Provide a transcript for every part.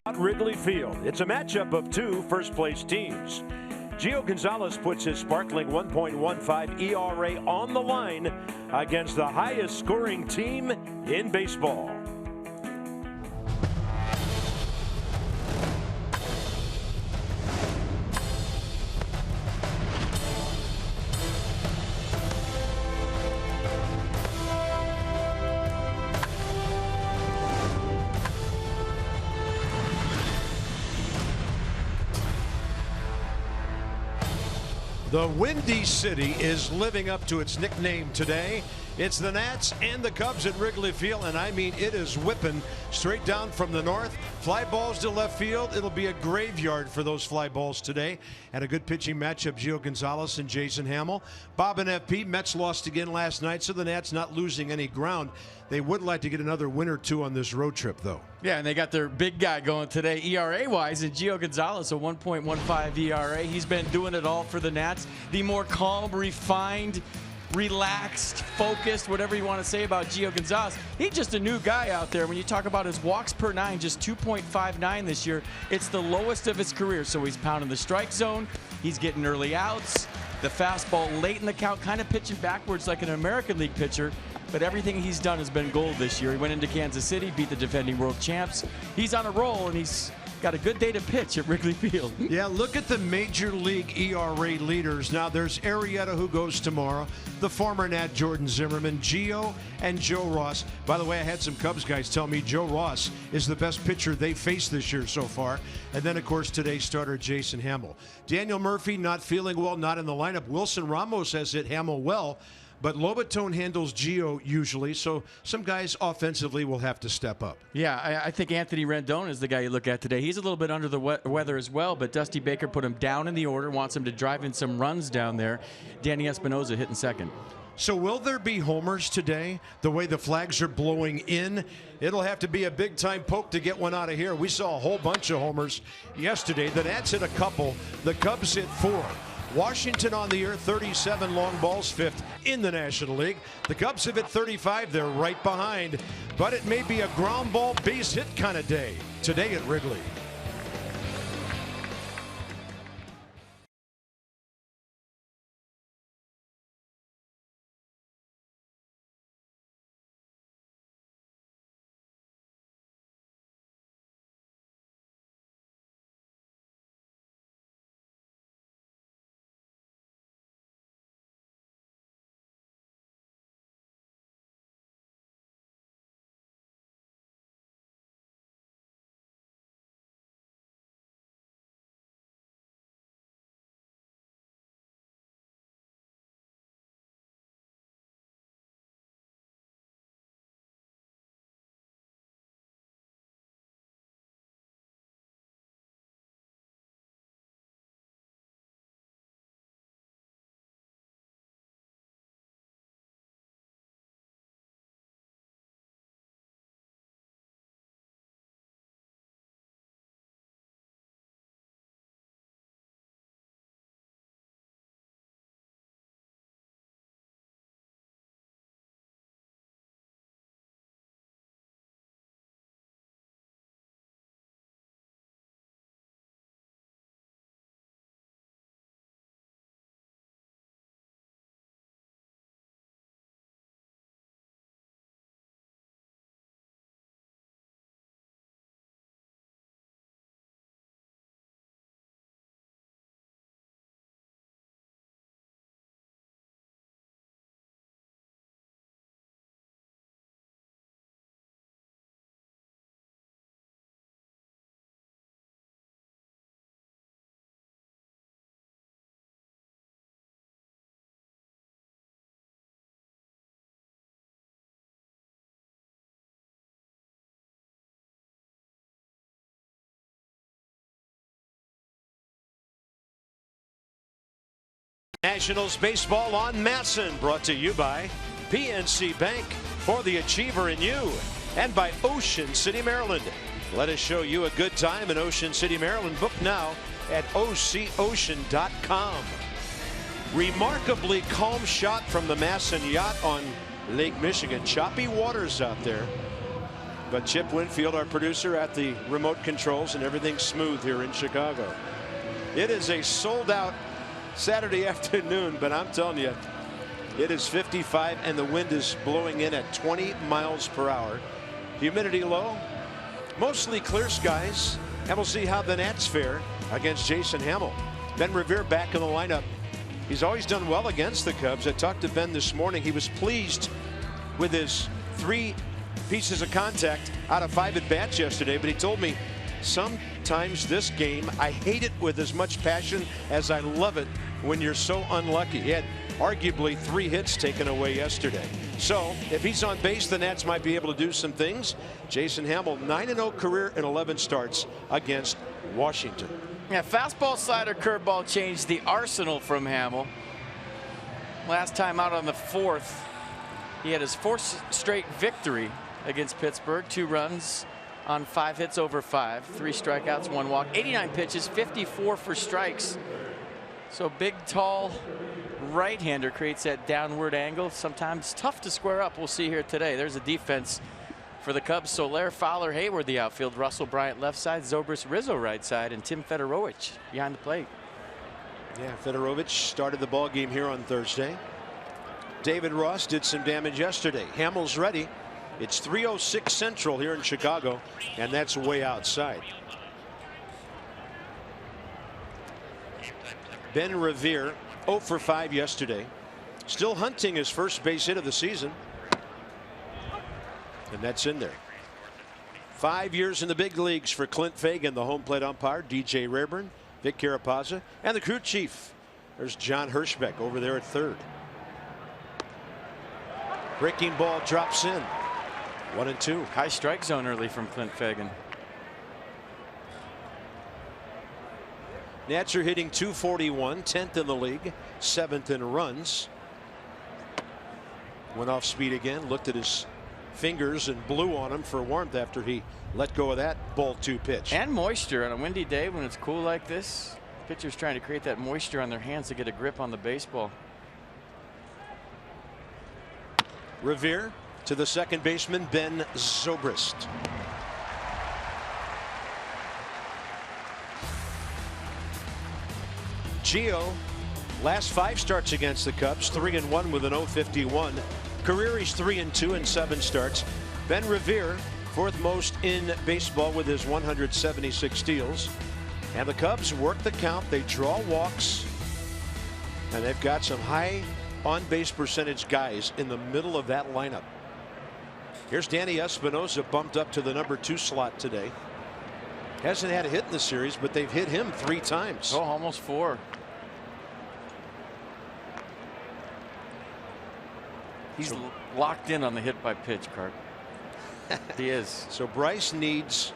Out Wrigley Field. It's a matchup of two first-place teams. Gio Gonzalez puts his sparkling 1.15 ERA on the line against the highest-scoring team in baseball. The Windy City is living up to its nickname today. It's the Nats and the Cubs at Wrigley Field, and I mean it is whipping straight down from the north. Fly balls to left field. It'll be a graveyard for those fly balls today. And a good pitching matchup, Gio Gonzalez and Jason Hamill. Bob and FP, Mets lost again last night, so the Nats not losing any ground. They would like to get another win or two on this road trip, though. Yeah, and they got their big guy going today, ERA-wise, and Gio Gonzalez, a 1.15 ERA. He's been doing it all for the Nats. The more calm, refined, relaxed, focused, whatever you want to say about Gio Gonzalez. He's just a new guy out there. When you talk about his walks per nine, just 2.59 this year, it's the lowest of his career. So he's pounding the strike zone. He's getting early outs. The fastball late in the count, kind of pitching backwards like an American League pitcher. But everything he's done has been gold this year. He went into Kansas City, beat the defending world champs. He's on a roll, and he's got a good day to pitch at Wrigley Field. Yeah, look at the Major League ERA leaders. Now, there's Arrieta, who goes tomorrow, the former Nat Jordan Zimmerman, Gio, and Joe Ross. By the way, I had some Cubs guys tell me Joe Ross is the best pitcher they faced this year so far. And then, of course, today's starter, Jason Hamill. Daniel Murphy not feeling well, not in the lineup. Wilson Ramos has hit Hamill well. But Lobaton handles Gio usually, so some guys offensively will have to step up. Yeah, I think Anthony Rendon is the guy you look at today. He's a little bit under the weather as well, but Dusty Baker put him down in the order, wants him to drive in some runs down there. Danny Espinosa hitting second. So will there be homers today? The way the flags are blowing in, it'll have to be a big-time poke to get one out of here. We saw a whole bunch of homers yesterday. The Nats hit a couple. The Cubs hit 4. Washington on the year, 37 long balls, 5th in the National League. The Cubs have hit 35. They're right behind. But it may be a ground ball base hit kind of day today at Wrigley. Nationals baseball on Masson, brought to you by PNC Bank, for the achiever in you, and by Ocean City, Maryland. Let us show you a good time in Ocean City, Maryland. Book now at ococean.com. Remarkably calm shot from the Masson yacht on Lake Michigan. Choppy waters out there. But Chip Winfield, our producer, at the remote controls, and everything's smooth here in Chicago. It is a sold-out Saturday afternoon, but I'm telling you, it is 55 and the wind is blowing in at 20 miles per hour. Humidity low, mostly clear skies, and we'll see how the Nats fare against Jason Hammel. Ben Revere back in the lineup. He's always done well against the Cubs. I talked to Ben this morning. He was pleased with his 3 pieces of contact out of 5 at bats yesterday, but he told me sometimes this game I hate it with as much passion as I love it when you're so unlucky. He had arguably 3 hits taken away yesterday. So if he's on base, the Nats might be able to do some things. Jason Hammel, 9-0 career in 11 starts against Washington. Yeah, fastball, slider, curveball changed the arsenal from Hammel. Last time out on the 4th, he had his 4th straight victory against Pittsburgh. 2 runs on 5 hits over 5, 3 strikeouts, 1 walk, 89 pitches, 54 for strikes. So big, tall right-hander creates that downward angle. Sometimes tough to square up. We'll see here today. There's a defense for the Cubs. Soler, Fowler, Hayward the outfield. Russell, Bryant left side. Zobrist, Rizzo right side, and Tim Federowicz behind the plate. Yeah, Federowicz started the ball game here on Thursday. David Ross did some damage yesterday. Hammel's ready. It's 3:06 Central here in Chicago, and that's way outside. Ben Revere 0 for 5 yesterday. Still hunting his first base hit of the season. And that's in there. 5 years in the big leagues for Clint Fagan, the home plate umpire, DJ Rayburn, Vic Carapazza, and the crew chief. There's John Hirschbeck over there at third. Breaking ball drops in. 1-2. High strike zone early from Clint Fagan. Nats are hitting .241, 10th in the league, 7th in runs. Went off speed again, looked at his fingers and blew on him for warmth after he let go of that ball 2 pitch. And moisture on a windy day when it's cool like this. Pitchers trying to create that moisture on their hands to get a grip on the baseball. Revere to the second baseman, Ben Zobrist. Gio, last 5 starts against the Cubs, 3-1 with an 0.51. Career, he's 3-2 in 7 starts. Ben Revere, 4th most in baseball with his 176 steals. And the Cubs work the count. They draw walks. And they've got some high on-base percentage guys in the middle of that lineup. Here's Danny Espinosa, bumped up to the number 2 slot today. Hasn't had a hit in the series, but they've hit him 3 times. Oh, almost 4. He's locked in on the hit by pitch, Cart. He is. So Bryce needs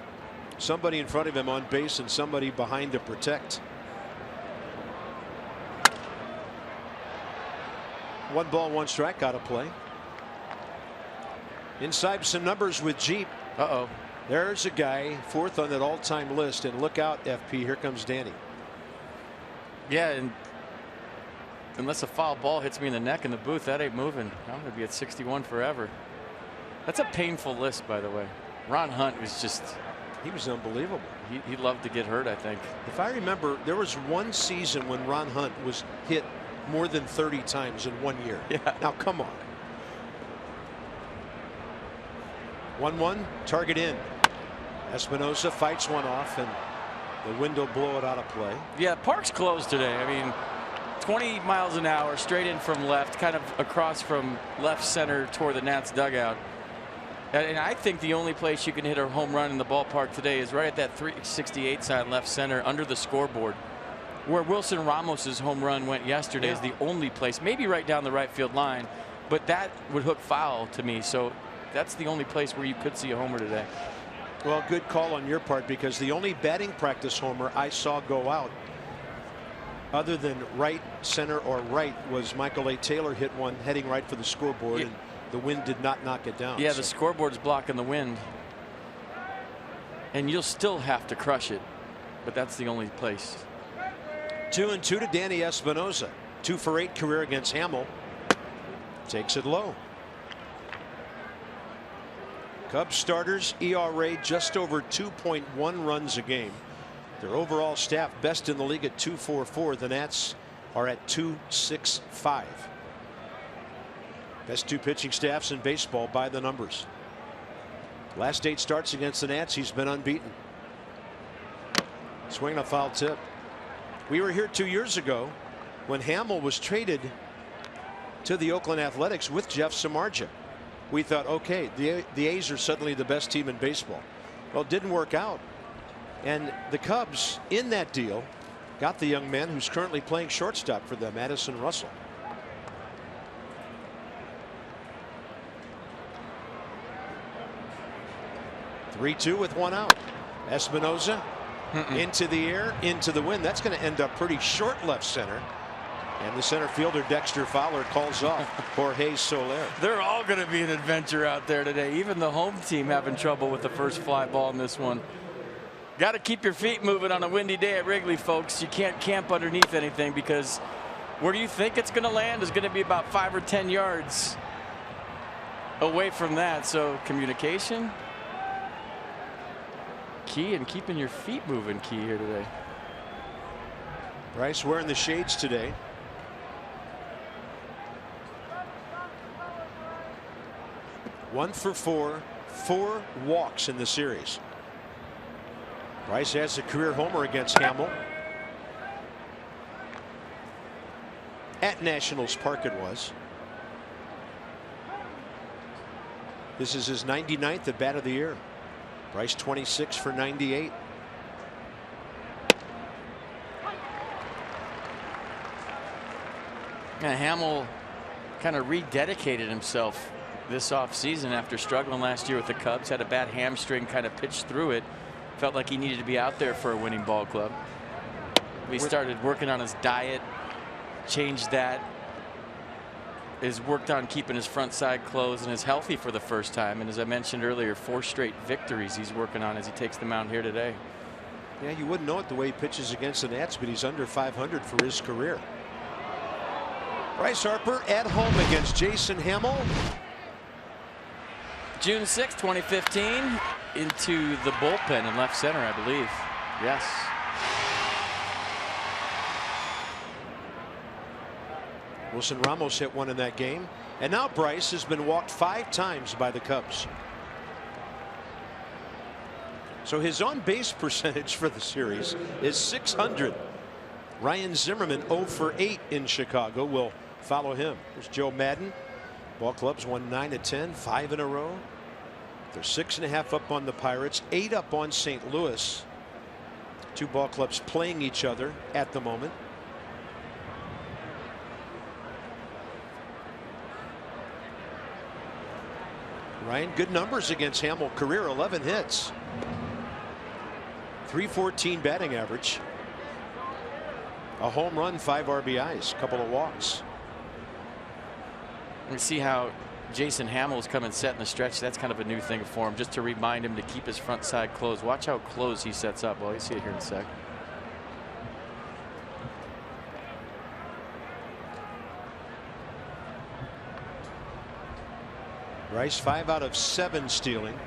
somebody in front of him on base and somebody behind to protect. 1 ball, 1 strike, got to play. Inside some numbers with Jeep. Uh-oh. There's a guy 4th on that all-time list, and look out, FP, here comes Danny. Yeah, and unless a foul ball hits me in the neck in the booth, that ain't moving. I'm going to be at 61 forever. That's a painful list, by the way. Ron Hunt was just... He was unbelievable. He loved to get hurt, I think. If I remember, there was one season when Ron Hunt was hit more than 30 times in 1 year. Yeah. Now, come on. 1-1, target in. Espinosa fights one off, and the wind will blow it out of play. Yeah, park's closed today. I mean, 20 miles an hour straight in from left, kind of across from left center toward the Nats dugout. And I think the only place you can hit a home run in the ballpark today is right at that 368 side left center under the scoreboard. Where Wilson Ramos's home run went yesterday is the only place, maybe right down the right field line, but that would hook foul to me. So that's the only place where you could see a homer today. Well, good call on your part, because the only batting practice homer I saw go out other than right center or right was Michael A. Taylor hit one heading right for the scoreboard, and the wind did not knock it down. Yeah, the scoreboard's blocking the wind, and you'll still have to crush it, but that's the only place. 2-2 to Danny Espinosa. 2 for 8 career against Hammel. Takes it low. Cubs starters ERA just over 2.1 runs a game. Their overall staff best in the league at 2.44. The Nats are at 2.65. Best two pitching staffs in baseball by the numbers. Last 8 starts against the Nats, he's been unbeaten. Swing a foul tip. We were here 2 years ago when Hamill was traded to the Oakland Athletics with Jeff Samardzija. We thought, okay, the A's are suddenly the best team in baseball. Well, it didn't work out. And the Cubs in that deal got the young man who's currently playing shortstop for them, Addison Russell. Three-two with 1 out. Espinosa into the air, into the wind. That's going to end up pretty short left center. And the center fielder Dexter Fowler calls off Jorge Soler. They're all going to be an adventure out there today. Even the home team having trouble with the first fly ball in this one. Got to keep your feet moving on a windy day at Wrigley, folks. You can't camp underneath anything because where do you think it's going to land is going to be about 5 or 10 yards away from that. So communication key, and keeping your feet moving key here today. Bryce wearing the shades today. One for 4 walks in the series. Bryce has a career homer against Hamill at Nationals Park. It was. This is his 99th at bat of the year. Bryce 26 for 98. And Hamill kind of rededicated himself this offseason after struggling last year with the Cubs. Had a bad hamstring, kind of pitched through it. Felt like he needed to be out there for a winning ball club. He started working on his diet, changed that. Has worked on keeping his front side closed and is healthy for the first time. And as I mentioned earlier, 4 straight victories he's working on as he takes the mound here today. Yeah, you wouldn't know it the way he pitches against the Nats, but he's under 500 for his career. Bryce Harper at home against Jason Hamill. June 6, 2015, into the bullpen in left center, I believe. Yes. Wilson Ramos hit 1 in that game. And now Bryce has been walked 5 times by the Cubs. So his on base percentage for the series is .600. Ryan Zimmerman 0 for 8 in Chicago will follow him. There's Joe Madden. Ball clubs won 9 of 10, 5 in a row. They're 6.5 up on the Pirates, 8 up on St. Louis. 2 ball clubs playing each other at the moment. Ryan, good numbers against Hamill. Career 11 hits. .314 batting average. A home run, 5 RBIs, a couple of walks. We see how Jason Hamill's coming set in the stretch. That's kind of a new thing for him, just to remind him to keep his front side closed. Watch how close he sets up. Well, you see it here in a sec. Bryce 5 out of 7 stealing.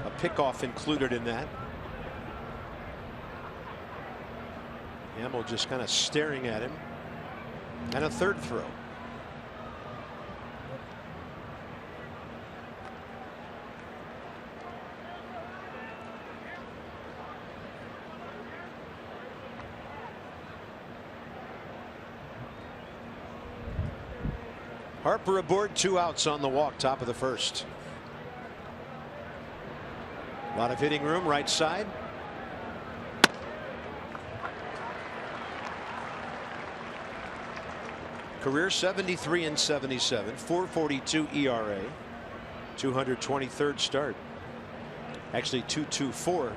A pickoff included in that. Hamill just kind of staring at him. And a 3rd throw. Harper aboard, 2 outs on the walk, top of the 1st. A lot of hitting room right side. Career 73 and 77, 4.42 ERA, 223rd start. Actually 2.24,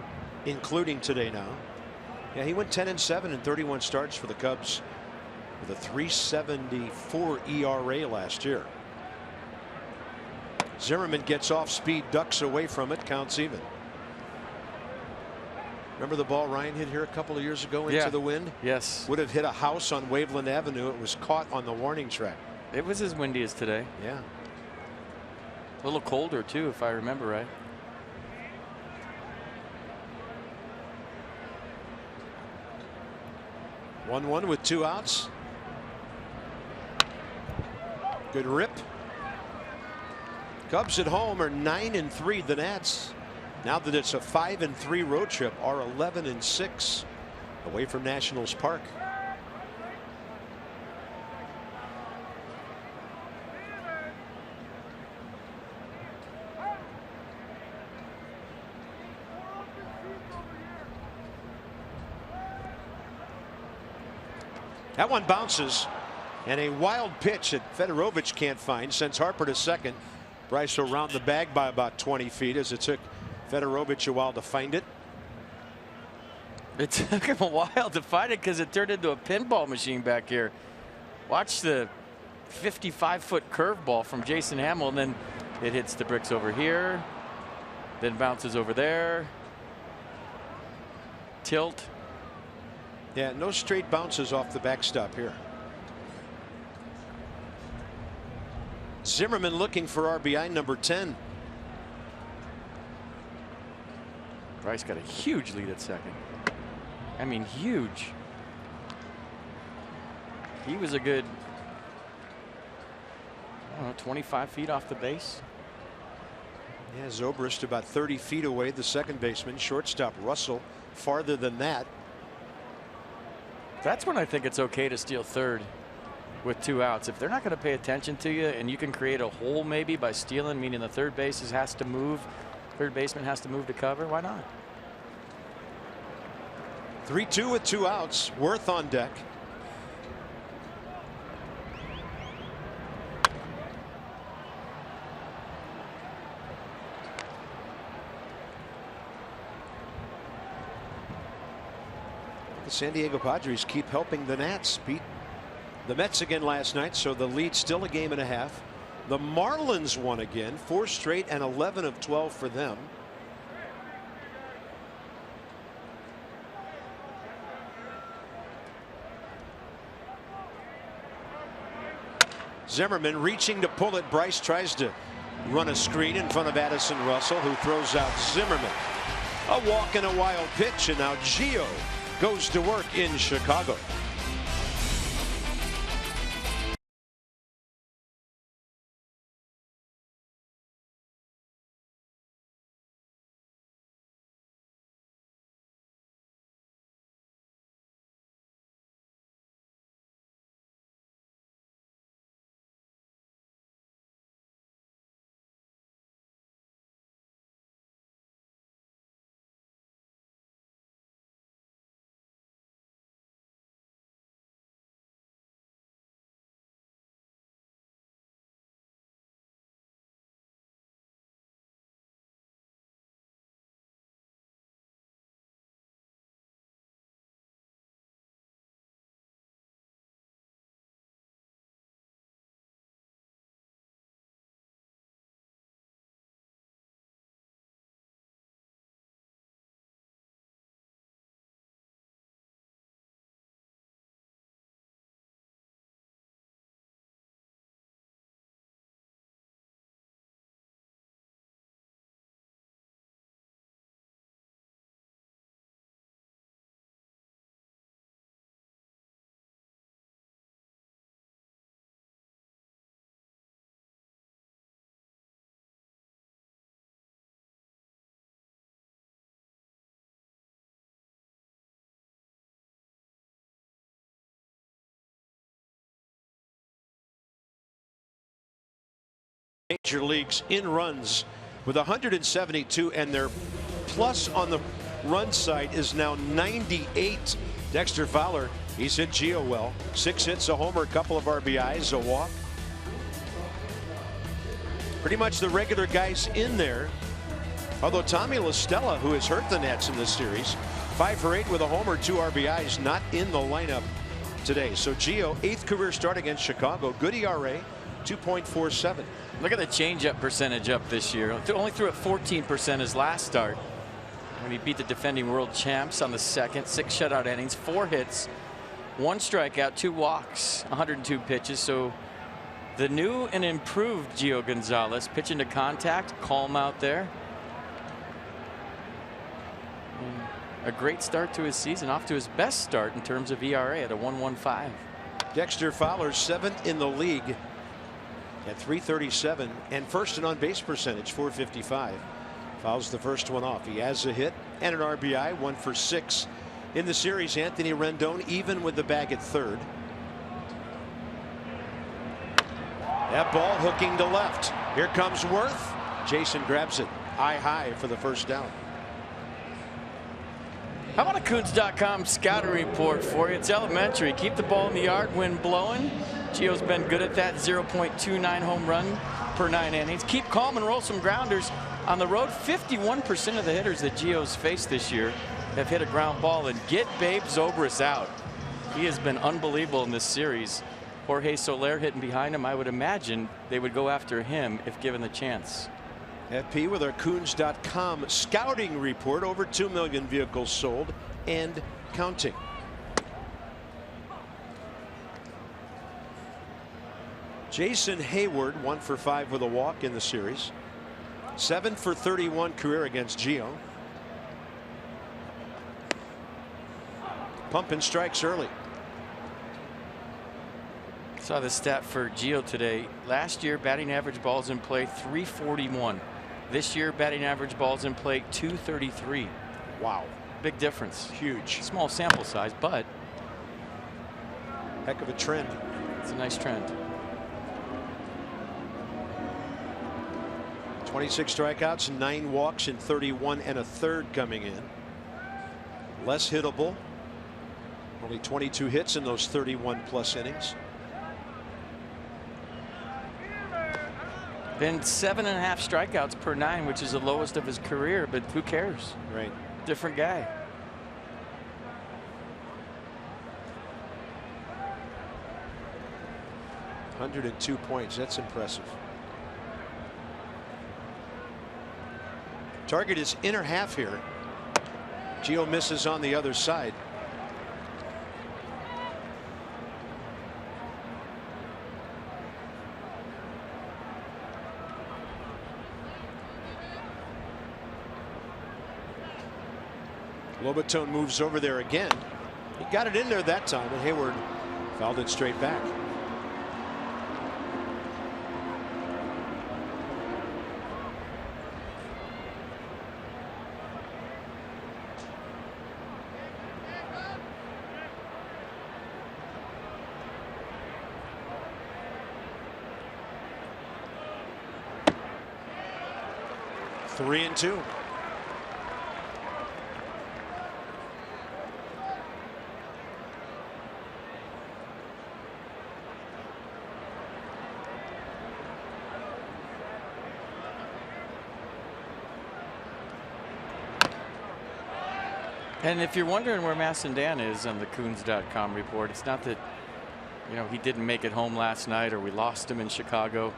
including today now. Yeah, he went 10 and 7 in 31 starts for the Cubs, with a 3.74 ERA last year. Zimmerman gets off speed, ducks away from it, counts even. Remember the ball Ryan hit here a couple of years ago into the wind? Yes. Would have hit a house on Waveland Avenue. It was caught on the warning track. It was as windy as today. Yeah. A little colder too, if I remember right. 1-1 with 2 outs. Good rip. Cubs at home are 9-3. The Nats, now that it's a 5-3 road trip, are 11-6 away from Nationals Park. That one bounces, and a wild pitch that Fedorovich can't find sends Harper to second. Bryce will round the bag by about 20 feet as it took Fedorovich a while to find it. It took him a while to find it because it turned into a pinball machine back here. Watch the 55-foot curveball from Jason Hamill, and then it hits the bricks over here, then bounces over there. Tilt. Yeah, no straight bounces off the backstop here. Zimmerman looking for RBI number 10. Bryce got a huge lead at second. I mean, huge. He was a good, I don't know, 25 feet off the base. Yeah, Zobrist about 30 feet away, the second baseman. Shortstop Russell farther than that. That's when I think it's okay to steal third with 2 outs. If they're not going to pay attention to you and you can create a hole maybe by stealing, meaning the third baseman has to move to cover, why not? 3-2 with 2 outs. Worth on deck. The San Diego Padres keep helping the Nats beat the Mets again last night, so the lead still a game and a half. The Marlins won again, 4 straight and 11 of 12 for them. Zimmerman reaching to pull it. Bryce tries to run a screen in front of Addison Russell, who throws out Zimmerman. A walk and a wild pitch, and now Gio goes to work in Chicago. Major leagues in runs with 172, and their plus on the run side is now 98. Dexter Fowler, he's hit Gio well. 6 hits, a homer, a couple of RBIs, a walk. Pretty much the regular guys in there. Although Tommy La Stella, who has hurt the Nats in this series, 5 for 8 with a homer, 2 RBIs, not in the lineup today. So Gio, 8th career start against Chicago. Good ERA, 2.47. Look at the changeup percentage up this year. Only threw at 14% his last start when he beat the defending world champs on the second. 6 shutout innings, 4 hits, 1 strikeout, 2 walks, 102 pitches. So the new and improved Gio Gonzalez, pitching to contact, calm out there. a great start to his season, off to his best start in terms of ERA at a 1.15. Dexter Fowler, 7th in the league at .337 and first in on base percentage, .455. Fouls the first one off. He has a hit and an RBI, 1 for 6 in the series. Anthony Rendon even with the bag at third. That ball hooking to left. Here comes Worth. Jason grabs it eye high for the first down. How about a Coons.com scouting report for you? It's elementary. Keep the ball in the yard when blowing. Gio's been good at that. 0.29 home run per 9 innings. Keep calm and roll some grounders. On the road, 51% of the hitters that Gio's faced this year have hit a ground ball. And get Babe Zobrist out. He has been unbelievable in this series. Jorge Soler hitting behind him. I would imagine they would go after him if given the chance. FP with our Coons.com scouting report. Over 2 million vehicles sold and counting. Jason Hayward 1 for 5 with a walk in the series. 7 for 31 career against Gio. Pumping strikes early. Saw the stat for Gio today. Last year, batting average balls in play 341. This year, batting average balls in play 233. Wow. Big difference. Huge. Small sample size, but heck of a trend. It's a nice trend. 26 strikeouts, 9 walks in 31 1/3 coming in. Less hittable. Only 22 hits in those 31+ innings. Been 7.5 strikeouts per 9, which is the lowest of his career, but who cares? Right. Different guy. .102 points. That's impressive. Target is inner half here. Gio misses on the other side. Lobaton moves over there again. He got it in there that time, and Hayward fouled it straight back. Three and two. And if you're wondering where Massendan is on the Coons.com report, it's not that, you know, he didn't make it home last night or we lost him in Chicago.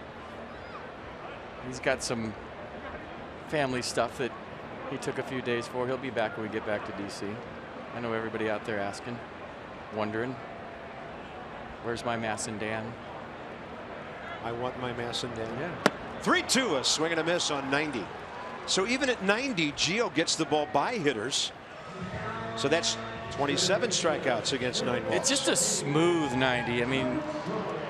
He's got some family stuff that he took a few days for. He'll be back when we get back to DC. I know everybody out there asking, wondering, where's my Massendan? I want my Massendan. Yeah. 3-2, a swing and a miss on 90. So even at 90, Gio gets the ball by hitters. So that's 27 strikeouts against 9 balls. It's just a smooth 90. I mean,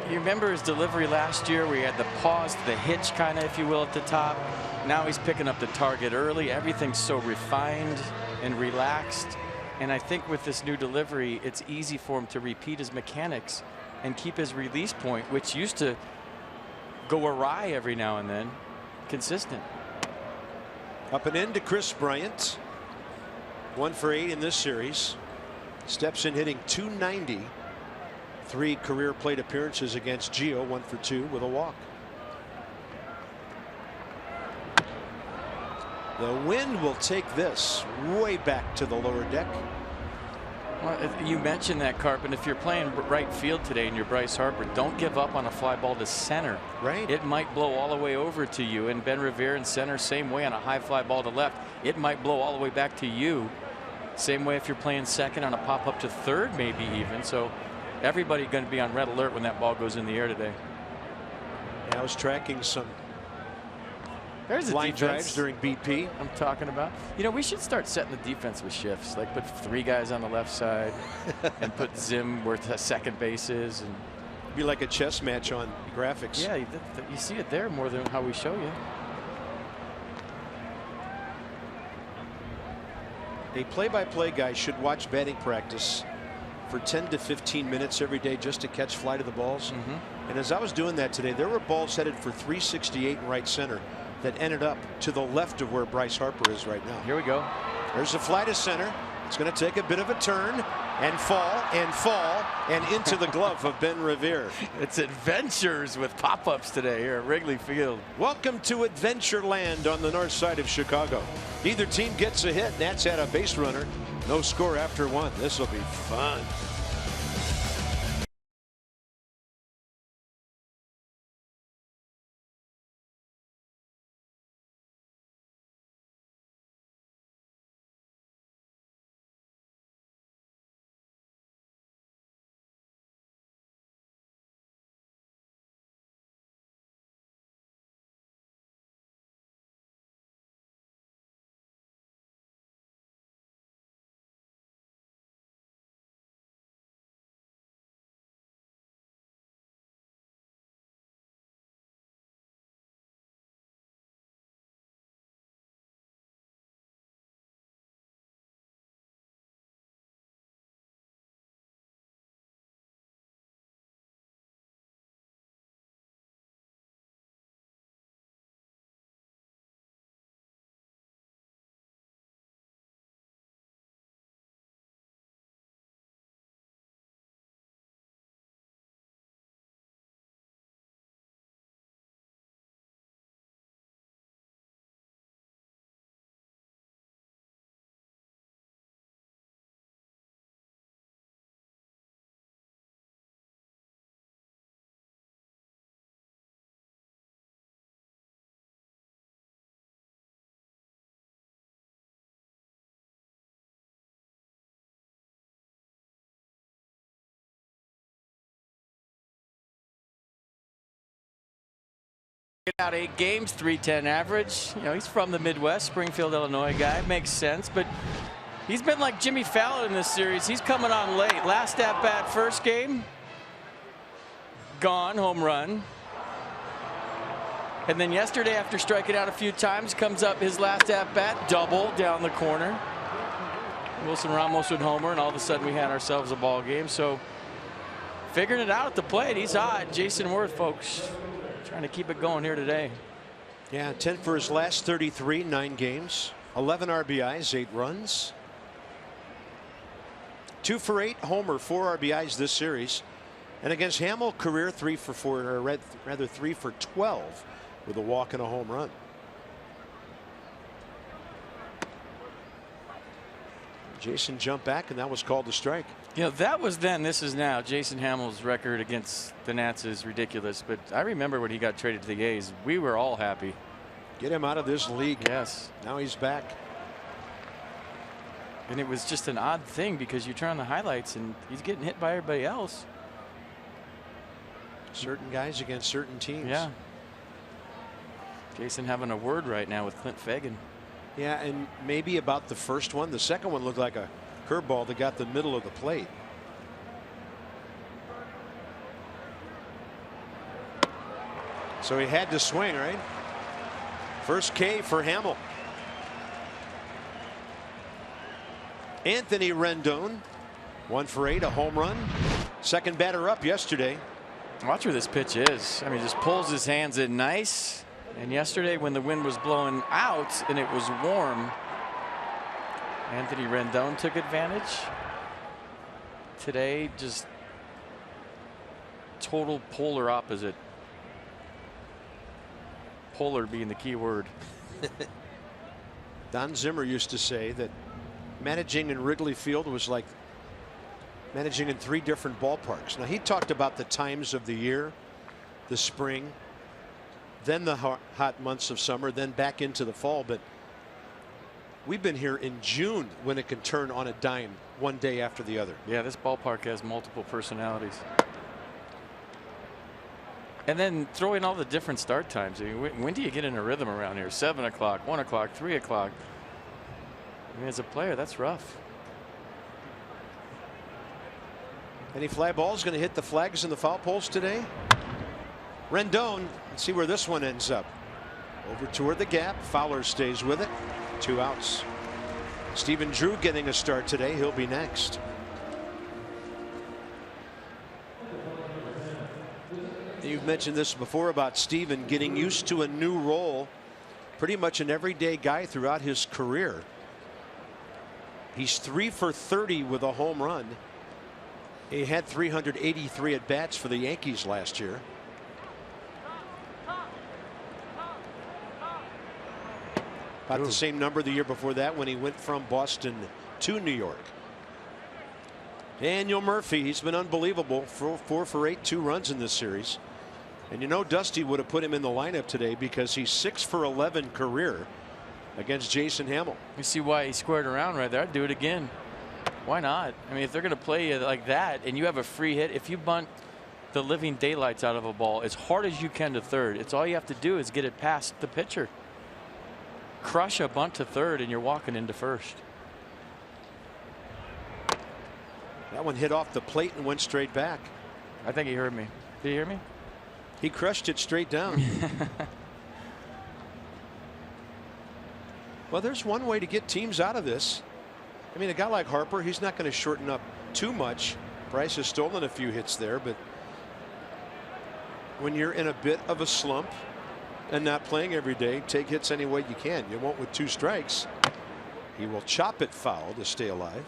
you remember his delivery last year where he had the pause, the hitch kind of, if you will, at the top. Now he's picking up the target early. Everything's so refined and relaxed. And I think with this new delivery, it's easy for him to repeat his mechanics and keep his release point, which used to go awry every now and then, consistent. Up and in to Chris Bryant. 1 for 8 in this series. Steps in hitting .290. 3 career plate appearances against Gio. 1 for 2 with a walk. The wind will take this way back to the lower deck. Well, you mentioned that, Carp, and if you're playing right field today and you're Bryce Harper, don't give up on a fly ball to center. Right. It might blow all the way over to you. And Ben Revere in center, same way on a high fly ball to left. It might blow all the way back to you. Same way if you're playing second on a pop up to third, maybe even. So everybody going to be on red alert when that ball goes in the air today. I was tracking some There's a line defense drives during BP. I'm talking about. You know, we should start setting the defense with shifts. Like put 3 guys on the left side and put Zim where the second base is. And be like a chess match on graphics. yeah, you see it there more than how we show you. A play-by-play guy should watch batting practice for 10 to 15 minutes every day just to catch fly to the balls. And as I was doing that today, there were balls headed for 368 in right center that ended up to the left of where Bryce Harper is right now. Here we go. There's a fly to center. It's going to take a bit of a turn and fall and into the glove of Ben Revere. It's adventures with pop-ups today here at Wrigley Field. Welcome to Adventure Land on the north side of Chicago. Neither team gets a hit. Nats had a base runner. No score after 1. This will be fun. Out 8 games, 310 average. You know, he's from the Midwest, Springfield, Illinois guy. Makes sense, but he's been like Jimmy Fallon in this series. He's coming on late. Last at bat, first game, gone, home run. And then yesterday, after striking out a few times, comes up his last at bat, double down the corner. Wilson Ramos would homer, and all of a sudden we had ourselves a ball game. So figuring it out at the plate, he's hot. Jason Worth, folks. Trying to keep it going here today. Yeah, 10 for his last 33, 9 games, 11 RBIs, 8 runs. 2 for 8, homer, 4 RBIs this series. And against Hamill, career 3 for 4, or rather 3 for 12 with a walk and a home run. Jason jumped back, and that was called a strike. You know, that was then. This is now. Jason Hamill's record against the Nats is ridiculous. But I remember when he got traded to the A's, we were all happy. Get him out of this league. Yes. Now he's back. And it was just an odd thing because you turn on the highlights and he's getting hit by everybody else. Certain guys against certain teams. Yeah. Jason having a word right now with Clint Fagan. Yeah, and maybe about the first one. The second one looked like a curveball that got the middle of the plate. So he had to swing, right? First K for Hamill. Anthony Rendon, 1 for 8, a home run. Second batter up yesterday. Watch where this pitch is. I mean, just pulls his hands in nice. And yesterday when the wind was blowing out and it was warm, Anthony Rendon took advantage. Today, just total polar opposite. Polar being the key word. Don Zimmer used to say that managing in Wrigley Field was like managing in 3 different ballparks. Now, he talked about the times of the year, the spring, then the hot months of summer, then back into the fall. But we've been here in June when it can turn on a dime one day after the other. Yeah, this ballpark has multiple personalities. And then throw in all the different start times. I mean, when do you get in a rhythm around here? 7 o'clock, 1 o'clock, 3 o'clock. I mean, as a player, that's rough. Any fly balls going to hit the flags and the foul poles today? Rendon, let's see where this one ends up. Over toward the gap. Fowler stays with it. 2 outs. Stephen Drew getting a start today. He'll be next. You've mentioned this before about Stephen getting used to a new role. Pretty much an everyday guy throughout his career. He's 3 for 30 with a home run. He had 383 at bats for the Yankees last year. About the same number the year before that when he went from Boston to New York. Daniel Murphy, he's been unbelievable. 4 for 8, 2 runs in this series. And you know Dusty would have put him in the lineup today because he's 6 for 11 career against Jason Hamill. You see why he squared around right there. I'd do it again. Why not? I mean, if they're going to play you like that and you have a free hit, if you bunt the living daylights out of a ball as hard as you can to third, it's all you have to do is get it past the pitcher. Crush a bunt to third and you're walking into first. That one hit off the plate and went straight back. I think he heard me. Did you hear me? He crushed it straight down. Well, there's one way to get teams out of this. I mean, a guy like Harper, he's not going to shorten up too much. Bryce has stolen a few hits there, but when you're in a bit of a slump and not playing every day, take hits any way you can. You won't with 2 strikes. He will chop it foul to stay alive.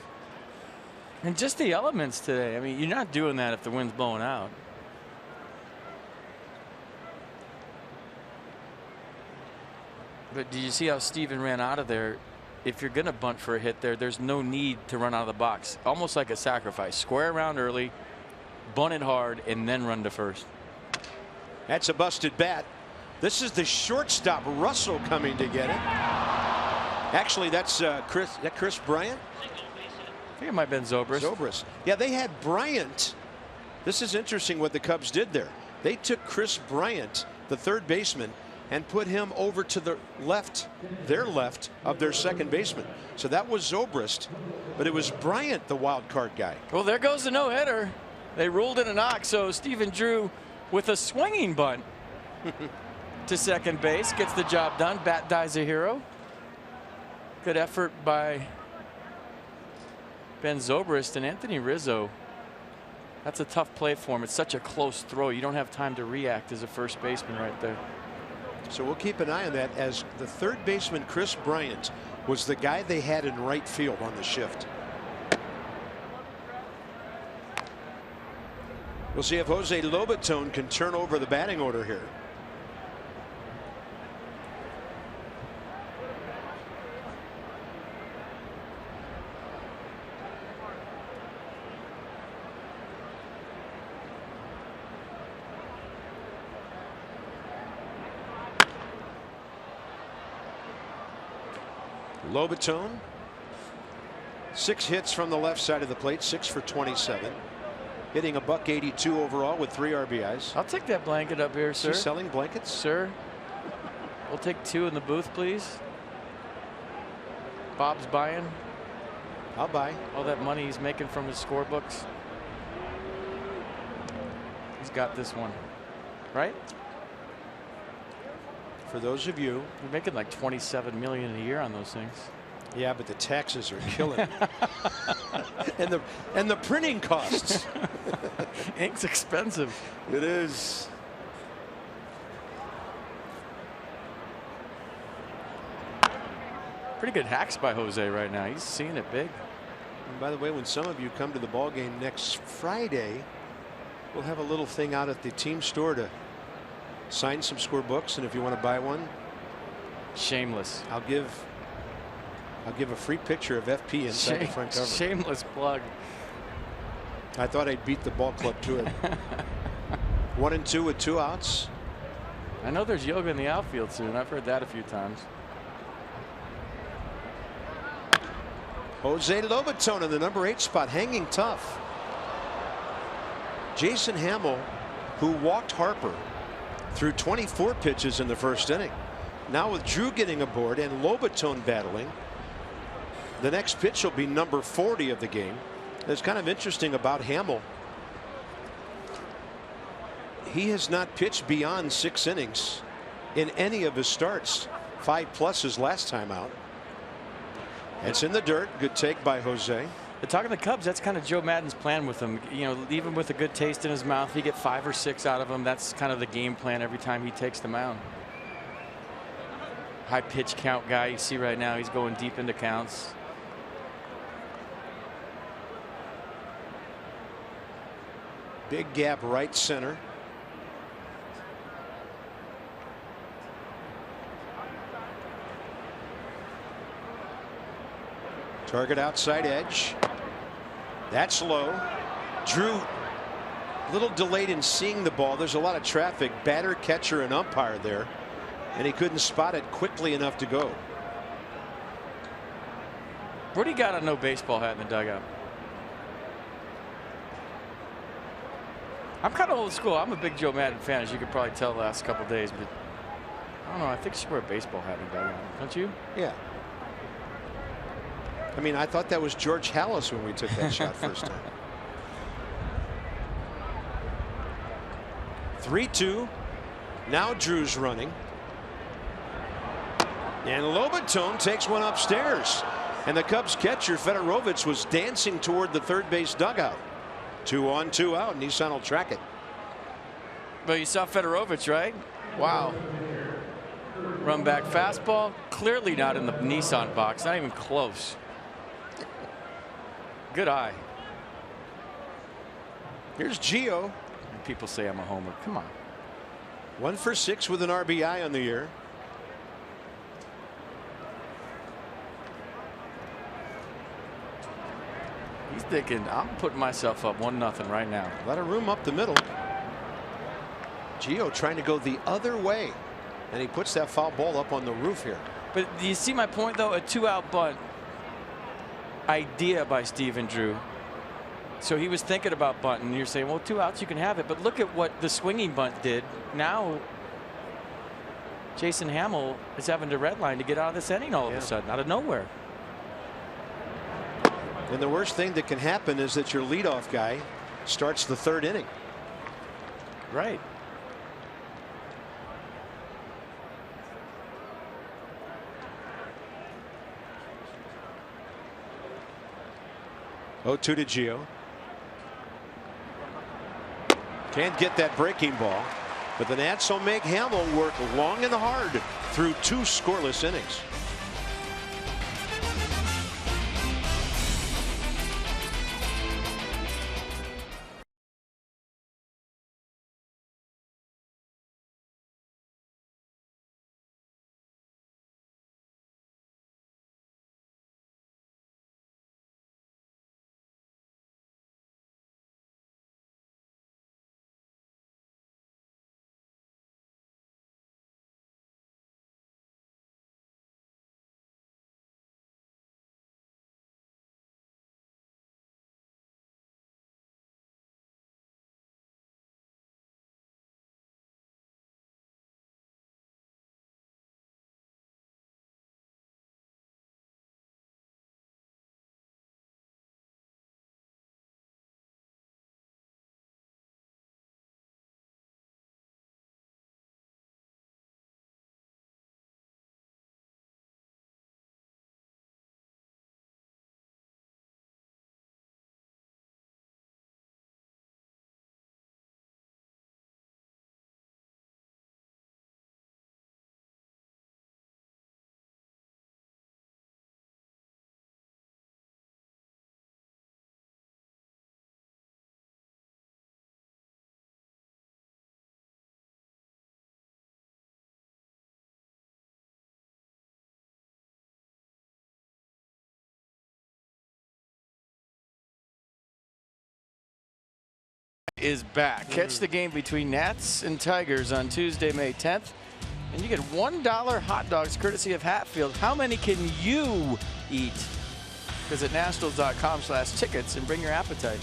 And just the elements today. I mean, you're not doing that if the wind's blowing out. But did you see how Steven ran out of there? If you're going to bunt for a hit there, there's no need to run out of the box. Almost like a sacrifice. Square around early, bunt it hard, and then run to first. That's a busted bat. This is the shortstop Russell coming to get it. Actually, that's Chris Bryant. I think it might have been Zobrist. Zobrist. Yeah, they had Bryant. This is interesting what the Cubs did there. They took Chris Bryant, the third baseman, and put him over to the left, their left of their second baseman. So that was Zobrist, but it was Bryant, the wild card guy. Well, there goes the no-hitter. They ruled it a knock, so Stephen Drew with a swinging bunt to second base gets the job done. Bat dies a hero. Good effort by Ben Zobrist and Anthony Rizzo. That's a tough play for him. It's such a close throw. You don't have time to react as a first baseman right there. So we'll keep an eye on that, as the third baseman Chris Bryant was the guy they had in right field on the shift. We'll see if Jose Lobaton can turn over the batting order here. Lobaton, 6 hits from the left side of the plate, 6 for 27. Hitting a .182 overall with 3 RBIs. I'll take that blanket up here, sir. Is he selling blankets? Sir, we'll take 2 in the booth, please. Bob's buying. I'll buy. All that money he's making from his scorebooks. He's got this one, right? For those of you, you're making like $27 million a year on those things. Yeah, but the taxes are killing. and the printing costs. Ink's expensive. It is. Pretty good hacks by Jose right now. He's seeing it big. And by the way, when some of you come to the ball game next Friday, we'll have a little thing out at the team store to sign some score books, and if you want to buy one, shameless. I'll give a free picture of FP inside the front cover. Shameless plug. I thought I'd beat the ball club to it. 1-2 with 2 outs. I know there's yoga in the outfield soon. I've heard that a few times. Jose Lobaton in the number 8 spot, hanging tough. Jason Hamill, who walked Harper, threw 24 pitches in the first inning. Now with Drew getting aboard and Lobaton battling, the next pitch will be number 40 of the game. It's kind of interesting about Hamill. He has not pitched beyond 6 innings in any of his starts. 5+ his last time out. It's in the dirt. Good take by Jose. Talking to the Cubs, that's kind of Joe Maddon's plan with him. You know, even with a good taste in his mouth, he get 5 or 6 out of him. That's kind of the game plan every time he takes the mound. High pitch count guy you see right now. He's going deep into counts. Big gap right center. Target outside edge. That's low. Drew a little delayed in seeing the ball. There's a lot of traffic. Batter, catcher, and umpire there. And he couldn't spot it quickly enough to go. What do you got a no baseball hat in the dugout? I'm kind of old school. I'm a big Joe Maddon fan, as you could probably tell the last couple days. But I don't know. I think you should wear a baseball hat in the dugout. Don't you? Yeah. I mean, I thought that was George Hallis when we took that shot first time. 3-2. Now Drew's running. And Lobaton takes one upstairs. And the Cubs catcher, Fedorovich, was dancing toward the third base dugout. 2 on, 2 out. Nissan will track it. But you saw Fedorovich, right? Wow. Run back fastball. Clearly not in the Nissan box. Not even close. Good eye. Here's Gio. People say I'm a homer. Come on. 1 for 6 with an RBI on the year. He's thinking, I'm putting myself up 1-0 right now. A lot of room up the middle. Gio trying to go the other way. And he puts that foul ball up on the roof here. But do you see my point, though? A 2-out bunt idea by Stephen Drew. So he was thinking about bunting. You're saying, well, 2 outs, you can have it. But look at what the swinging bunt did. Now Jason Hamill is having to redline to get out of this inning all of a sudden, out of nowhere. And the worst thing that can happen is that your leadoff guy starts the 3rd inning. Right. Oh, 2 to Gio. Can't get that breaking ball, but the Nats will make Hamill work long and hard through 2 scoreless innings. Is back. Catch the game between Nats and Tigers on Tuesday, May 10th. And you get $1 hot dogs courtesy of Hatfield. How many can you eat? Visit nationals.com/tickets and bring your appetite.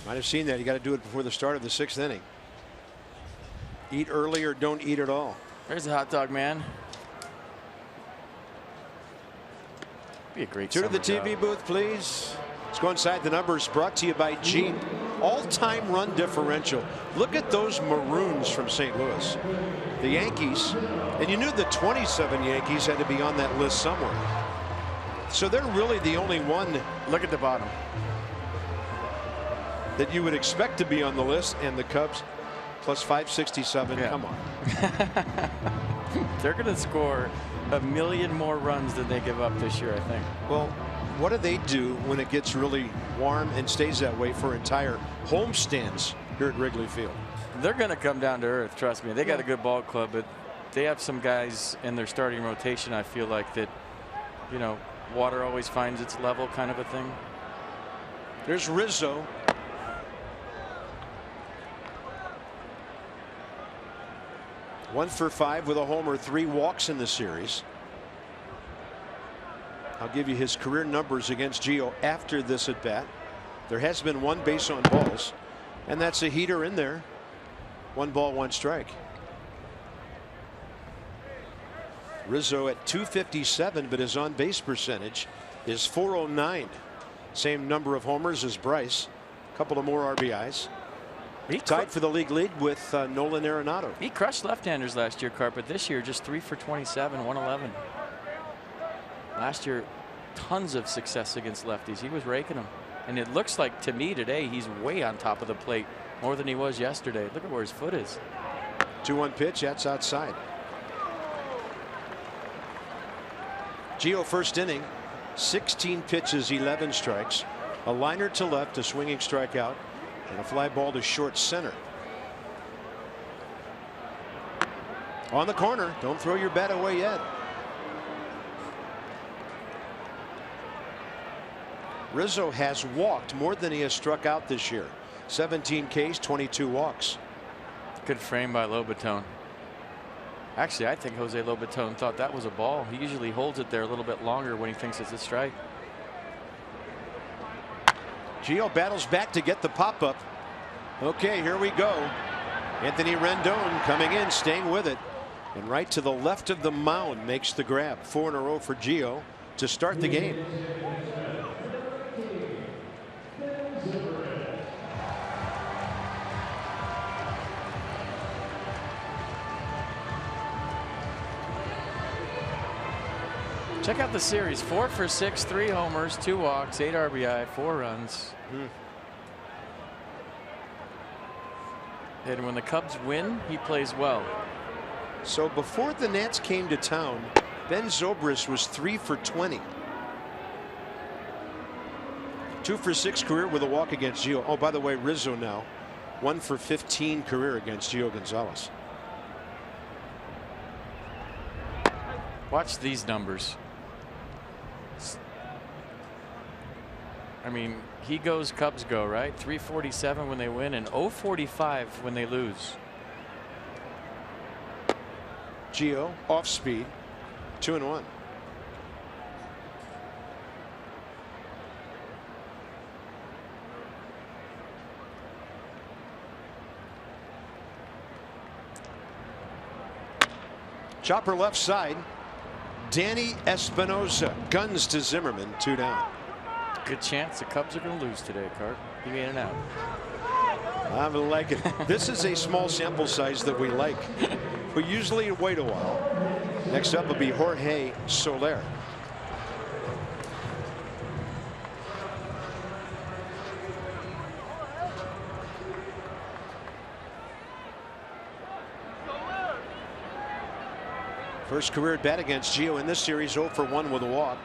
Might have seen that. You got to do it before the start of the 6th inning. Eat early or don't eat at all. There's a hot dog man. Be a great To the summer TV job. booth, please. Let's go inside the numbers. Brought to you by Jeep. All-time run differential. Look at those Maroons from St. Louis. The Yankees, and you knew the 27 Yankees had to be on that list somewhere. So they're really the only one. Look at the bottom. That you would expect to be on the list, and the Cubs plus 567. Yeah. Come on. They're going to score 1 million more runs than they give up this year, I think. Well, what do they do when it gets really warm and stays that way for entire homestands here at Wrigley Field? They're going to come down to earth, trust me. They got a good ball club, but they have some guys in their starting rotation, I feel like, that, you know, water always finds its level kind of a thing. There's Rizzo. One for 5 with a homer, 3 walks in the series. I'll give you his career numbers against Gio after this at bat. There has been 1 base on balls, and that's a heater in there. 1 ball, 1 strike. Rizzo at .257, but his on base percentage is .409. Same number of homers as Bryce. A couple of more RBIs. He tied for the league lead with Nolan Arenado. He crushed left-handers last year, Carpet. This year, just 3 for 27, 111. Last year, tons of success against lefties. He was raking them. And it looks like, to me today, he's way on top of the plate more than he was yesterday. Look at where his foot is. 2-1 pitch. That's outside. Gio first inning, 16 pitches, 11 strikes. A liner to left, a swinging strikeout, and a fly ball to short center. On the corner. Don't throw your bat away yet. Rizzo has walked more than he has struck out this year. 17 Ks, 22 walks. Good frame by Lobaton. Actually, I think Jose Lobaton thought that was a ball. He usually holds it there a little bit longer when he thinks it's a strike. Gio battles back to get the pop-up. Okay, here we go. Anthony Rendon coming in, staying with it. And right to the left of the mound makes the grab. 4 in a row for Gio to start the game. Check out the series. 4 for 6, 3 homers, 2 walks, 8 RBI, 4 runs. And when the Cubs win, he plays well. So before the Nats came to town, Ben Zobrist was 3 for 20. 2 for 6 career with a walk against Gio. Oh, by the way, Rizzo now 1 for 15 career against Gio Gonzalez. Watch these numbers. I mean, he goes, Cubs go, right? 347 when they win and 045 when they lose. Gio off speed, 2-1. Chopper left side. Danny Espinosa guns to Zimmerman, 2 down. Good chance the Cubs are going to lose today, Cart. He in and out. I like it. This is a small sample size that we like. We usually wait a while. Next up will be Jorge Soler. First career at bat against Gio in this series, 0 for 1 with a walk.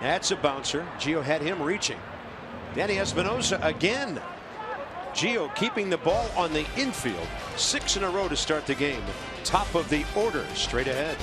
That's a bouncer. Gio had him reaching. Danny Espinosa again. Gio keeping the ball on the infield. 6 in a row to start the game. Top of the order straight ahead.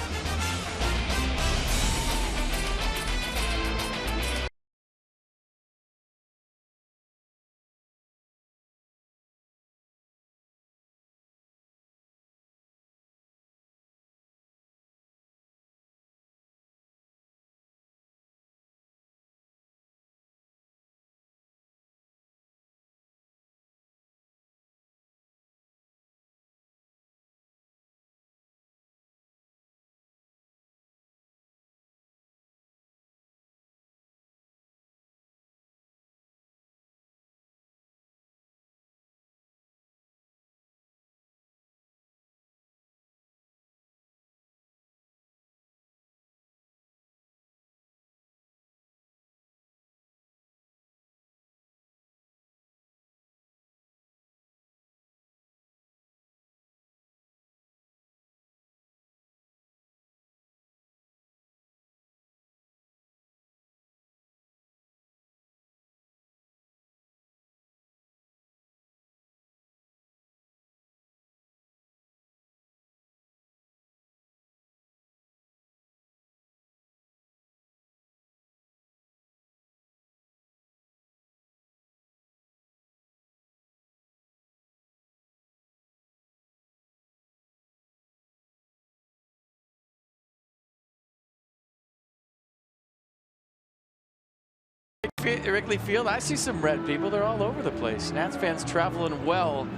Wrigley Field. I see some red people. They're all over the place. Nats fans traveling well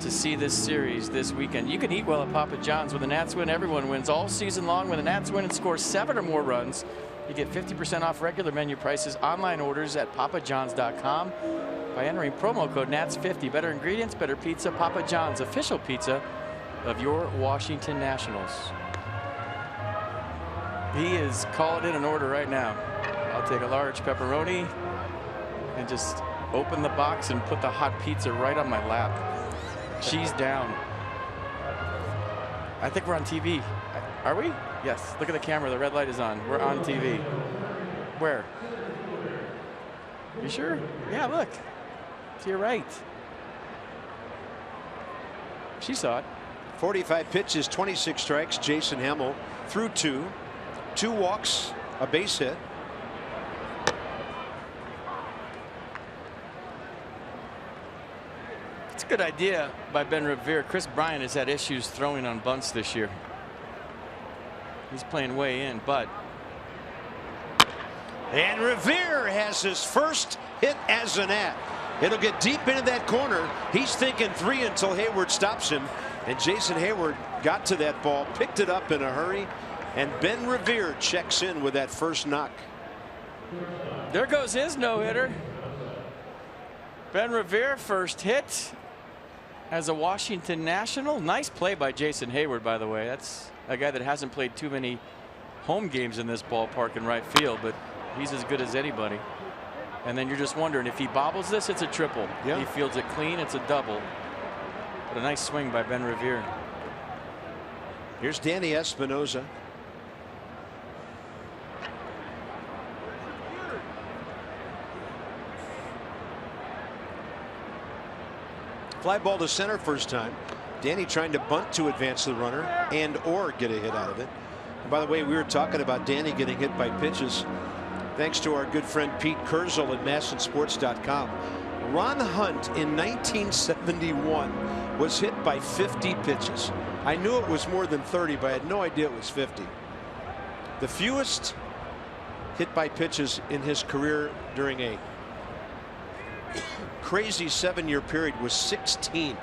to see this series this weekend. You can eat well at Papa John's. When the Nats win, everyone wins all season long. When the Nats win and score 7 or more runs, you get 50% off regular menu prices. Online orders at papajohns.com by entering promo code NATS50. Better ingredients, better pizza. Papa John's, official pizza of your Washington Nationals. He is calling in an order right now. I'll take a large pepperoni and just open the box and put the hot pizza right on my lap. She's down. I think we're on TV. Are we? Yes. Look at the camera. The red light is on. We're on TV. Where? You sure? Yeah, look. To your right. She saw it. 45 pitches, 26 strikes. Jason Hamill threw 2 walks, a base hit. It's a good idea by Ben Revere. Chris Bryant has had issues throwing on bunts this year. He's playing way in, but. And Revere has his first hit as an Nat. It'll get deep into that corner. He's thinking 3 until Hayward stops him. And Jason Hayward got to that ball, picked it up in a hurry. And Ben Revere checks in with that first knock. There goes his no-hitter. Ben Revere, first hit as a Washington National. Nice play by Jason Hayward, by the way. That's a guy that hasn't played too many home games in this ballpark in right field, but he's as good as anybody. And then you're just wondering, if he bobbles this, it's a triple. Yeah. He fields it clean, it's a double. But a nice swing by Ben Revere. Here's Danny Espinosa. Fly ball to center first time. Danny trying to bunt to advance the runner and or get a hit out of it. And by the way, we were talking about Danny getting hit by pitches thanks to our good friend Pete Kurzel at MASNsports.com. Ron Hunt in 1971 was hit by 50 pitches. I knew it was more than 30, but I had no idea it was 50. The fewest hit by pitches in his career during a crazy 7-year period was 16.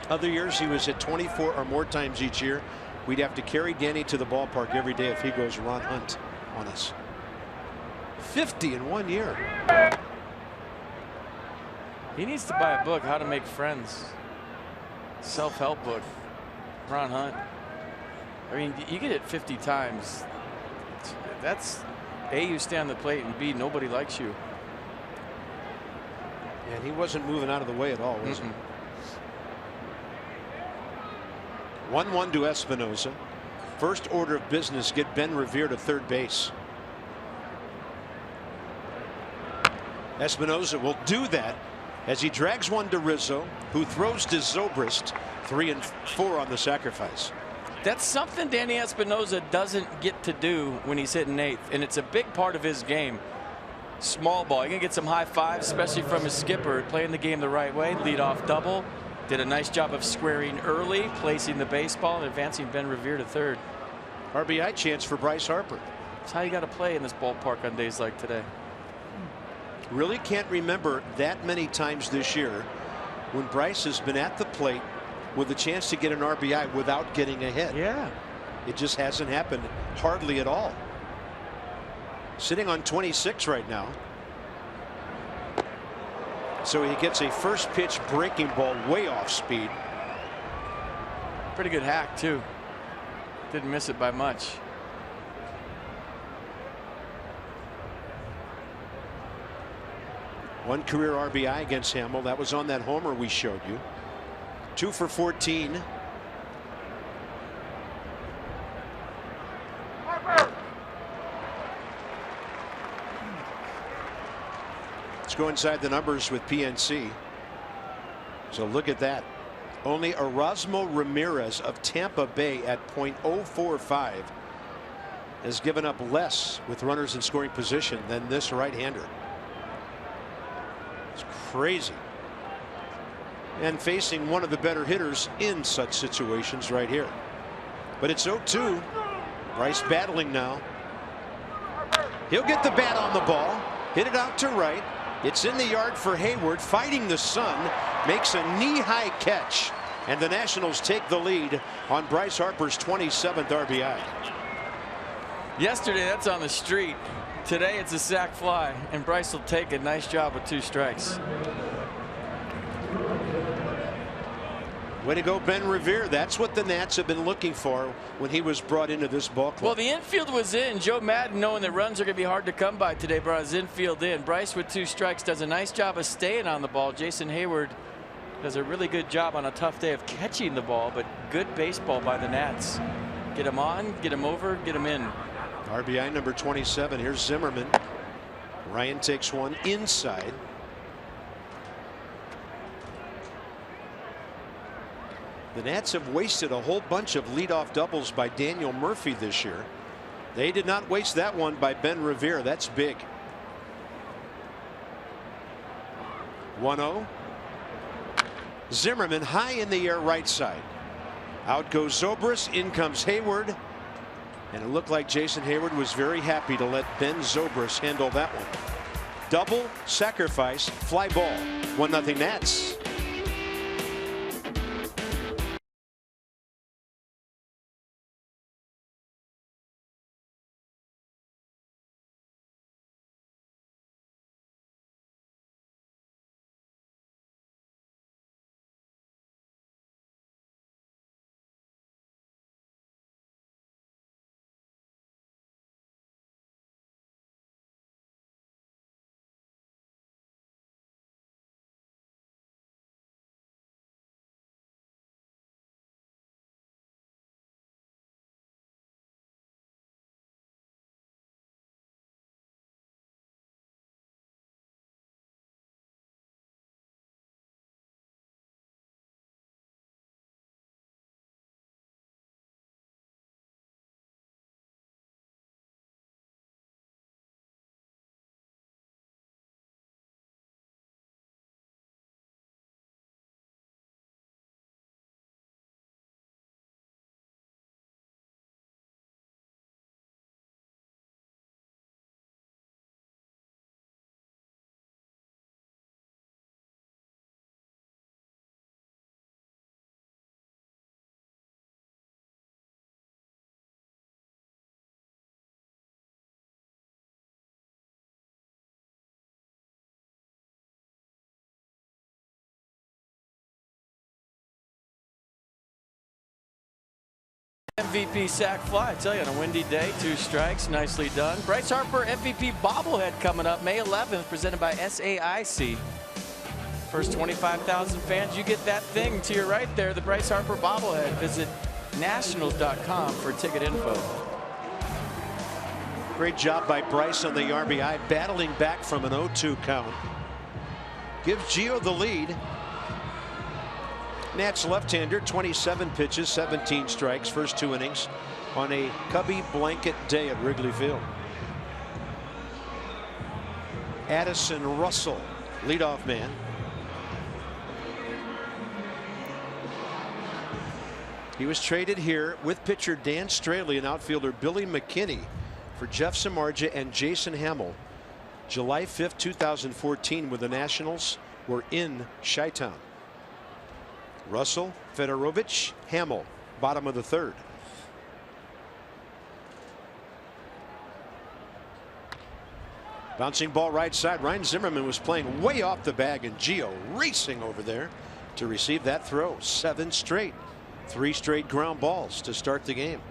Other years he was hit 24 or more times each year. We'd have to carry Danny to the ballpark every day if he goes Ron Hunt on us. 50 in 1 year. He needs to buy a book, How to Make Friends. Self-help book. Ron Hunt. I mean, you get it 50 times. That's A, you stay on the plate, and B, nobody likes you. And he wasn't moving out of the way at all, was he? 1-1 to Espinosa. First order of business, get Ben Revere to third base. Espinosa will do that as he drags one to Rizzo, who throws to Zobrist. 3 and 4 on the sacrifice. That's something Danny Espinosa doesn't get to do when he's hitting 8th, and it's a big part of his game. Small ball. He can get some high fives, especially from his skipper, playing the game the right way. Lead off double. Did a nice job of squaring early, placing the baseball, and advancing Ben Revere to third. RBI chance for Bryce Harper. That's how you got to play in this ballpark on days like today. Really can't remember that many times this year when Bryce has been at the plate with a chance to get an RBI without getting a hit. Yeah. It just hasn't happened hardly at all. Sitting on 26 right now. So he gets a first pitch breaking ball way off speed. Pretty good hack too. Didn't miss it by much. One career RBI against Hamill. That was on that homer we showed you. 2 for 14. Let's go inside the numbers with PNC. So look at that. Only Erasmo Ramirez of Tampa Bay at .045 has given up less with runners in scoring position than this right-hander. It's crazy. And facing one of the better hitters in such situations right here. But it's 0-2. Bryce battling now. He'll get the bat on the ball. Hit it out to right. It's in the yard for Hayward, fighting the sun, makes a knee-high catch, and the Nationals take the lead on Bryce Harper's 27th RBI. Yesterday, that's on the street. Today, it's a sac fly, and Bryce will take a nice job with 2 strikes. Way to go, Ben Revere. That's what the Nats have been looking for when he was brought into this ball club. Well, the infield was in. Joe Madden, knowing that runs are going to be hard to come by today, brought his infield in. Bryce with 2 strikes does a nice job of staying on the ball. Jason Hayward does a really good job on a tough day of catching the ball, but good baseball by the Nats. Get him on, get him over, get him in. RBI number 27. Here's Zimmerman. Ryan takes one inside. The Nats have wasted a whole bunch of leadoff doubles by Daniel Murphy this year. They did not waste that one by Ben Revere. That's big. 1-0. Zimmerman high in the air right side. Out goes Zobrist. In comes Hayward. And it looked like Jason Hayward was very happy to let Ben Zobrist handle that one. Double sacrifice fly ball. 1-0 Nats. MVP sac fly. I tell you, on a windy day, 2 strikes, nicely done. Bryce Harper MVP bobblehead coming up May 11th, presented by SAIC. First 25,000 fans, you get that thing to your right there, the Bryce Harper bobblehead. Visit nationals.com for ticket info. Great job by Bryce on the RBI, battling back from an 0-2 count. Gives Gio the lead. Nats left-hander, 27 pitches, 17 strikes, first 2 innings on a Cubby blanket day at Wrigley Field. Addison Russell, leadoff man. He was traded here with pitcher Dan Straley and outfielder Billy McKinney for Jeff Samardzija and Jason Hamill. July 5th, 2014, when the Nationals were in Chi-Town. Russell, Fedorovich, Hamill, bottom of the 3rd. Bouncing ball right side. Ryan Zimmerman was playing way off the bag, and Gio racing over there to receive that throw. 7 straight. 3 straight ground balls to start the game.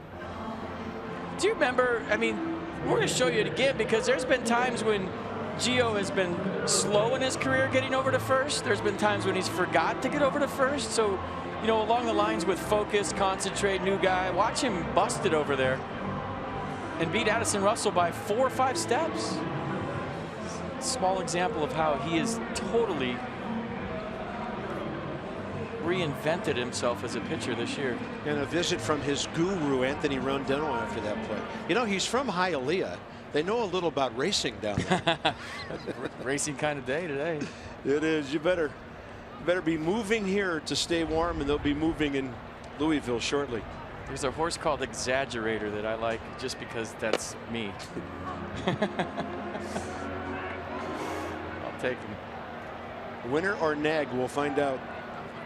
Do you remember? I mean, we're going to show you it again because there's been times when Gio has been slow in his career getting over to first. There's been times when he's forgot to get over to first. So, you know, along the lines with focus, concentrate, new guy, watch him bust it over there and beat Addison Russell by 4 or 5 steps. Small example of how he is totally reinvented himself as a pitcher this year. And a visit from his guru, Anthony Rondeno, after that play. You know, he's from Hialeah. They know a little about racing down there. Racing kind of day today. It is. You better be moving here to stay warm, and they'll be moving in Louisville shortly. There's a horse called Exaggerator that I like just because that's me. take him. Winner or nag, we'll find out.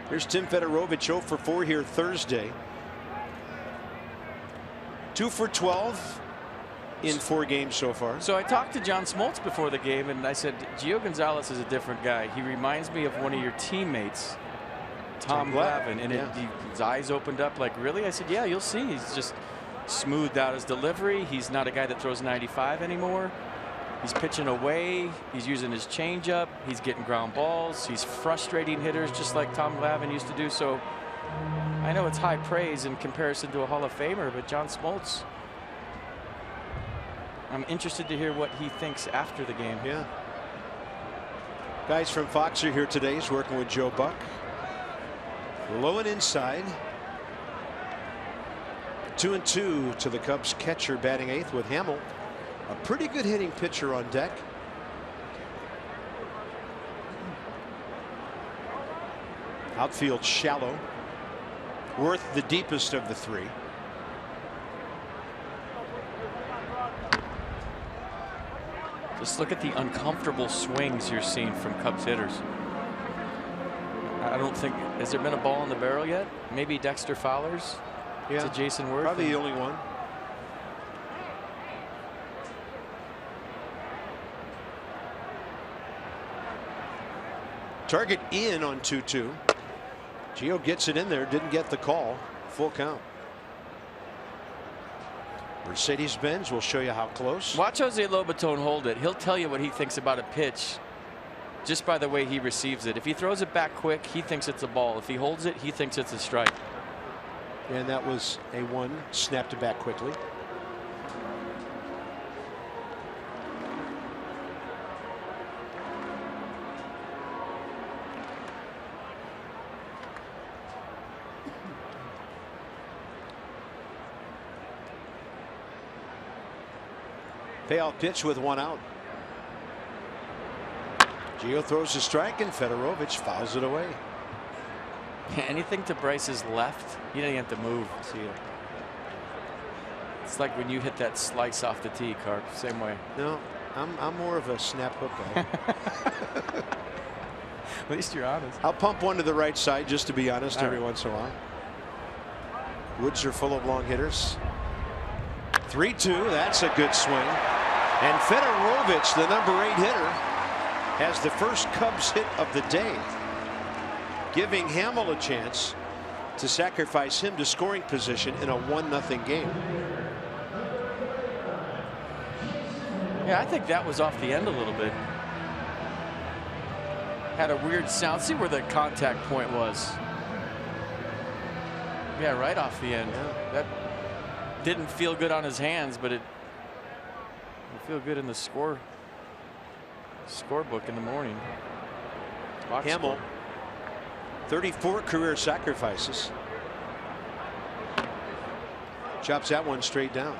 Here's Tim Federowicz, 0 for 4 here Thursday. 2 for 12 in 4 games so far. So I talked to John Smoltz before the game, and I said, Gio Gonzalez is a different guy. He reminds me of one of your teammates, Tom Glavine. And his eyes opened up like, really? I said, yeah, you'll see. He's just smoothed out his delivery. He's not a guy that throws 95 anymore. He's pitching away. He's using his changeup. He's getting ground balls. He's frustrating hitters just like Tom Glavine used to do. So I know it's high praise in comparison to a Hall of Famer, but John Smoltz, I'm interested to hear what he thinks after the game. Yeah. Guys from Fox are here today. He's working with Joe Buck. Low and inside. 2-2 to the Cubs catcher batting 8th with Hamill. A pretty good hitting pitcher on deck. Outfield shallow. Worth the deepest of the 3. Just look at the uncomfortable swings you're seeing from Cubs hitters. I don't think, has there been a ball in the barrel yet? Maybe Dexter Fowler's to Jason Worth. Probably the only one. Target in on 2-2. Gio gets it in there, didn't get the call. Full count. Mercedes-Benz will show you how close. Watch Jose Lobaton hold it. He'll tell you what he thinks about a pitch just by the way he receives it. If he throws it back quick, he thinks it's a ball. If he holds it, he thinks it's a strike. And that was a 1. Snapped it back quickly. Payoff pitch with 1 out. Gio throws a strike and Federowicz fouls it away. Anything to Bryce's left, you don't have to move. See it. It's like when you hit that slice off the tee, Carp. Same way. No, I'm more of a snap hook guy. At least you're honest. I'll pump one to the right side just to be honest every once in a while. Woods are full of long hitters. 3-2. That's a good swing. And Federowicz, the number 8 hitter, has the first Cubs hit of the day, giving Hamill a chance to sacrifice him to scoring position in a 1-0 game. Yeah, I think that was off the end a little bit. Had a weird sound. See where the contact point was. Yeah, right off the end. Yeah. That didn't feel good on his hands, but it will feel good in the scorebook in the morning. Hamill, 34 career sacrifices. Chops that one straight down.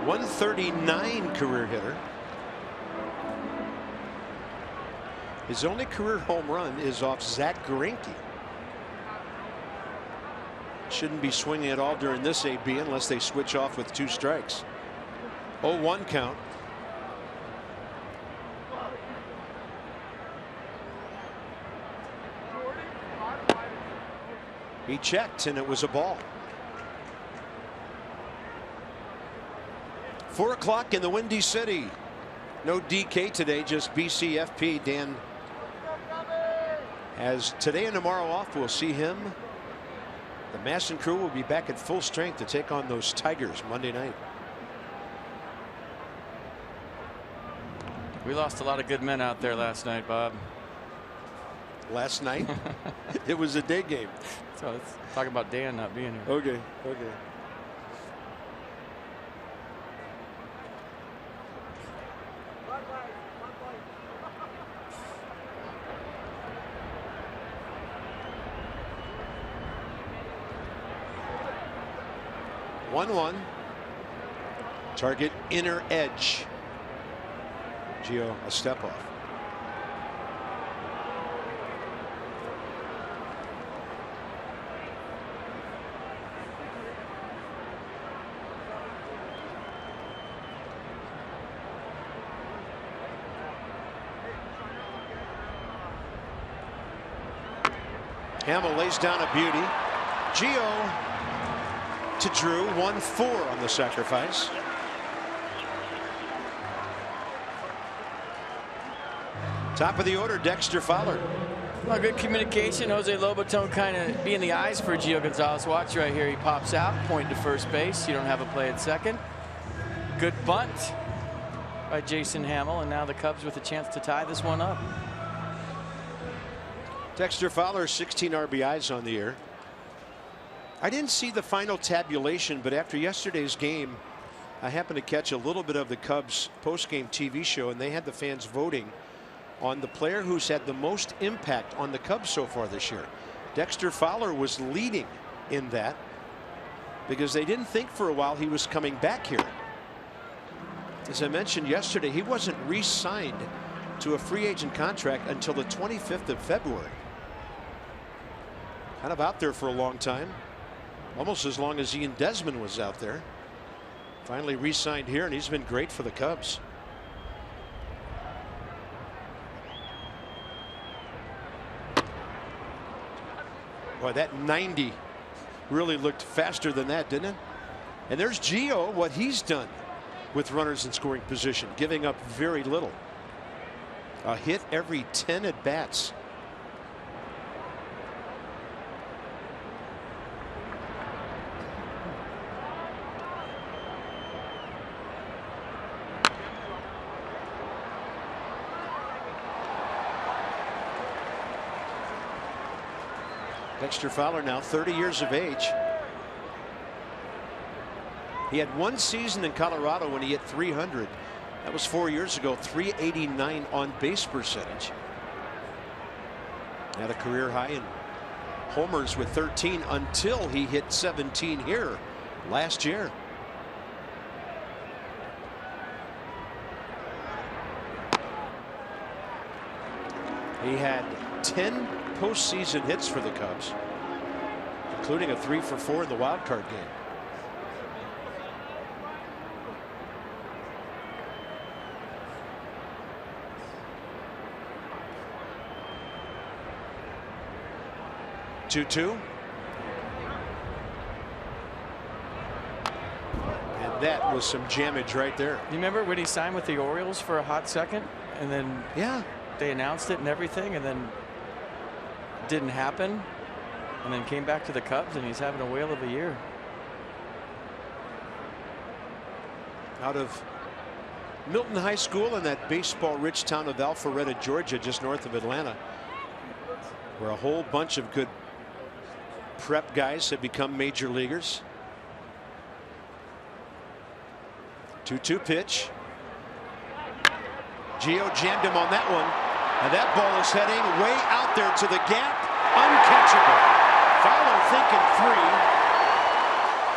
.139 career hitter. His only career home run is off Zach Greinke. Shouldn't be swinging at all during this AB unless they switch off with 2 strikes. 0-1 count. He checked and it was a ball. 4 o'clock in the Windy City. No DK today, just BCFP. Dan has today and tomorrow off. We'll see him. The Masson crew will be back at full strength to take on those Tigers Monday night. We lost a lot of good men out there last night, Bob. Last night? It was a day game. So let's talk about Dan not being here. Okay. Okay. One. Target inner edge. Gio a step off. Hamill lays down a beauty. Gio to Drew, 1-4 on the sacrifice. Top of the order, Dexter Fowler. Well, good communication. Jose Lobaton kind of being the eyes for Gio Gonzalez. Watch right here. He pops out, point to first base. You don't have a play at second. Good bunt by Jason Hamill, and now the Cubs with a chance to tie this one up. Dexter Fowler, 16 RBIs on the year. I didn't see the final tabulation, but after yesterday's game, I happened to catch a little bit of the Cubs post-game TV show, and they had the fans voting on the player who's had the most impact on the Cubs so far this year. Dexter Fowler was leading in that because they didn't think for a while he was coming back here. As I mentioned yesterday, he wasn't re-signed to a free agent contract until the 25th of February. Kind of out there for a long time, almost as long as Ian Desmond was out there. Finally re-signed here, and he's been great for the Cubs. Boy, that 90 really looked faster than that, didn't it? And there's Gio, what he's done with runners in scoring position, giving up very little. A hit every 10 at bats. Dexter Fowler now 30 years of age. He had one season in Colorado when he hit 300. That was 4 years ago. 389 on base percentage. Had a career high in homers with 13 until he hit 17 here last year. He had 10 postseason hits for the Cubs, including a 3-for-4 in the wild card game. Two. And that was some jammage right there. You remember when he signed with the Orioles for a hot second, and then they announced it and everything, and then didn't happen, and then came back to the Cubs, and he's having a whale of a year. Out of Milton High School in that baseball-rich town of Alpharetta, Georgia, just north of Atlanta, where a whole bunch of good prep guys have become major leaguers. 2-2 pitch. Gio jammed him on that one, and that ball is heading way out there to the gap. Uncatchable. Fowler thinking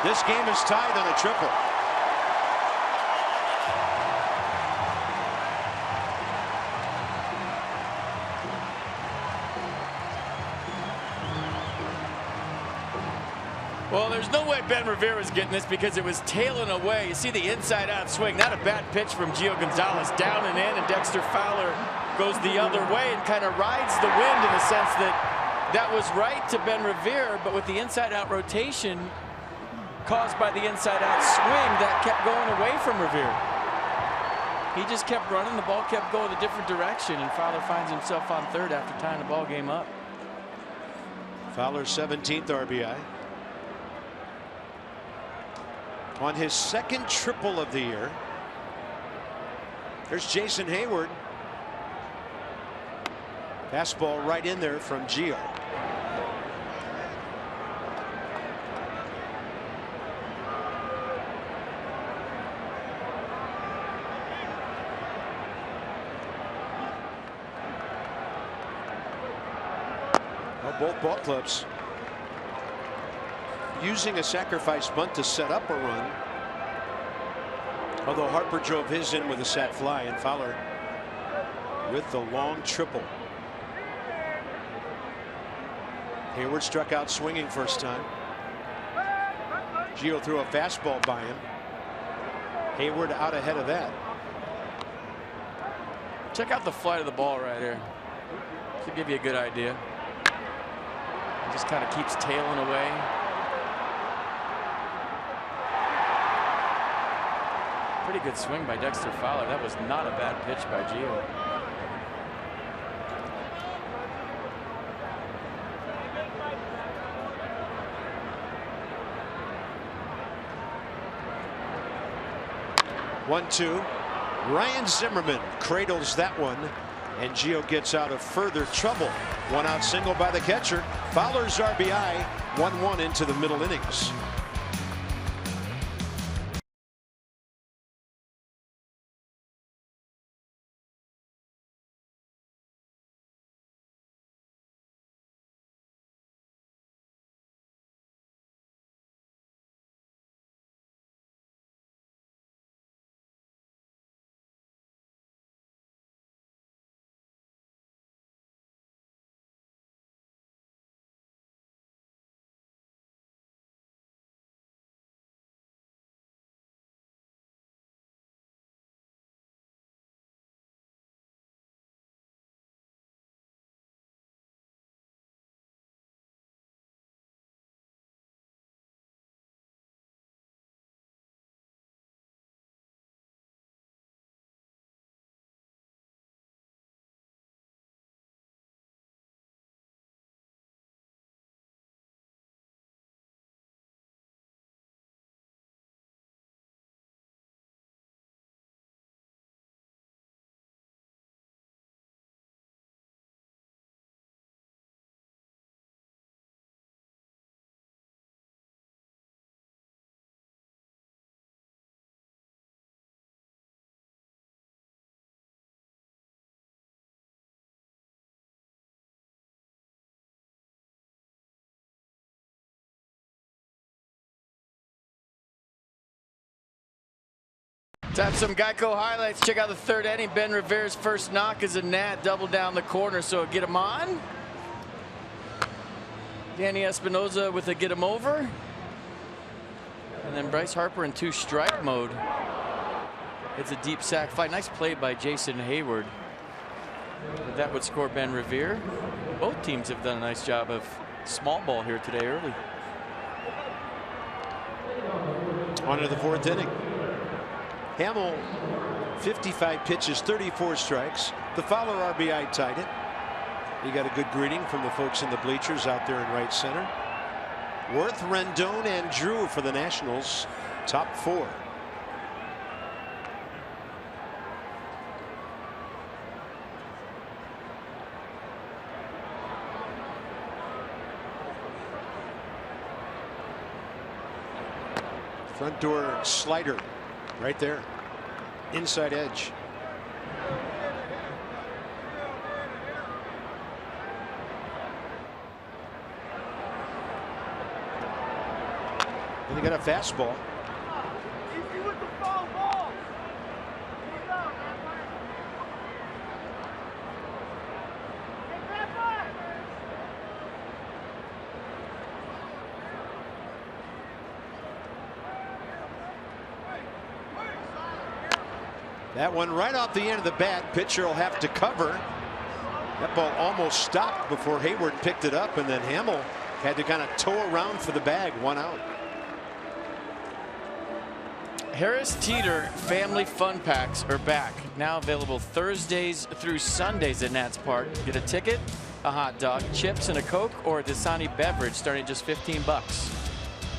3. This game is tied on a triple. Well, there's no way Ben Revere was getting this because it was tailing away. You see the inside-out swing. Not a bad pitch from Gio Gonzalez. Down and in, and Dexter Fowler goes the other way and kind of rides the wind in the sense that that was right to Ben Revere, but with the inside-out rotation caused by the inside-out swing, that kept going away from Revere. He just kept running. The ball kept going a different direction, and Fowler finds himself on third after tying the ball game up. Fowler's 17th RBI. On his second triple of the year. There's Jason Hayward. Fastball right in there from Gio. Well, both ball clubs using a sacrifice bunt to set up a run. Although Harper drove his in with a sac fly, and Fowler with the long triple. Hayward struck out swinging first time. Gio threw a fastball by him. Hayward out ahead of that. Check out the flight of the ball right here to give you a good idea. just kind of keeps tailing away. Pretty good swing by Dexter Fowler. That was not a bad pitch by Gio. One, two. Ryan Zimmerman cradles that one, and Gio gets out of further trouble. One out single by the catcher. Fowler's RBI. 1-1 into the middle innings. Time for some Geico highlights. Check out the third inning. Ben Revere's first knock is a Nat, double down the corner, so get him on. Danny Espinosa with a get him over. And then Bryce Harper in 2-strike mode. It's a deep sack fly. Nice play by Jason Hayward. That would score Ben Revere. Both teams have done a nice job of small ball here today early. On to the fourth inning. Hamill, 55 pitches, 34 strikes. The Fowler RBI tied it. He got a good greeting from the folks in the bleachers out there in right center. Worth, Rendon, and Drew for the Nationals, top four. Front door slider. Right there. Inside edge. And they got a fastball. That one right off the end of the bat. Pitcher will have to cover. That ball almost stopped before Hayward picked it up, and then Hamill had to kind of tow around for the bag. One out. Harris Teeter Family Fun Packs are back. Now available Thursdays through Sundays at Nats Park. Get a ticket, a hot dog, chips, and a Coke, or a Dasani beverage starting at just 15 bucks.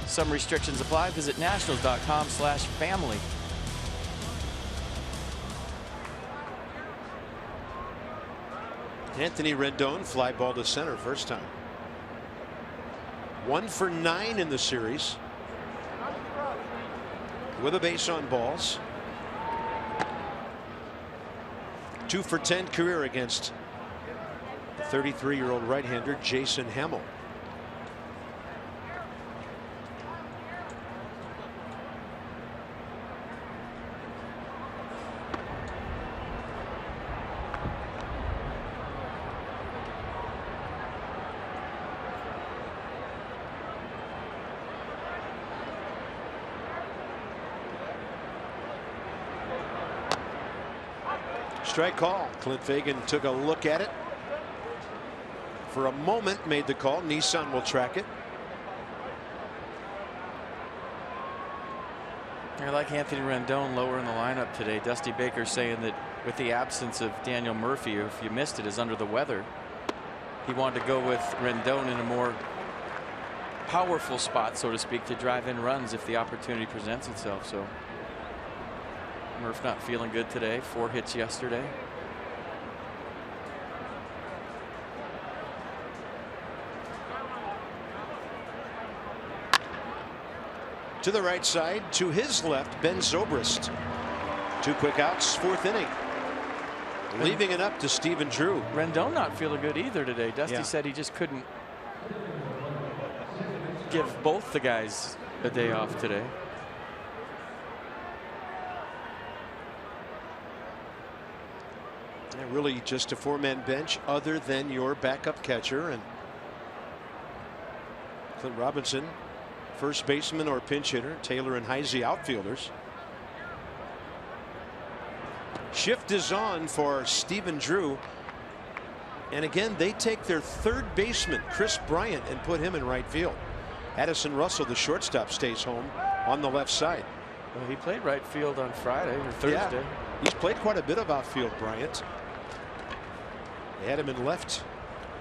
Some restrictions apply. Visit nationals.com/family. Anthony Rendon, fly ball to center first time. 1 for 9 in the series. With a base on balls. 2 for 10 career against the 33-year-old right-hander Jason Hamill. Strike call. Clint Fagan took a look at it. for a moment made the call. Nissan will track it. I like Anthony Rendon lower in the lineup today. Dusty Baker saying that with the absence of Daniel Murphy, if you missed it, is under the weather. He wanted to go with Rendon in a more powerful spot, so to speak, to drive in runs if the opportunity presents itself. So Murph not feeling good today. 4 hits yesterday. To the right side, to his left, Ben Zobrist. 2 quick outs, 4th inning. Leaving it up to Stephen Drew. Rendon not feeling good either today. Dusty Yeah. said he just couldn't give both the guys a day off today. Yeah, really just a 4-man bench other than your backup catcher and Clint Robinson, first baseman or pinch hitter. Taylor and Heisey outfielders. Shift is on for Stephen Drew. And again, they take their 3rd baseman, Chris Bryant, and put him in right field. Addison Russell, the shortstop, stays home on the left side. Well, he played right field on Friday or Thursday. Yeah, he's played quite a bit of outfield, Bryant. They had him in left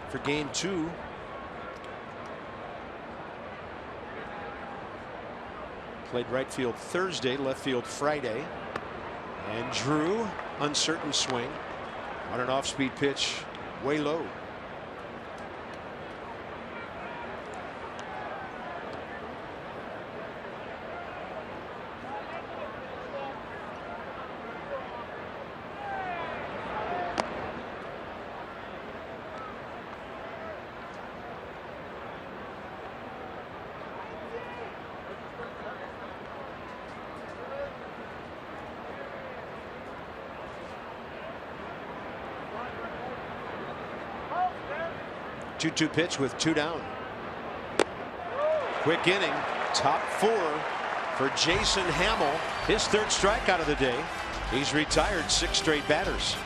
for game 2. Played right field Thursday, left field Friday. And Drew, uncertain swing on an off-speed pitch, way low. Two-two pitch with 2 down. Quick inning, top 4 for Jason Hamill. His 3rd strikeout of the day. He's retired 6 straight batters.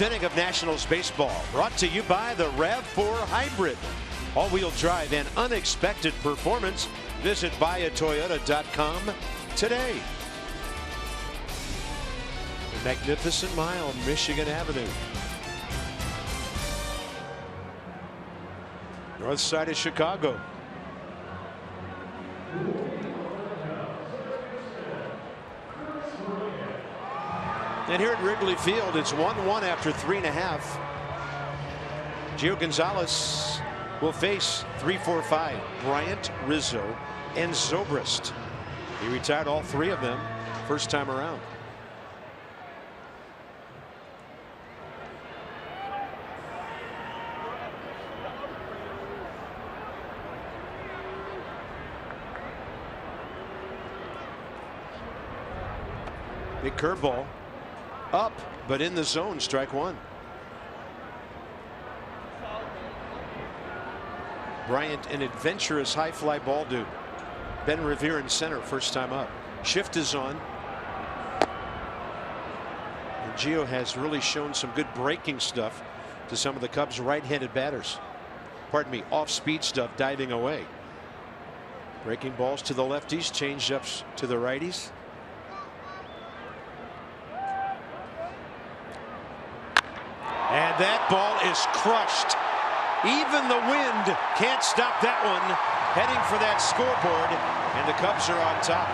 Inning of Nationals baseball brought to you by the RAV4 Hybrid. All-wheel drive and unexpected performance. Visit buyatoyota.com today. A magnificent mile, Michigan Avenue. North side of Chicago. And here at Wrigley Field, it's 1-1 after 3.5. Gio Gonzalez will face 3-4-5. Bryant, Rizzo, and Zobrist. He retired all 3 of them first time around. Big curveball. Up, but in the zone, strike one. Bryant, an adventurous high fly ball dude. Ben Revere in center, first time up. Shift is on. And Gio has really shown some good breaking stuff to some of the Cubs' right-handed batters. Pardon me, off-speed stuff, diving away. Breaking balls to the lefties, change-ups to the righties. And that ball is crushed. Even the wind can't stop that one. Heading for that scoreboard, and the Cubs are on top.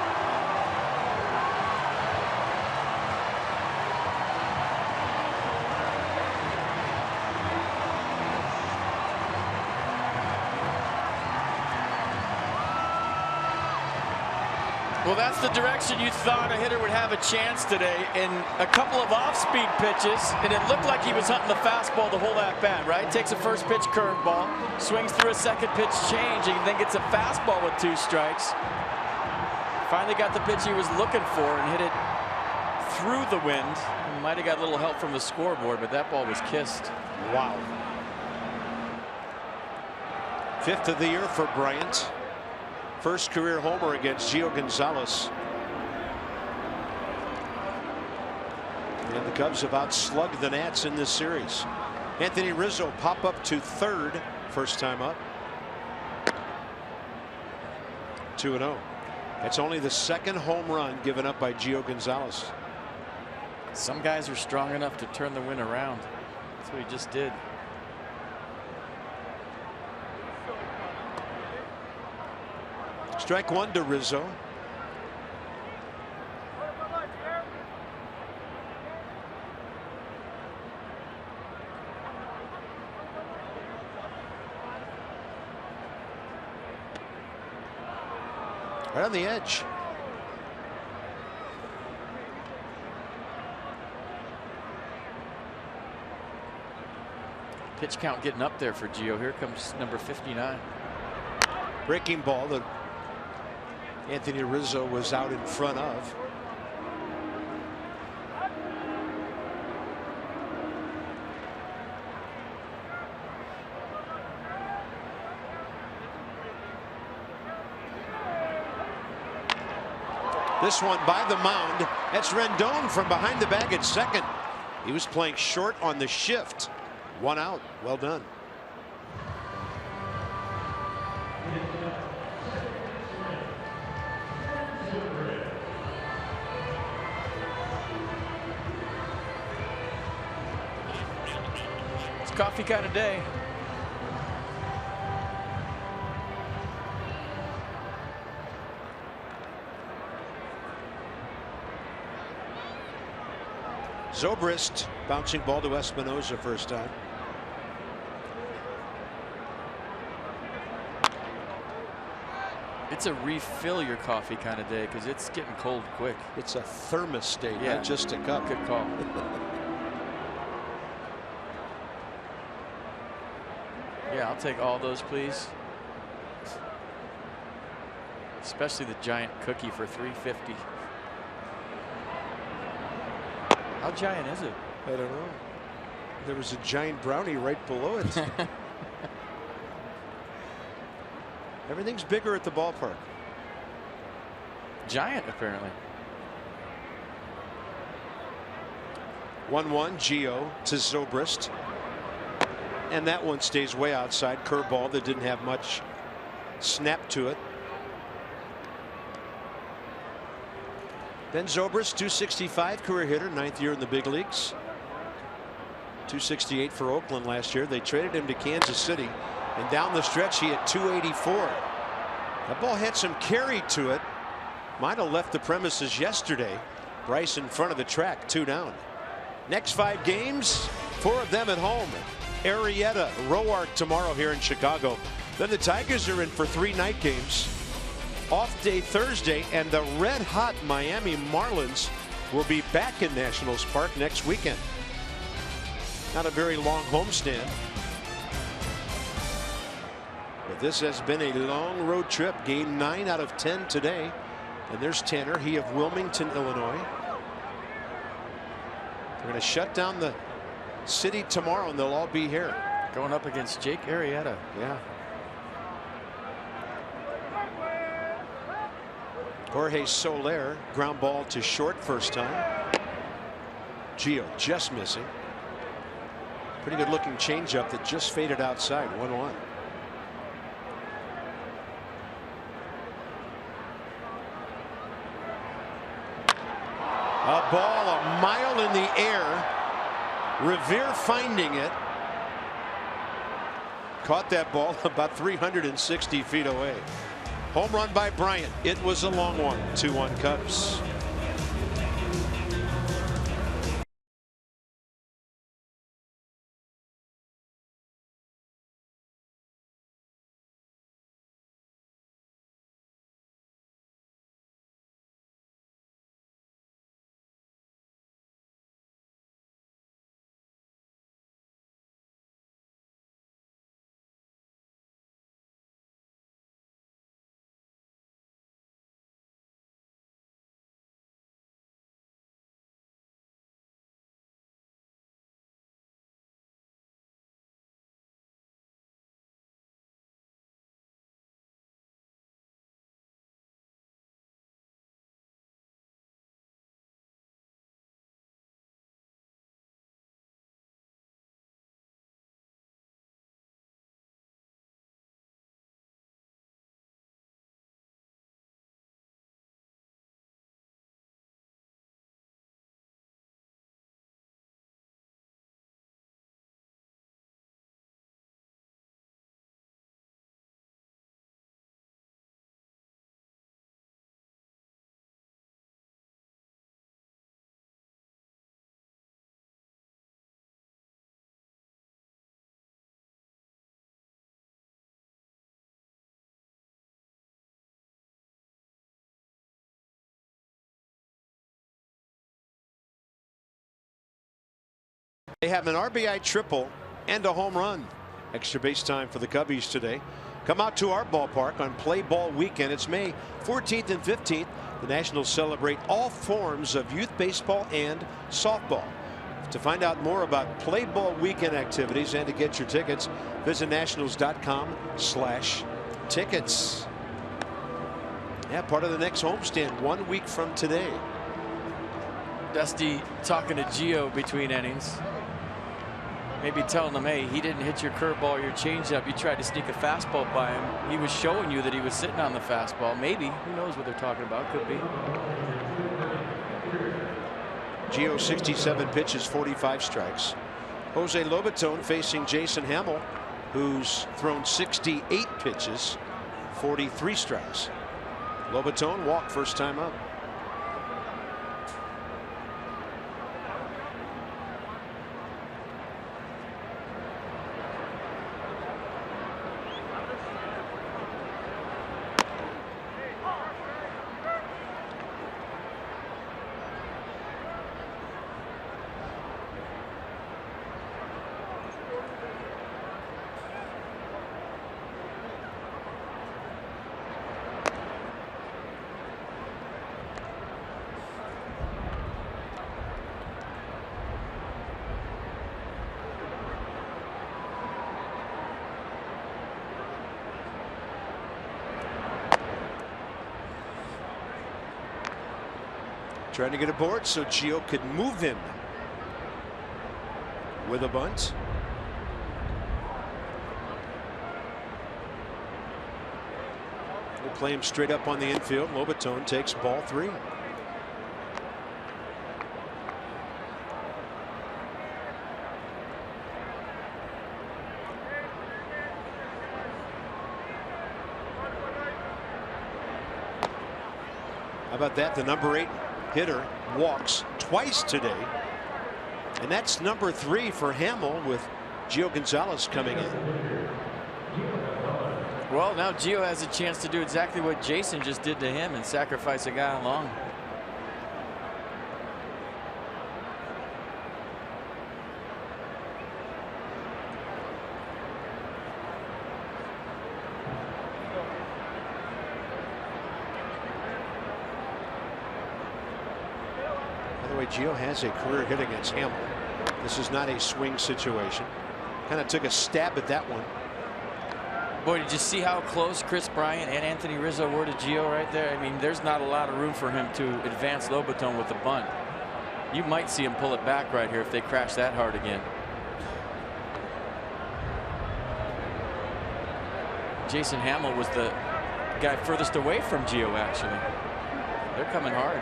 Well, that's the direction you thought a hitter would have a chance today, in a couple of off-speed pitches, and it looked like he was hunting the fastball the whole at-bat, right? Takes a first pitch curveball, swings through a second pitch change, and then gets a fastball with 2 strikes. Finally got the pitch he was looking for and hit it through the wind. He might have got a little help from the scoreboard, but that ball was kissed. Wow. 5th of the year for Bryant. First career homer against Gio Gonzalez. And the Cubs have outslugged the Nats in this series. Anthony Rizzo pop up to 3rd, first time up. 2-0. That's only the 2nd home run given up by Gio Gonzalez. Some guys are strong enough to turn the win around. That's what he just did. Strike one to Rizzo. Right on the edge. Pitch count getting up there for Gio. Here comes number 59. Breaking ball that Anthony Rizzo was out in front of. This one by the mound. That's Rendon from behind the bag at second. He was playing short on the shift. 1 out. Well done. Coffee kind of day. Zobrist bouncing ball to Espinosa first time. It's a refill your coffee kind of day because it's getting cold quick. It's a thermostat, yeah, not just a cup. Good call. Yeah, I'll take all those, please. Especially the giant cookie for $3.50. How giant is it? I don't know. There was a giant brownie right below it. Everything's bigger at the ballpark. Giant, apparently. 1-1, Gio to Zobrist. And that one stays way outside. Curveball that didn't have much snap to it. Ben Zobrist, 265 career hitter, 9th year in the big leagues. 268 for Oakland last year. They traded him to Kansas City, and down the stretch he had 284. That ball had some carry to it. Might have left the premises yesterday. Bryce in front of the track, 2 down. Next 5 games, 4 of them at home. Arrieta, Roark tomorrow here in Chicago. Then the Tigers are in for 3 night games. Off day Thursday, and the red hot Miami Marlins will be back in Nationals Park next weekend. Not a very long homestand. But this has been a long road trip. Game 9 out of 10 today. And there's Tanner, he of Wilmington, Illinois. We're going to shut down the city tomorrow, and they'll all be here. Going up against Jake Arrieta. Yeah. Jorge Soler, ground ball to short first time. Gio just missing. Pretty good looking changeup that just faded outside. 1-1. A ball a mile in the air. Revere finding it. Caught that ball about 360 feet away. Home run by Bryant. It was a long one. 2-1 Cubs. They have an RBI triple and a home run. Extra base time for the Cubbies today. Come out to our ballpark on Play Ball Weekend. It's May 14th and 15th. The Nationals celebrate all forms of youth baseball and softball. To find out more about Play Ball Weekend activities and to get your tickets, visit nationals.com/tickets. Yeah, part of the next homestand 1 week from today. Dusty talking to Gio between innings. Maybe telling him, hey, he didn't hit your curveball or your changeup. You tried to sneak a fastball by him. He was showing you that he was sitting on the fastball. Maybe. Who knows what they're talking about? Could be. Gio 67 pitches, 45 strikes. Jose Lobaton facing Jason Hamill, who's thrown 68 pitches, 43 strikes. Lobaton walked first time up. Trying to get aboard so Gio could move him with a bunt. We'll play him straight up on the infield. Lobaton takes ball 3. How about that? The number 8 hitter walks twice today, and that's number 3 for Hamill with Gio Gonzalez coming in. Well, now Gio has a chance to do exactly what Jason just did to him and sacrifice a guy on long. way, Gio has a career hit against Hamill. This is not a swing situation. Kind of took a stab at that one. Boy, did you see how close Chris Bryant and Anthony Rizzo were to Gio right there? I mean, there's not a lot of room for him to advance Lobaton with the bunt. You might see him pull it back right here if they crash that hard again. Jason Hamill was the guy furthest away from Gio, actually. They're coming hard.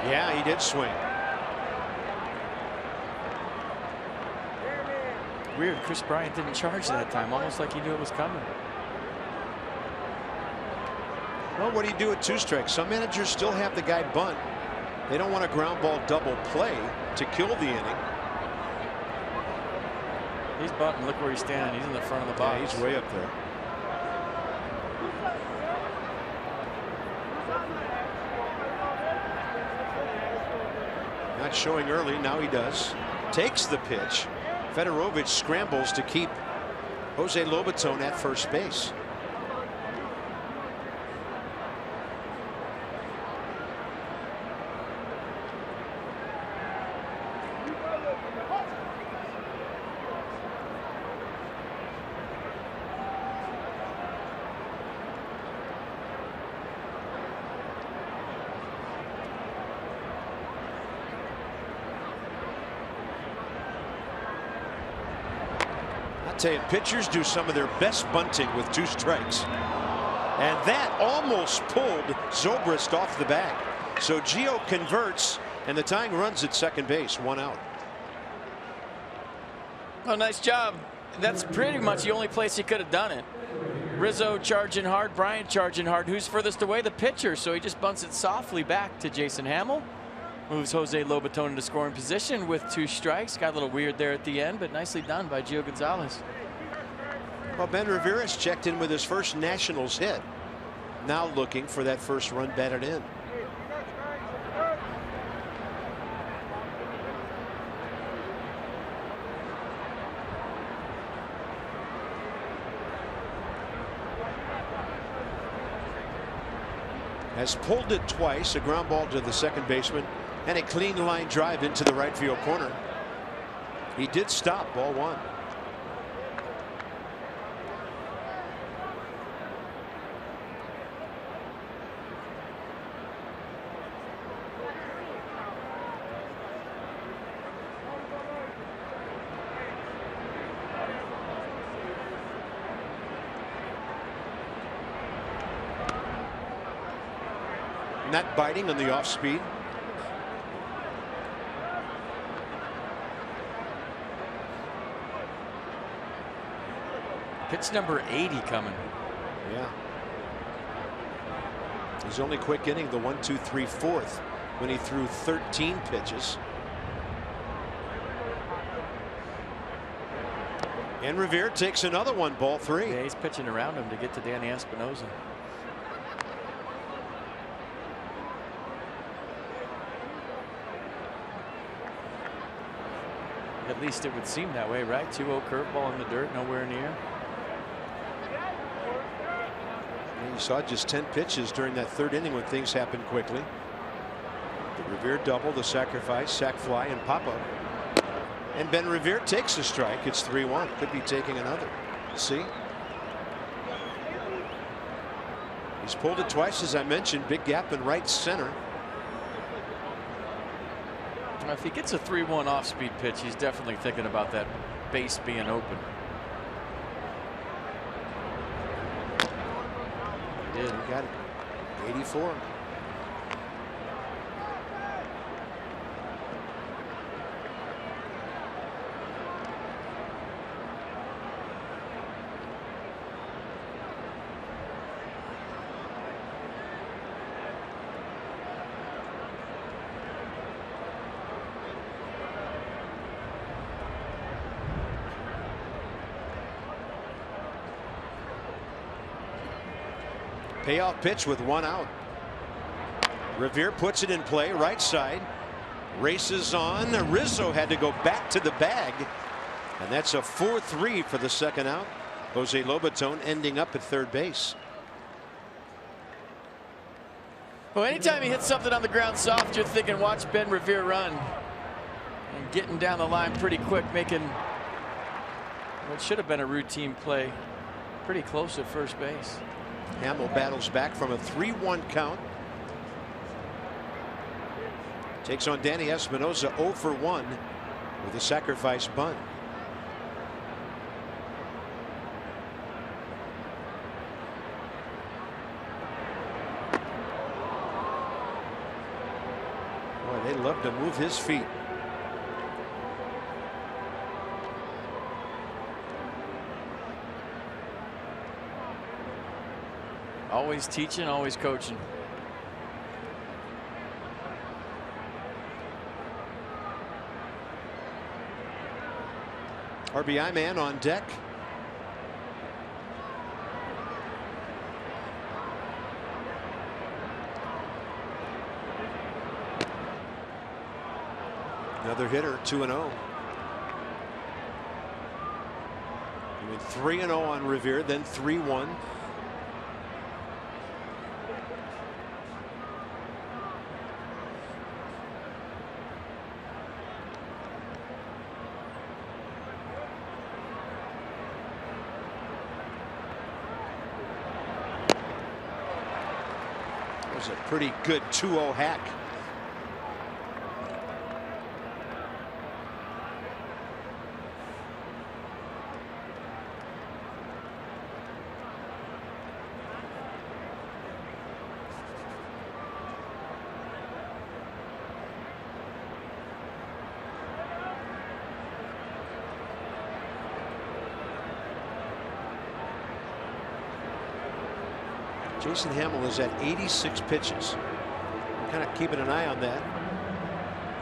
Yeah, he did swing. Weird, Chris Bryant didn't charge that time, almost like he knew it was coming. Well, what do you do at 2 strikes? Some managers still have the guy bunt. They don't want a ground ball double play to kill the inning. He's bunting. Look where he's standing. He's in the front of the box. Yeah, he's way up there. Not showing early. Now he does. Takes the pitch. Fedorovich scrambles to keep Jose Lobaton at first base. Tell you, pitchers do some of their best bunting with 2 strikes. And that almost pulled Zobrist off the bag. So Gio converts, and the tying run's at second base, 1 out. Oh, nice job. That's pretty much the only place he could have done it. Rizzo charging hard, Bryant charging hard. Who's furthest away? The pitcher. So he just bunts it softly back to Jason Hamill. Moves Jose Lobaton into scoring position with 2 strikes. Got a little weird there at the end, but nicely done by Gio Gonzalez. Well, Ben Rivera's checked in with his first Nationals hit. Now looking for that first run batted in. Has pulled it twice, a ground ball to the second baseman, and a clean line drive into the right field corner. He did stop, ball 1. Not biting on the off speed. Pitch number 80 coming. Yeah. His only quick inning, the 1, 2, 3, 4th, when he threw 13 pitches. And Revere takes another one, ball 3. Yeah, he's pitching around him to get to Danny Espinosa. At least it would seem that way, right? 2-0 curveball in the dirt, nowhere near. And you saw just 10 pitches during that 3rd inning when things happened quickly. The Revere double, the sacrifice, sac fly, and pop up. And Ben Revere takes a strike. It's 3-1. Could be taking another. See? He's pulled it twice, as I mentioned. Big gap in right center. If he gets a 3-1 off-speed pitch, he's definitely thinking about that base being open. He did. He got it. 84. Payoff pitch with 1 out. Revere puts it in play, right side. Races on. Rizzo had to go back to the bag. And that's a 4-3 for the 2nd out. Jose Lobaton ending up at 3rd base. Well, anytime he hits something on the ground soft, you're thinking, watch Ben Revere run. And getting down the line pretty quick, making what should have been a routine play pretty close at first base. Hamill battles back from a 3-1 count. Takes on Danny Espinosa 0 for 1 with a sacrifice bunt. Boy, they love to move his feet. Always teaching, always coaching. RBI man on deck. Another hitter, 2-0. He went 3-0 on Revere, then 3-1. Was a pretty good 2-0 hack. Jason Hamill is at 86 pitches. Kind of keeping an eye on that.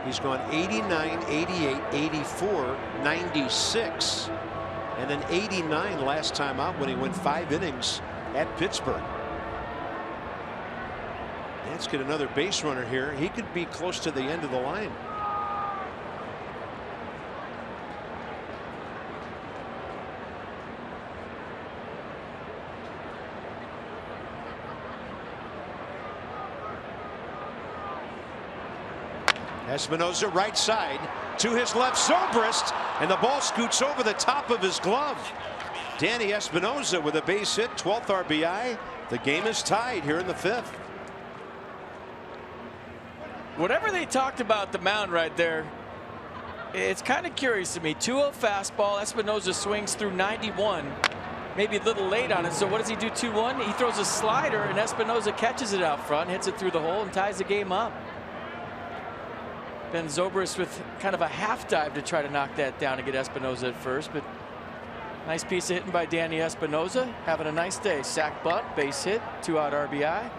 He's gone 89, 88, 84, 96, and then 89 last time out when he went 5 innings at Pittsburgh. Let's get another base runner here. He could be close to the end of the line. Espinosa right side to his left, Zobrist, and the ball scoots over the top of his glove. Danny Espinosa with a base hit, 12th RBI. The game is tied here in the 5th. Whatever they talked about the mound right there, it's kind of curious to me. 2-0 fastball. Espinosa swings through 91. Maybe a little late on it. So what does he do? 2-1. He throws a slider, and Espinosa catches it out front, hits it through the hole, and ties the game up. Ben Zobrist with kind of a half dive to try to knock that down and get Espinosa at first, but nice piece of hitting by Danny Espinosa. Having a nice day. Sack bunt, base hit, 2-out RBI.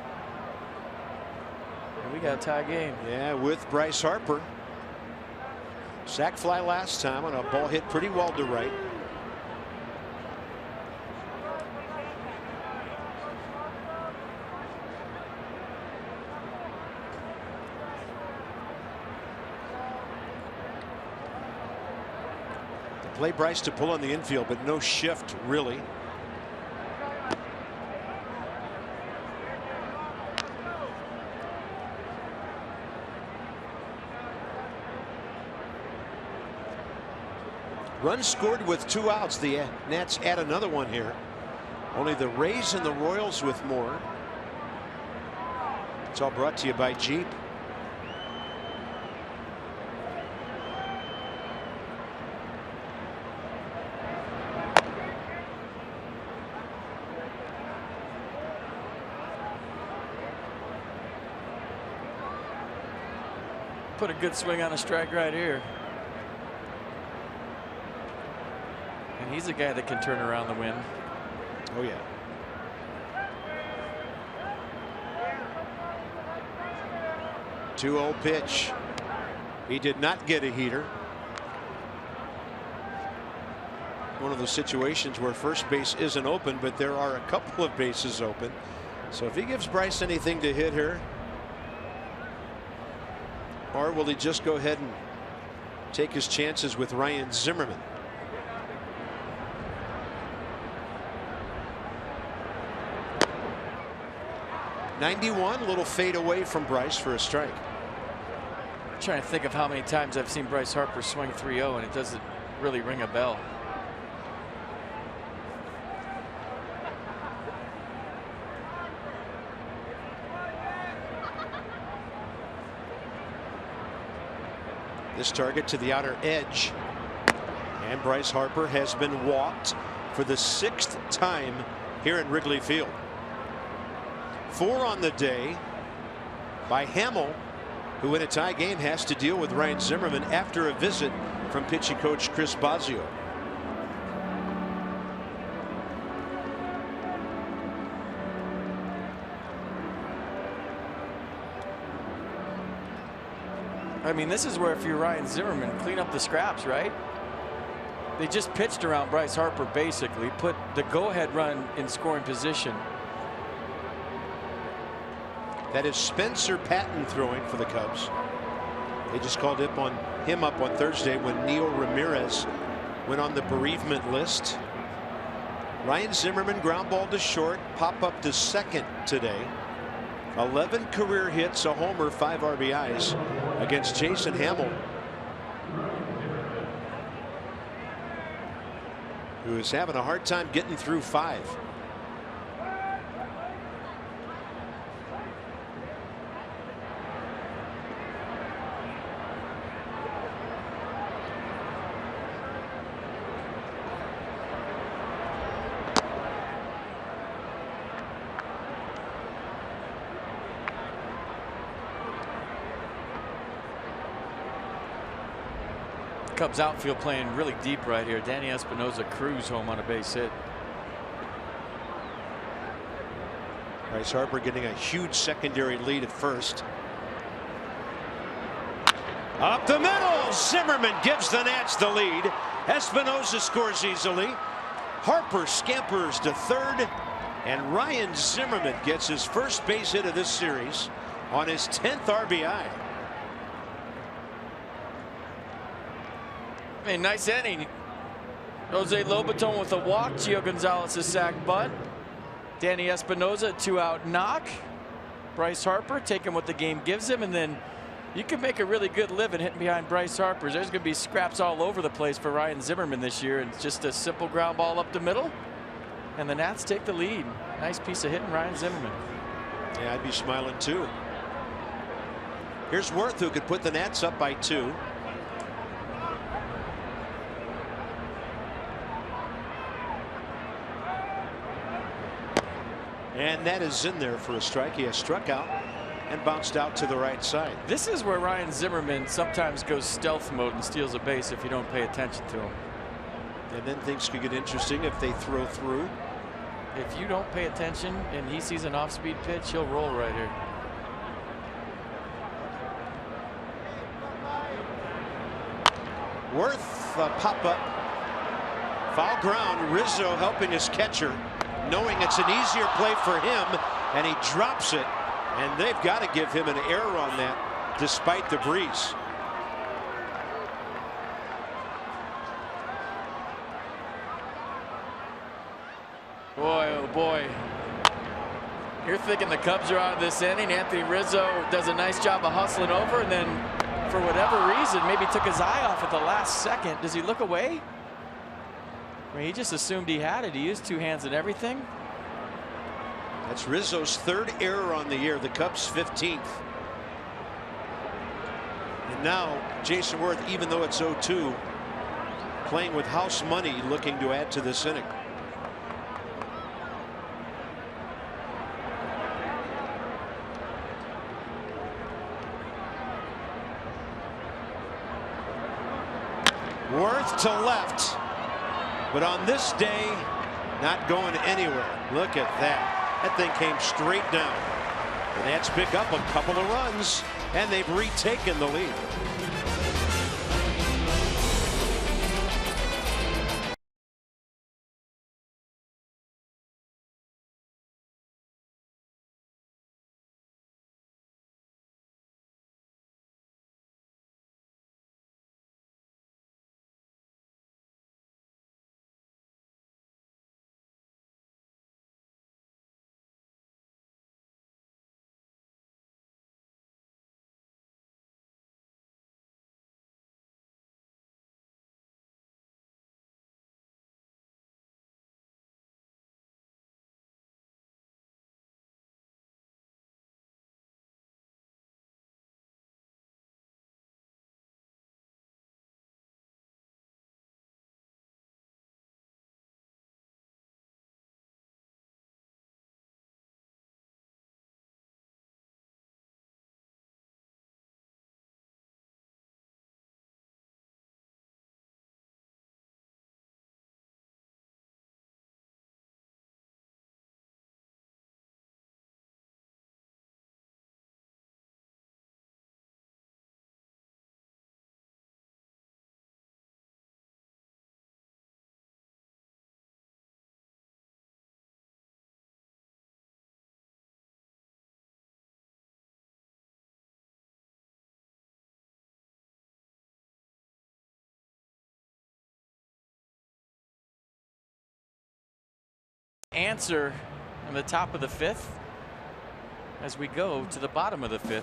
And we got a tie game. Yeah, with Bryce Harper. Sack fly last time on a ball hit pretty well to right. Play Bryce to pull on the infield, but no shift really. Run scored with 2 outs. The Nats add another one here. Only the Rays and the Royals with more. It's all brought to you by Jeep. Put a good swing on a strike right here. And he's a guy that can turn around the wind. Oh, yeah. Two-0 pitch. He did not get a heater. One of those situations where first base isn't open, but there are a couple of bases open. So if he gives Bryce anything to hit here, or will he just go ahead and take his chances with Ryan Zimmerman? 91, little fade away from Bryce for a strike. I'm trying to think of how many times I've seen Bryce Harper swing 3-0 and it doesn't really ring a bell. This target to the outer edge, and Bryce Harper has been walked for the 6th time here at Wrigley Field. 4 on the day by Hamill, who in a tie game has to deal with Ryan Zimmerman after a visit from pitching coach Chris Bosio. I mean, this is where if you're Ryan Zimmerman, clean up the scraps, right? They just pitched around Bryce Harper, basically put the go-ahead run in scoring position. That is Spencer Patton throwing for the Cubs. They just called him up on Thursday when Neil Ramirez went on the bereavement list. Ryan Zimmerman ground ball to short, pop up to second today. 11 career hits, a homer, 5 RBIs against Jason Hamill, who is having a hard time getting through 5. Cubs outfield playing really deep right here. Danny Espinosa cruise home on a base hit. Bryce Harper getting a huge secondary lead at first. Up the middle, Zimmerman gives the Nats the lead. Espinosa scores easily. Harper scampers to third, and Ryan Zimmerman gets his first base hit of this series on his 10th RBI. A nice inning. Jose Lobaton with a walk. Gio Gonzalez a sac bunt. Danny Espinosa 2-out knock. Bryce Harper taking what the game gives him, and then you can make a really good living hitting behind Bryce Harper. There's going to be scraps all over the place for Ryan Zimmerman this year, and it's just a simple ground ball up the middle, and the Nats take the lead. Nice piece of hitting, Ryan Zimmerman. Yeah, I'd be smiling too. Here's Worth, who could put the Nats up by 2. And that is in there for a strike. He has struck out and bounced out to the right side. This is where Ryan Zimmerman sometimes goes stealth mode and steals a base if you don't pay attention to him. And then things could get interesting if they throw through. If you don't pay attention and he sees an off-speed pitch, he'll roll right here. Worth a pop-up. Foul ground. Rizzo helping his catcher, knowing it's an easier play for him, and he drops it, and they've got to give him an error on that despite the breeze. Boy, oh boy. You're thinking the Cubs are out of this inning. Anthony Rizzo does a nice job of hustling over, and then for whatever reason maybe took his eye off at the last second. Does he look away? I mean, he just assumed he had it. He used 2 hands and everything. That's Rizzo's 3rd error on the year, the Cubs' 15th. And now Jason Worth, even though it's 0-2, playing with house money, looking to add to this inning. Worth to left, but on this day, not going anywhere. Look at that. That thing came straight down. The Nats pick up a couple of runs, and they've retaken the lead. answer in the top of the 5th as we go to the bottom of the 5th.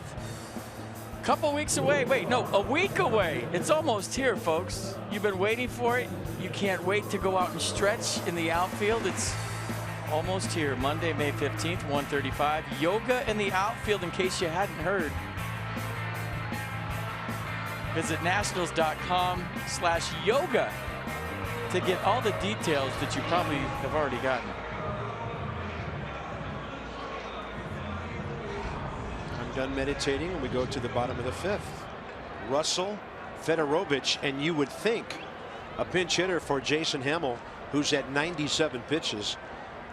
Couple weeks away. Wait, no, a week away. It's almost here, folks. You've been waiting for it. You can't wait to go out and stretch in the outfield. It's almost here. Monday, May 15th, 1:35. Yoga in the outfield, in case you hadn't heard. Visit nationals.com/yoga to get all the details that you probably have already gotten. I'm done meditating, and we go to the bottom of the 5th. Russell, Fedorovich, and you would think a pinch hitter for Jason Hamill, who's at 97 pitches,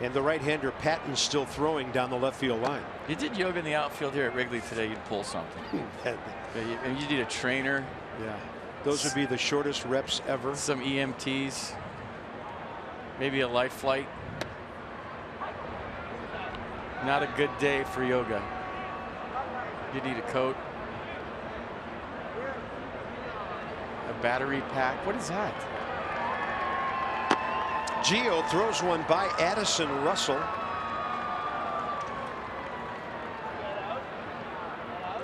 and the right-hander Patton's still throwing down the left field line. You did yoga in the outfield here at Wrigley today, you'd pull something. And you need a trainer. Yeah, those would be the shortest reps ever. Some EMTs, maybe a life flight. Not a good day for yoga. You need a coat, a battery pack. What is that? Gio throws one by Addison Russell.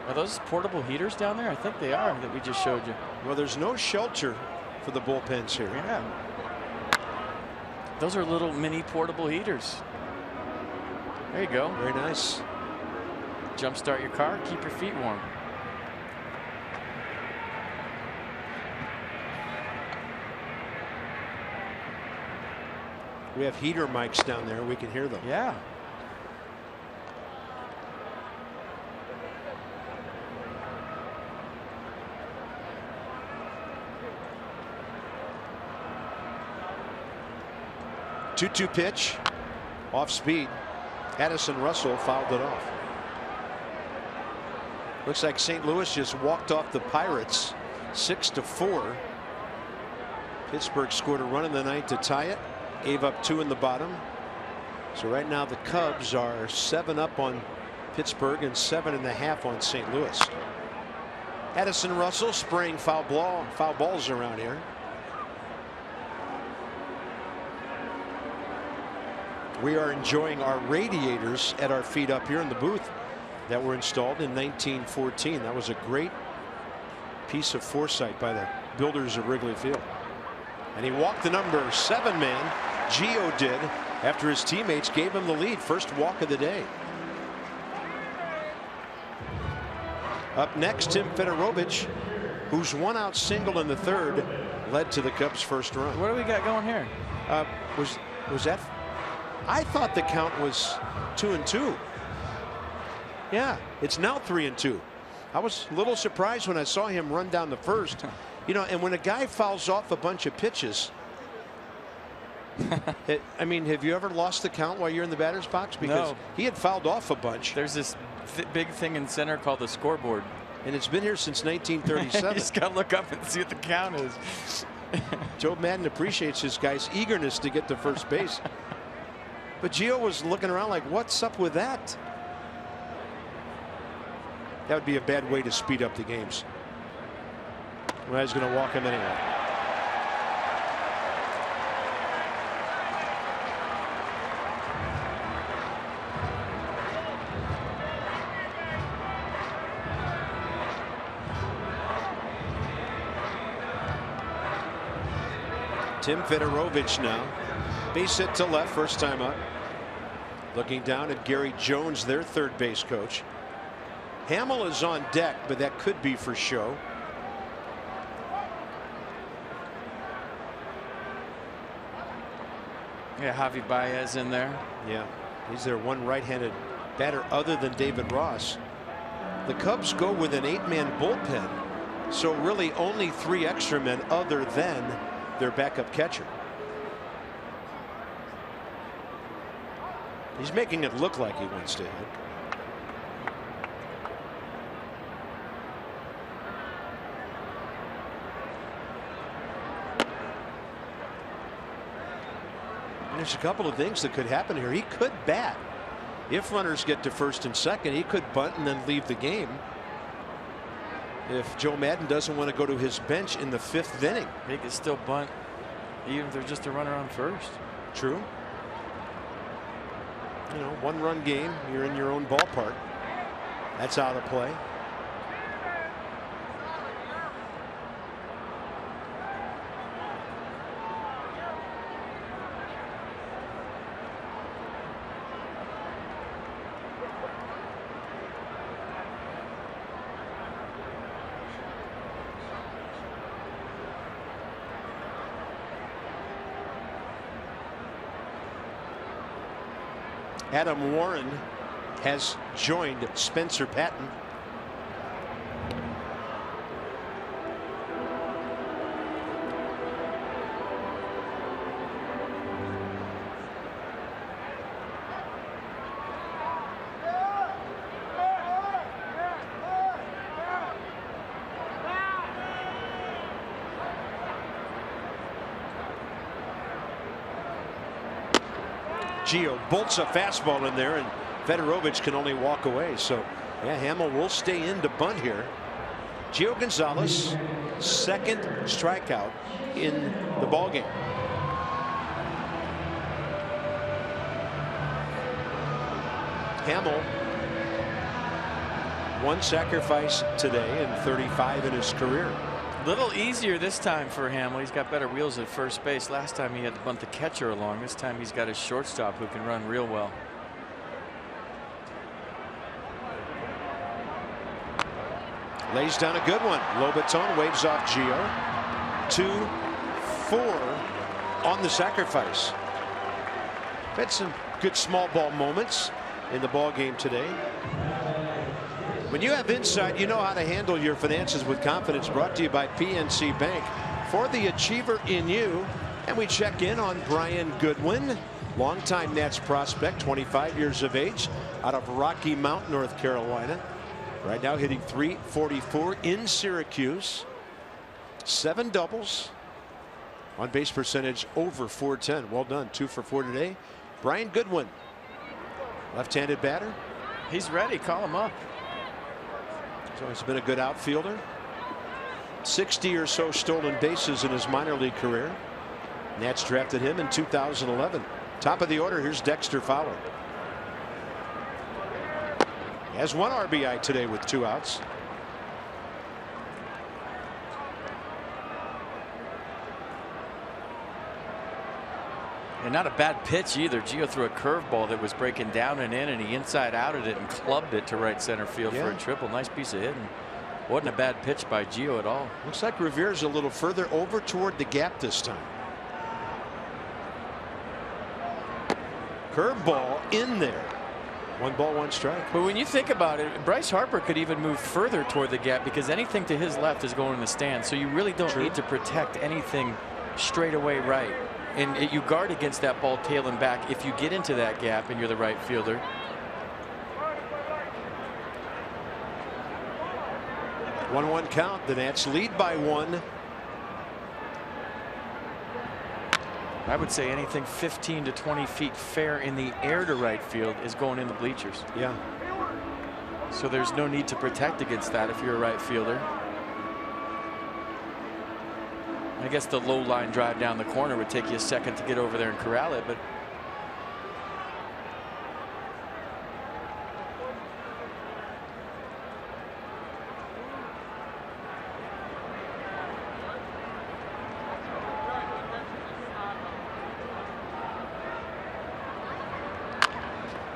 Are those portable heaters down there? I think they are, that we just showed you. Well, there's no shelter for the bullpens here. Yeah. Those are little mini portable heaters. There you go. Very nice. Jumpstart your car, keep your feet warm. We have heater mics down there. We can hear them. Yeah. Two-two pitch, off speed. Addison Russell fouled it off. Looks like St. Louis just walked off the Pirates 6-4. Pittsburgh scored a run in the ninth to tie it. Gave up 2 in the bottom. So right now the Cubs are 7 up on Pittsburgh and 7.5 on St. Louis. Addison Russell spraying foul balls around here. We are enjoying our radiators at our feet up here in the booth that were installed in 1914. That was a great piece of foresight by the builders of Wrigley Field. And he walked the number 7 man. Gio did, after his teammates gave him the lead. First walk of the day. Up next, Tim Fedorovich, whose 1-out single in the 3rd led to the Cubs' first run. What do we got going here? Was that? I thought the count was 2-2. Yeah, it's now 3-2. I was a little surprised when I saw him run down the first. You know, and when a guy fouls off a bunch of pitches, I mean, have you ever lost the count while you're in the batter's box? Because he had fouled off a bunch. There's this big thing in center called the scoreboard. And it's been here since 1937. You just got to look up and see what the count is. Joe Madden appreciates his guy's eagerness to get to first base. But Gio was looking around like, what's up with that? That would be a bad way to speed up the games. Well, he's going to walk him anyway. Tim Fedorovich now. Base hit to left, first time up. Looking down at Gary Jones, their third base coach. Hamill is on deck, but that could be for show. Yeah, Javi Baez in there. Yeah, he's their one right-handed batter other than David Ross. The Cubs go with an 8-man bullpen, so really only 3 extra men other than their backup catcher. He's making it look like he wants to hit. And there's a couple of things that could happen here. He could bat. If runners get to first and second, he could bunt and then leave the game. If Joe Madden doesn't want to go to his bench in the 5th inning. He could still bunt even if there's just a runner on first. True. You know, one-run game. You're in your own ballpark. That's out of play. Adam Warren has joined Spencer Patton. Gio bolts a fastball in there, and Fedorovich can only walk away. So, yeah, Hamill will stay in to bunt here. Gio Gonzalez, second strikeout in the ballgame. Hamill, one sacrifice today and 35 in his career. Little easier this time for Hamill. He's got better wheels at first base. Last time he had to bunt the catcher along. This time he's got his shortstop who can run real well. Lays down a good one. Lobaton waves off Gio. 2-4 on the sacrifice. Had some good small ball moments in the ball game today. When you have insight, you know how to handle your finances with confidence. Brought to you by PNC Bank. For the achiever in you. And we check in on Brian Goodwin, longtime Nats prospect, 25 years of age, out of Rocky Mount, North Carolina. Right now hitting .344 in Syracuse. 7 doubles. On base percentage over .410. Well done. 2 for 4 today. Brian Goodwin, left-handed batter. He's ready. Call him up. So he's been a good outfielder. 60 or so stolen bases in his minor league career. Nats drafted him in 2011. Top of the order, here's Dexter Fowler. He has 1 RBI today with 2 outs. And not a bad pitch either. Gio threw a curveball that was breaking down and in, and he inside outed it and clubbed it to right center field for a triple. Nice piece of hitting. Wasn't a bad pitch by Gio at all. Looks like Revere's a little further over toward the gap this time. Curveball in there. 1 ball, 1 strike. But when you think about it, Bryce Harper could even move further toward the gap because anything to his left is going in the stand. So you really don't need to protect anything straight away right. And you guard against that ball tailing back if you get into that gap and you're the right fielder. One count. The Nats lead by 1. I would say anything 15 to 20 feet fair in the air to right field is going in the bleachers. Yeah. So there's no need to protect against that if you're a right fielder. I guess the low line drive down the corner would take you a second to get over there and corral it, but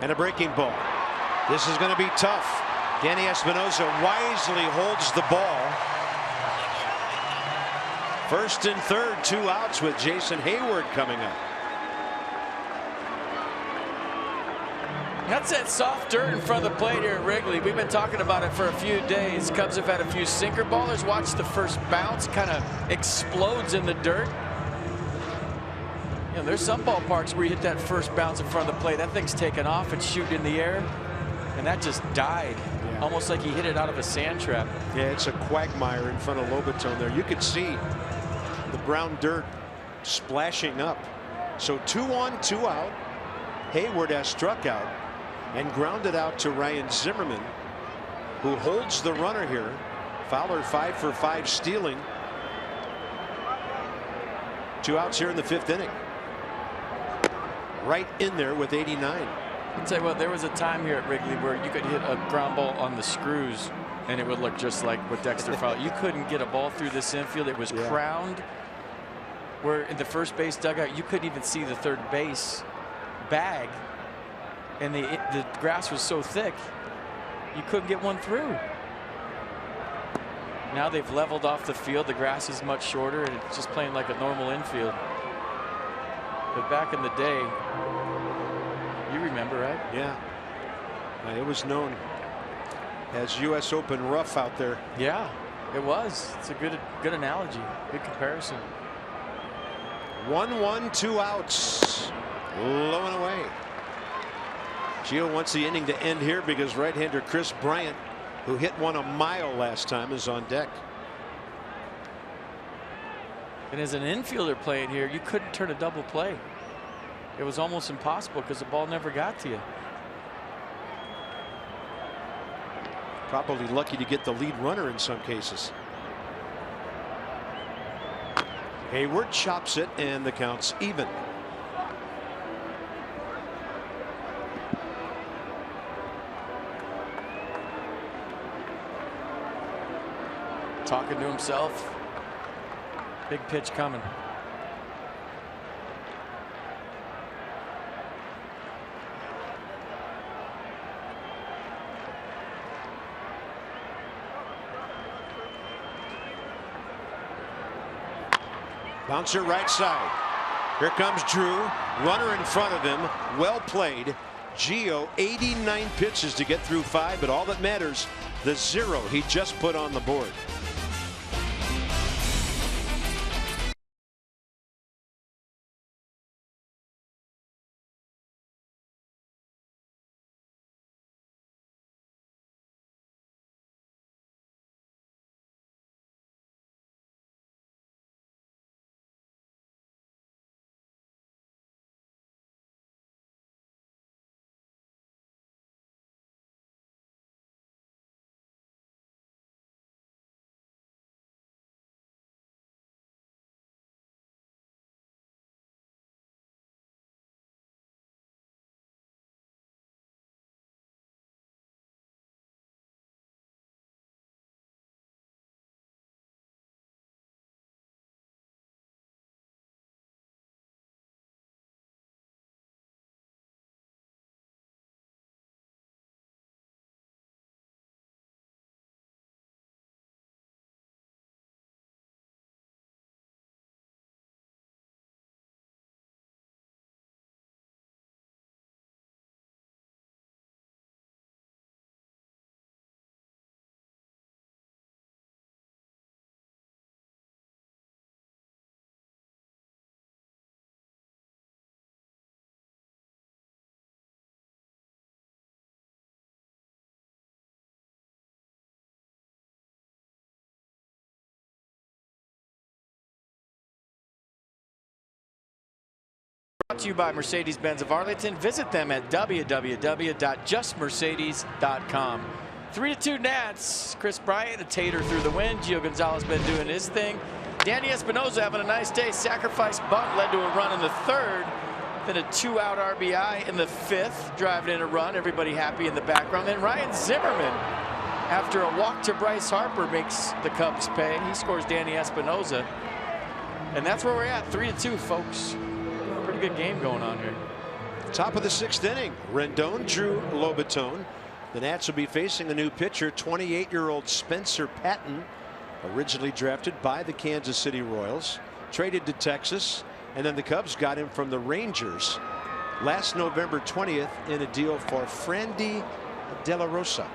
and a breaking ball. This is going to be tough. Danny Espinosa wisely holds the ball. First and third, 2 outs with Jason Hayward coming up. That's that soft dirt in front of the plate here at Wrigley. We've been talking about it for a few days. Cubs have had a few sinker ballers. Watch the first bounce, kind of explodes in the dirt. You know, there's some ballparks where you hit that first bounce in front of the plate. That thing's taken off and shooting in the air. And that just died. Yeah. Almost like he hit it out of a sand trap. Yeah, it's a quagmire in front of Lobaton there. You could see the brown dirt splashing up. So 2 on, 2 out. Hayward has struck out and grounded out to Ryan Zimmerman, who holds the runner here. Fowler 5 for 5 stealing. 2 outs here in the 5th inning. Right in there with 89. I'll tell you what, there was a time here at Wrigley where you could hit a ground ball on the screws and it would look just like what Dexter Fowler. You couldn't get a ball through this infield. It was crowned. Where in the first base dugout, you couldn't even see the third base bag. And the grass was so thick, you couldn't get one through. Now they've leveled off the field. The grass is much shorter, and it's just playing like a normal infield. But back in the day, you remember, right? Yeah. It was known as U.S. Open rough out there. Yeah, it was. It's a good analogy, good comparison. 1-1, 2 outs. Low and away. Gio wants the inning to end here because right-hander Chris Bryant, who hit one a mile last time, is on deck. And as an infielder playing here, you couldn't turn a double play. It was almost impossible because the ball never got to you. Probably lucky to get the lead runner in some cases. Hayward chops it, and the count's even. Talking to himself. Big pitch coming. Bouncer right side. Here comes Drew. Runner in front of him. Well played. Gio, 89 pitches to get through 5, but all that matters, the 0 he just put on the board. Brought to you by Mercedes-Benz of Arlington. Visit them at www.justmercedes.com. 3-2 Nats. Chris Bryant, a tater through the wind. Gio Gonzalez been doing his thing. Danny Espinosa having a nice day. Sacrifice bunt led to a run in the 3rd. Then a 2-out RBI in the 5th, driving in a run. Everybody happy in the background. Then Ryan Zimmerman, after a walk to Bryce Harper, makes the Cubs pay. He scores Danny Espinosa. And that's where we're at, 3-2, folks. Pretty good game going on here. Top of the 6th inning. Rendon, Drew, Lobaton. The Nats will be facing a new pitcher, 28-year-old Spencer Patton, originally drafted by the Kansas City Royals, traded to Texas, and then the Cubs got him from the Rangers last November 20th in a deal for Frandy De La Rosa.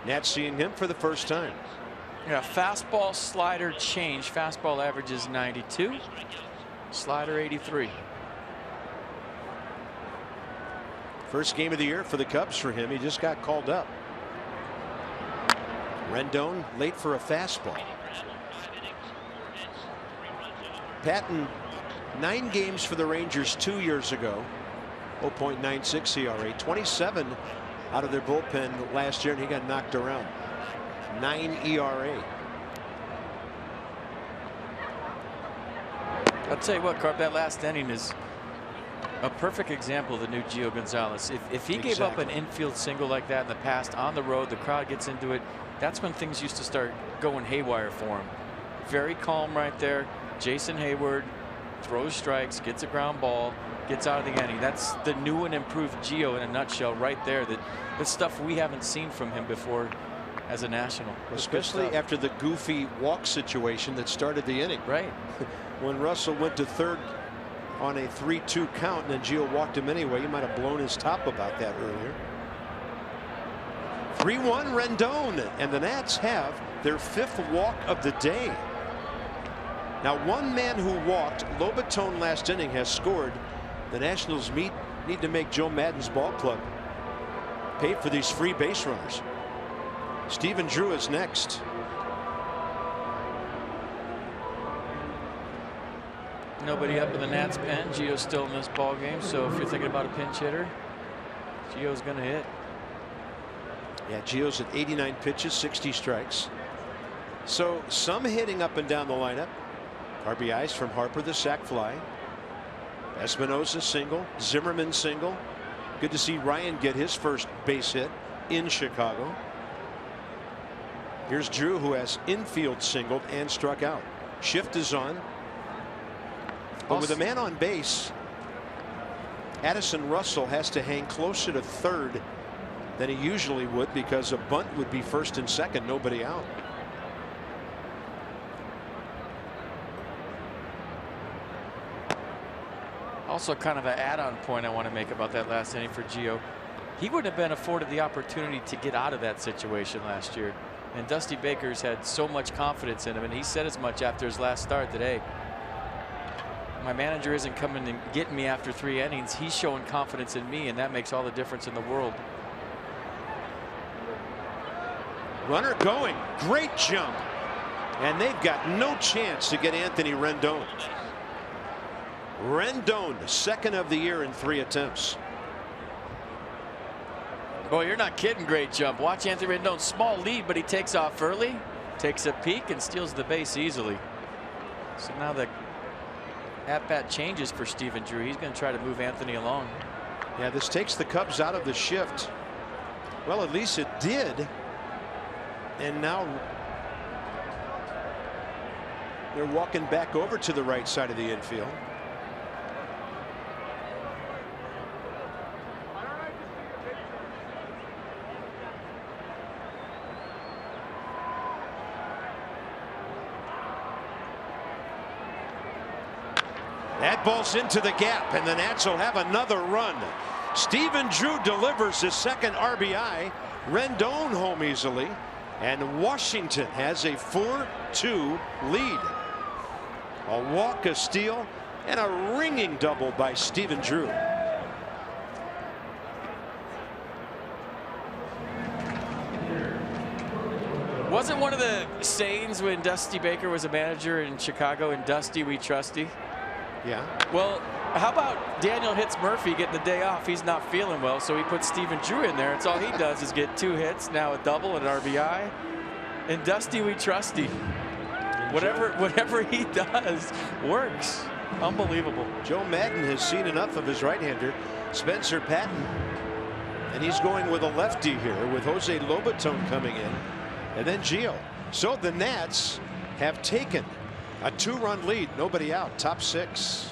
Nats seeing him for the first time. Yeah, fastball slider change. Fastball average is 92. Slider 83. First game of the year for the Cubs for him. He just got called up. Rendon late for a fastball. Patton, 9 games for the Rangers 2 years ago. 0.96 ERA. 27 out of their bullpen last year, and he got knocked around. 9 ERA. I'll tell you what, Carp, that last inning is A perfect example of the new Gio Gonzalez. If he gave up an infield single like that in the past on the road, the crowd gets into it. That's when things used to start going haywire for him. Very calm right there. Jason Hayward throws strikes, gets a ground ball, gets out of the inning. That's the new and improved Gio in a nutshell right there. The stuff we haven't seen from him before as a national. Especially after the goofy walk situation that started the inning. Right. When Russell went to third on a 3-2 count and then Gio walked him anyway. You might have blown his top about that earlier. 3-1 Rendon, and the Nats have their 5th walk of the day. Now, one man who walked, Lobaton, last inning has scored. The Nationals need to make Joe Maddon's ball club pay for these free base runners. Stephen Drew is next. Nobody up in the Nats pen. Gio's still in this ball game, so if you're thinking about a pinch hitter, Gio's going to hit. Yeah, Gio's at 89 pitches, 60 strikes. So some hitting up and down the lineup. RBIs from Harper, the sac fly. Espinosa single, Zimmerman single. Good to see Ryan get his first base hit in Chicago. Here's Drew, who has infield singled and struck out. Shift is on. But with a man on base, Addison Russell has to hang closer to third than he usually would, because a bunt would be first and second, nobody out. Also, kind of an add-on point I want to make about that last inning for Gio. He wouldn't have been afforded the opportunity to get out of that situation last year. And Dusty Baker's had so much confidence in him, and he said as much after his last start today. My manager isn't coming and getting me after 3 innings. He's showing confidence in me, and that makes all the difference in the world. Runner going, great jump, and they've got no chance to get Anthony Rendon. Rendon, 2nd of the year in 3 attempts. Boy, you're not kidding. Great jump. Watch Anthony Rendon. Small lead, but he takes off early, takes a peek, and steals the base easily. So now the at-bat changes for Stephen Drew. He's going to try to move Anthony along. Yeah, this takes the Cubs out of the shift. Well, at least it did. And now they're walking back over to the right side of the infield. That ball's into the gap, and the Nats will have another run. Stephen Drew delivers his 2nd RBI. Rendon home easily, and Washington has a 4-2 lead. A walk, a steal, and a ringing double by Stephen Drew. Wasn't one of the sayings when Dusty Baker was a manager in Chicago, "In Dusty we trusty"? Yeah. Well, how about Daniel hits Murphy getting the day off? He's not feeling well, so he puts Stephen Drew in there. It's all he does is get 2 hits, now a double and an RBI. And Dusty we trusty. Whatever he does works. Unbelievable. Joe Maddon has seen enough of his right-hander, Spencer Patton, and he's going with a lefty here with Jose Lobaton coming in, and then Gio. So the Nats have taken a 2-run lead, nobody out, top 6.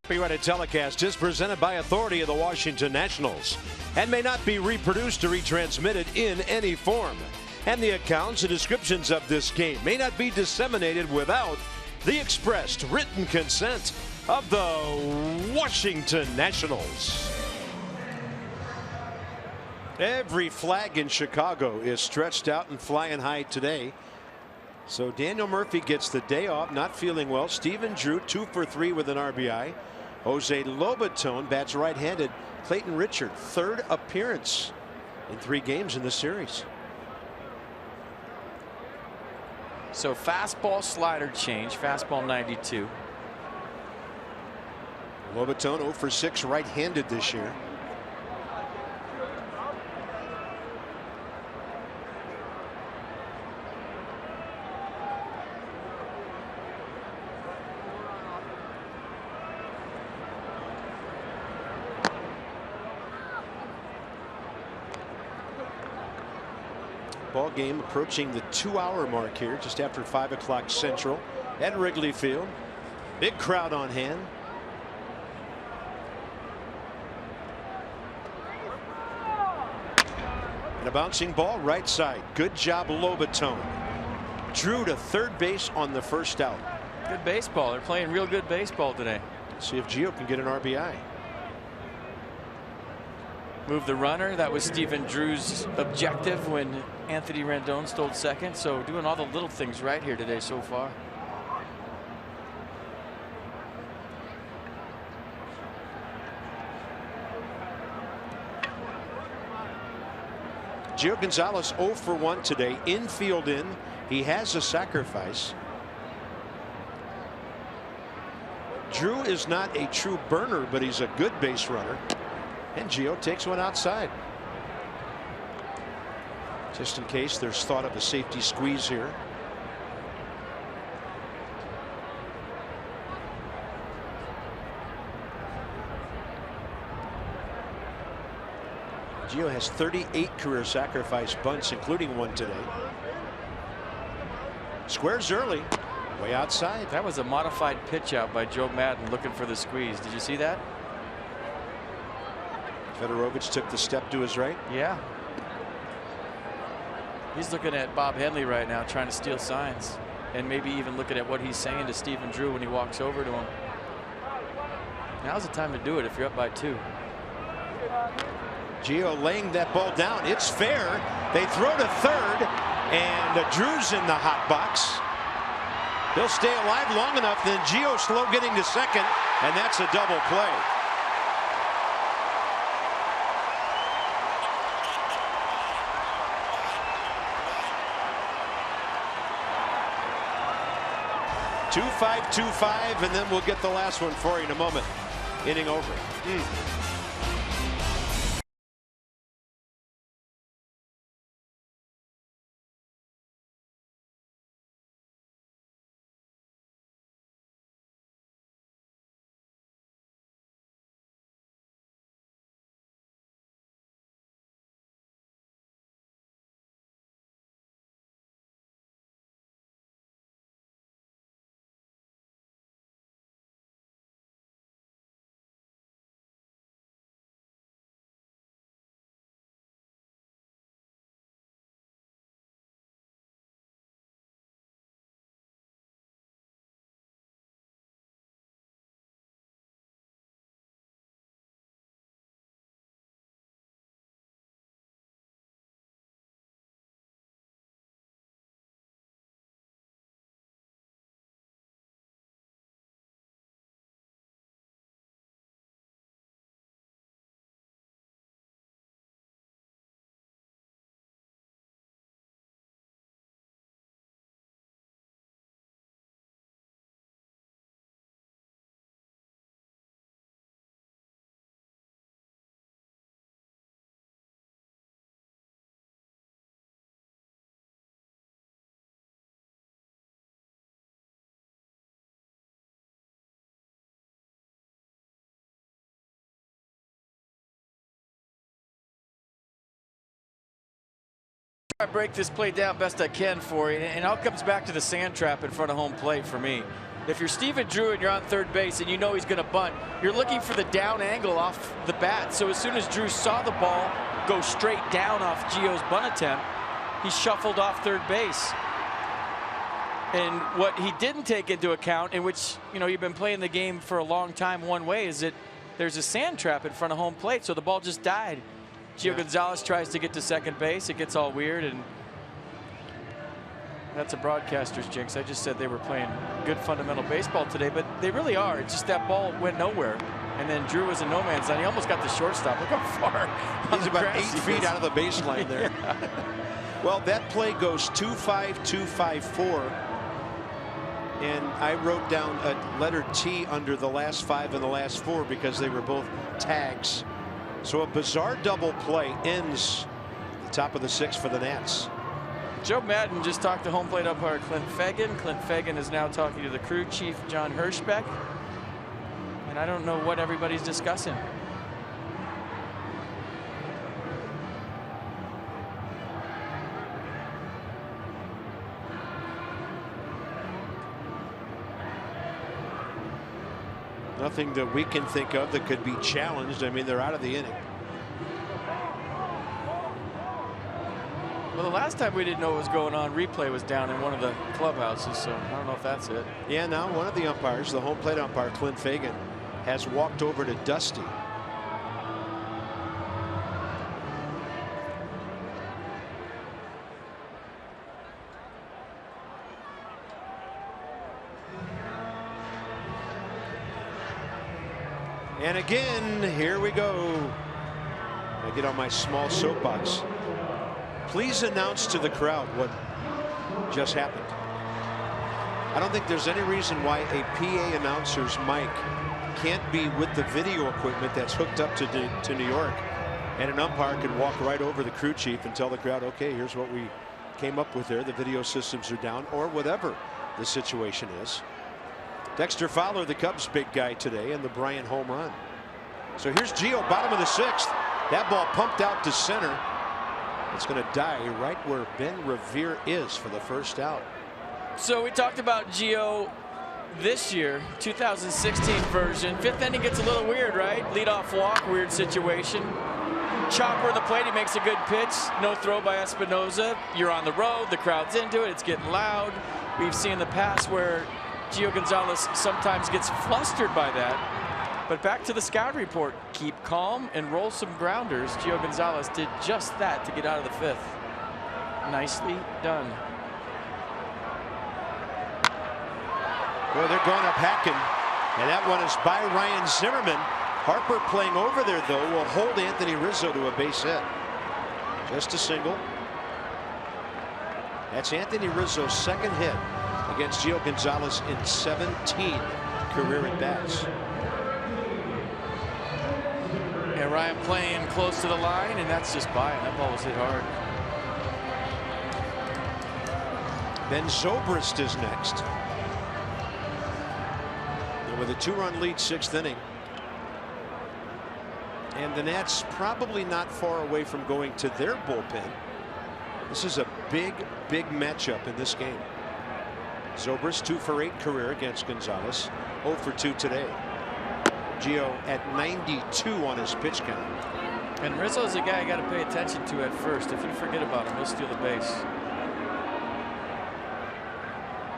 Copyrighted telecast is presented by authority of the Washington Nationals and may not be reproduced or retransmitted in any form. And the accounts and descriptions of this game may not be disseminated without the expressed written consent of the Washington Nationals. Every flag in Chicago is stretched out and flying high today. So Daniel Murphy gets the day off, not feeling well. Stephen Drew 2 for 3 with an RBI. Jose Lobaton bats right-handed. Clayton Richard, third appearance in 3 games in the series. So fastball slider change, fastball 92. Lobaton 0 for 6 right-handed this year. Ball game approaching the 2-hour mark here, just after 5 o'clock Central at Wrigley Field. Big crowd on hand. And a bouncing ball right side. Good job, Lobaton. Drew to third base on the first out. Good baseball. They're playing real good baseball today. See if Gio can get an RBI. Move the runner. That was Stephen Drew's objective when Anthony Rendon stole second. So doing all the little things right here today so far. Gio Gonzalez 0 for 1 today. Infield in. He has a sacrifice. Drew is not a true burner, but he's a good base runner. And Gio takes one outside. Just in case there's thought of a safety squeeze here. Gio has 38 career sacrifice bunts, including one today. Squares early, way outside. That was a modified pitch out by Joe Madden looking for the squeeze. Did you see that? Fedorovich took the step to his right. Yeah. He's looking at Bob Henley right now, trying to steal signs, and maybe even looking at what he's saying to Stephen Drew when he walks over to him. Now's the time to do it if you're up by 2. Gio laying that ball down. It's fair. They throw to third, and Drew's in the hot box. He'll stay alive long enough, then Gio slow getting to second, and that's a double play. Two, 5-2-5, and then we'll get the last one for you in a moment. Inning over. I break this play down best I can for you, and it all comes back to the sand trap in front of home plate for me. If you're Steven Drew and you're on third base and you know he's going to bunt, you're looking for the down angle off the bat. So as soon as Drew saw the ball go straight down off Gio's bunt attempt, he shuffled off third base. And what he didn't take into account, in which, you know, you've been playing the game for a long time one way, is that there's a sand trap in front of home plate, so the ball just died. Gio Gonzalez tries to get to second base. It gets all weird, and that's a broadcaster's jinx. I just said they were playing good fundamental baseball today, but they really are. It's just that ball went nowhere. And then Drew was in no man's land. He almost got the shortstop. Look how far. He's about 8 feet out of the baseline there. Well, that play goes 2-5, 2-5-4. And I wrote down a letter T under the last 5 and the last 4 because they were both tags. So a bizarre double play ends the top of the 6th for the Nats. Joe Madden just talked to home plate umpire Clint Fagan. Clint Fagan is now talking to the crew chief John Hirschbeck. And I don't know what everybody's discussing. Nothing that we can think of that could be challenged. I mean, they're out of the inning. Well, the last time we didn't know what was going on, replay was down in one of the clubhouses, so I don't know if that's it. Yeah, now one of the umpires, the home plate umpire, Clint Fagan, has walked over to Dusty. And again, here we go. I get on my small soapbox. Please announce to the crowd what just happened. I don't think there's any reason why a PA announcer's mic can't be with the video equipment that's hooked up to New York, and an umpire can walk right over the crew chief and tell the crowd, okay, here's what we came up with there. The video systems are down, or whatever the situation is. Dexter Fowler, the Cubs' big guy today, and the Bryant home run. So here's Gio, bottom of the 6th. That ball pumped out to center. It's going to die right where Ben Revere is for the first out. So we talked about Gio this year, 2016 version. 5th inning gets a little weird, right? Leadoff walk, weird situation. Chopper in the plate, he makes a good pitch. No throw by Espinoza. You're on the road, the crowd's into it, it's getting loud. We've seen in the past where Gio Gonzalez sometimes gets flustered by that. But back to the scout report. Keep calm and roll some grounders. Gio Gonzalez did just that to get out of the 5th. Nicely done. Well, they're going up hacking. And that one is by Ryan Zimmerman. Harper playing over there, though, will hold Anthony Rizzo to a base hit. Just a single. That's Anthony Rizzo's 2nd hit against Gio Gonzalez in 17 career at-bats. Yeah, Ryan playing close to the line, and that's just by him. That ball was hit hard. Ben Zobrist is next. And with a 2-run lead, 6th inning. And the Nats probably not far away from going to their bullpen. This is a big, big matchup in this game. Zobrist 2 for 8 career against Gonzalez. 0 for 2 today. Gio at 92 on his pitch count. And Rizzo's a guy you got to pay attention to at first. If you forget about him, he'll steal the base.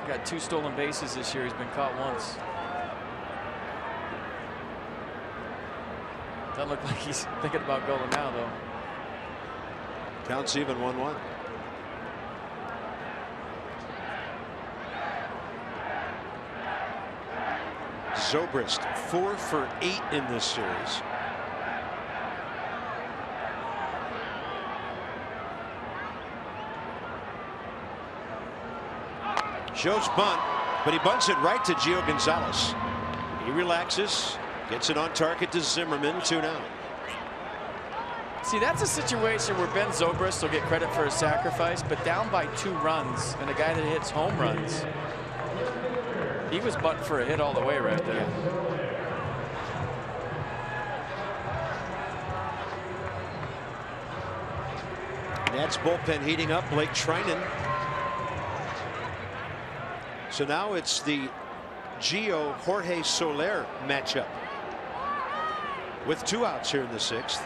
Got 2 stolen bases this year. He's been caught once. Doesn't look like he's thinking about going now, though. Counts even 1-1. Zobrist 4 for 8 in this series. Shows bunt, but he bunts it right to Gio Gonzalez. He relaxes, gets it on target to Zimmerman. 2 now. See, that's a situation where Ben Zobrist will get credit for his sacrifice, but down by 2 runs, and a guy that hits home runs, he was bunting for a hit all the way right there. Nats bullpen heating up. Blake Trinan. So now it's the Jorge Soler matchup with 2 outs here in the 6th.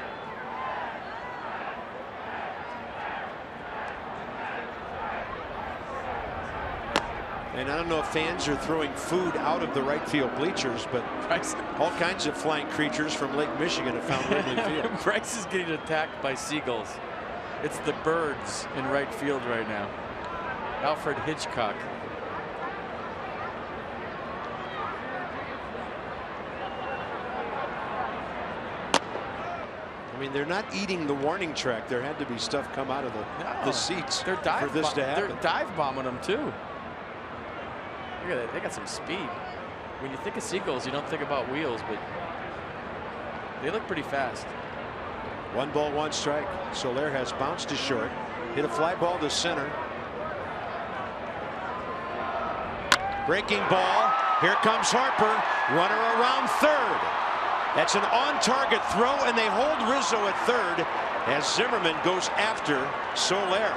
And I don't know if fans are throwing food out of the right field bleachers, but all kinds of flying creatures from Lake Michigan have found Wrigley Field. Bryce is getting attacked by seagulls. It's the birds in right field right now. Alfred Hitchcock. I mean, they're not eating the warning track. There had to be stuff come out of the seats for this to happen. They're dive bombing them too. Look at that. They got some speed. When you think of seagulls, you don't think about wheels, but they look pretty fast. 1 ball, 1 strike. Soler has bounced to short, hit a fly ball to center. Breaking ball. Here comes Harper. Runner around third. That's an on-target throw, and they hold Rizzo at third as Zimmerman goes after Soler.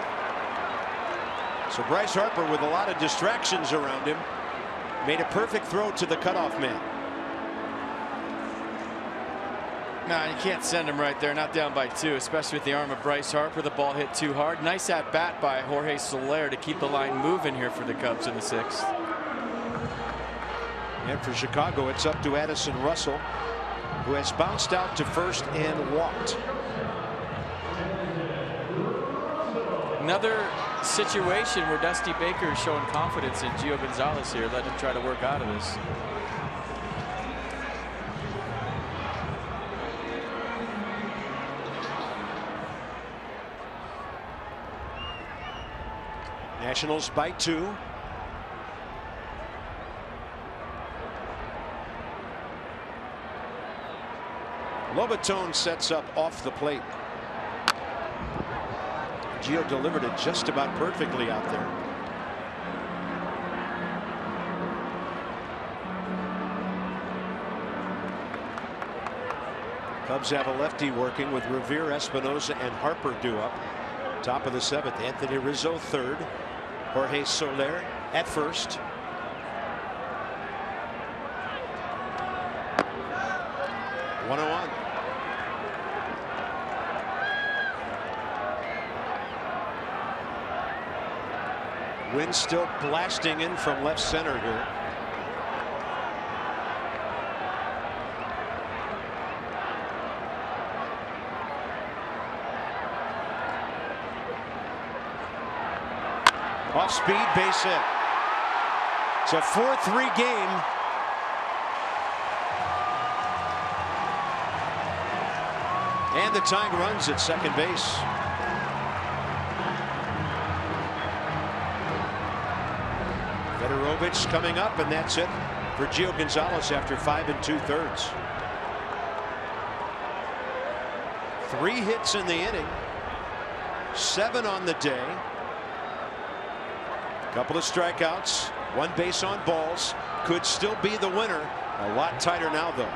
So Bryce Harper, with a lot of distractions around him, made a perfect throw to the cutoff man. Nah, you can't send him right there, not down by 2, especially with the arm of Bryce Harper. The ball hit too hard. Nice at bat by Jorge Soler to keep the line moving here for the Cubs in the 6th. And for Chicago, it's up to Addison Russell, who has bounced out to first and walked. Another situation where Dusty Baker is showing confidence in Gio Gonzalez here. Let him try to work out of this. Nationals by 2. Lobatone sets up off the plate. Gio delivered it just about perfectly out there. Cubs have a lefty working with Revere, Espinosa, and Harper due up. Top of the 7th. Anthony Rizzo third. Jorge Soler at first. One on one. Wind still blasting in from left center here. Off speed, base hit. It's a 4-3 game. And the tying runs at second base. Federovich coming up, and that's it for Gio Gonzalez after 5 2/3. 3 hits in the inning, 7 on the day. Couple of strikeouts, 1 base on balls. Could still be the winner. A lot tighter now, though.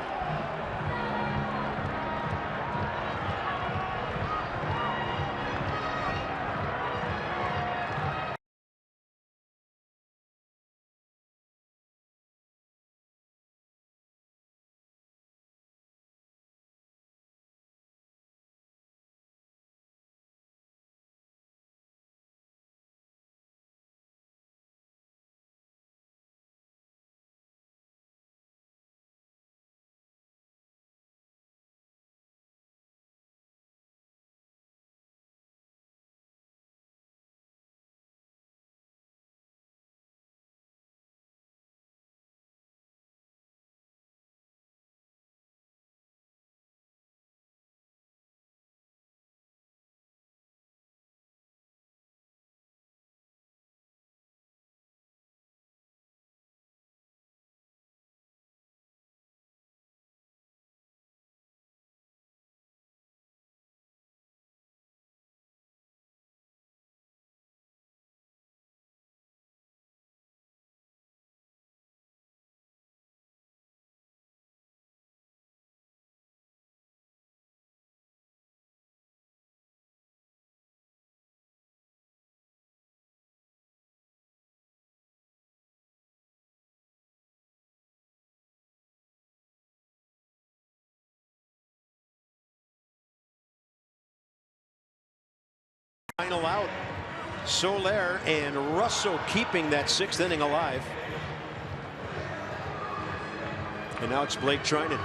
Final out. Soler and Russell keeping that 6th inning alive. And now it's Blake Trinan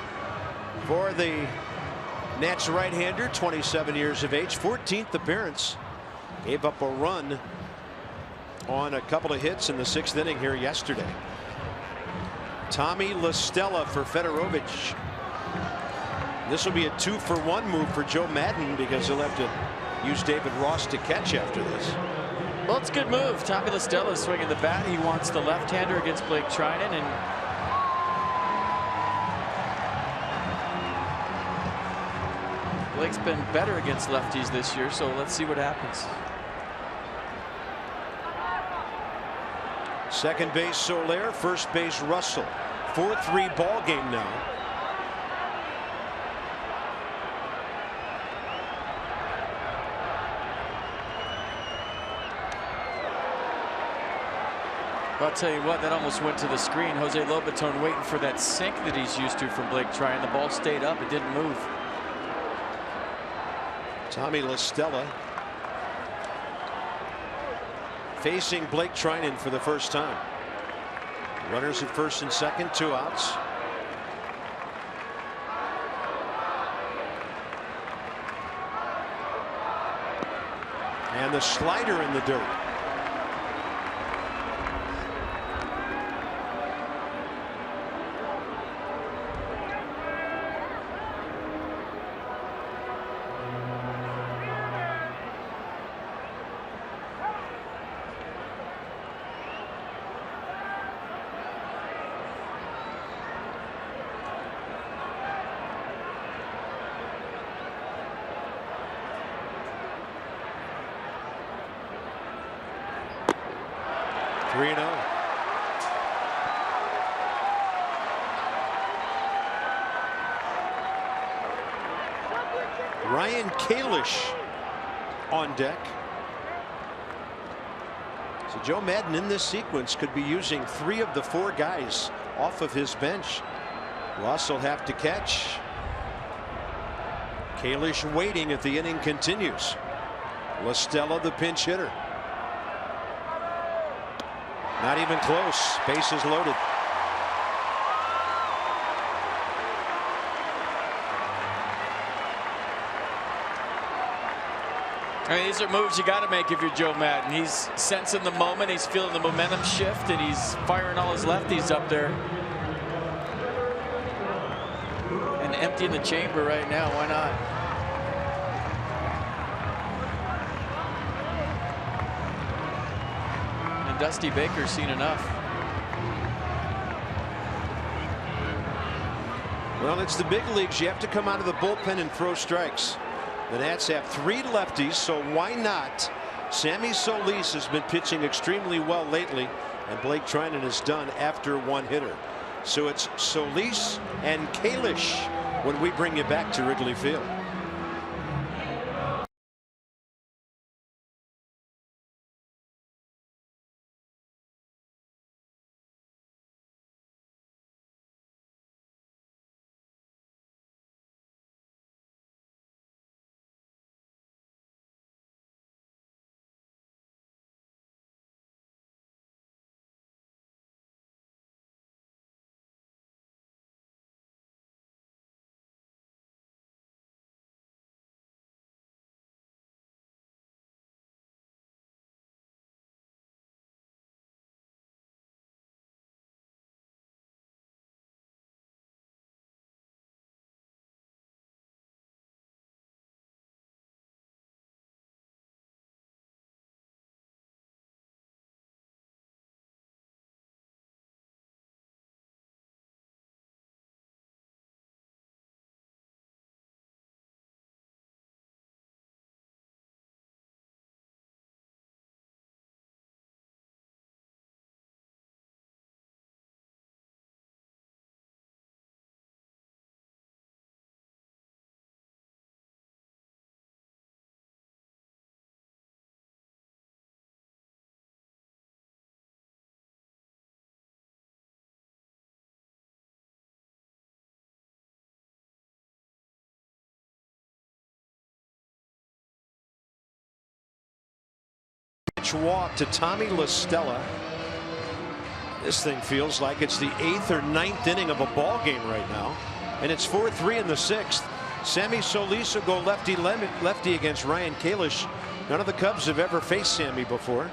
for the Nats right-hander, 27 years of age, 14th appearance. Gave up a run on a couple of hits in the 6th inning here yesterday. Tommy La Stella for Federovich. This will be a 2-for-1 move for Joe Madden because he'll have to use David Ross to catch after this. Well, it's a good move. Tommy La Stella swinging the bat. He wants the left-hander against Blake Trinan, and Blake's been better against lefties this year, so let's see what happens. Second base Soler, first base Russell. 4-3 ball game now. I'll tell you what, that almost went to the screen. Jose Lobaton waiting for that sink that he's used to from Blake Trinan. The ball stayed up. It didn't move. Tommy La Stella facing Blake Trinan for the first time. Runners at first and second, 2 outs. And the slider in the dirt. Ryan Kalish on deck. So Joe Madden in this sequence could be using 3 of the 4 guys off of his bench. Ross will have to catch. Kalish waiting if the inning continues. La Stella the pinch hitter. Not even close. Bases loaded. I mean, these are moves you got to make if you're Joe Madden. He's sensing the moment. He's feeling the momentum shift, and he's firing all his lefties up there. And emptying the chamber right now. Why not? And Dusty Baker's seen enough. Well, it's the big leagues. You have to come out of the bullpen and throw strikes. The Nats have 3 lefties, so why not? Sammy Solis has been pitching extremely well lately, and Blake Trinan is done after 1 hitter. So it's Solis and Kalish when we bring you back to Wrigley Field. pitch walk to Tommy La Stella. This thing feels like it's the 8th or 9th inning of a ball game right now, and it's 4-3 in the 6th. Sammy Solis will go lefty against Ryan Kalish. None of the Cubs have ever faced Sammy before.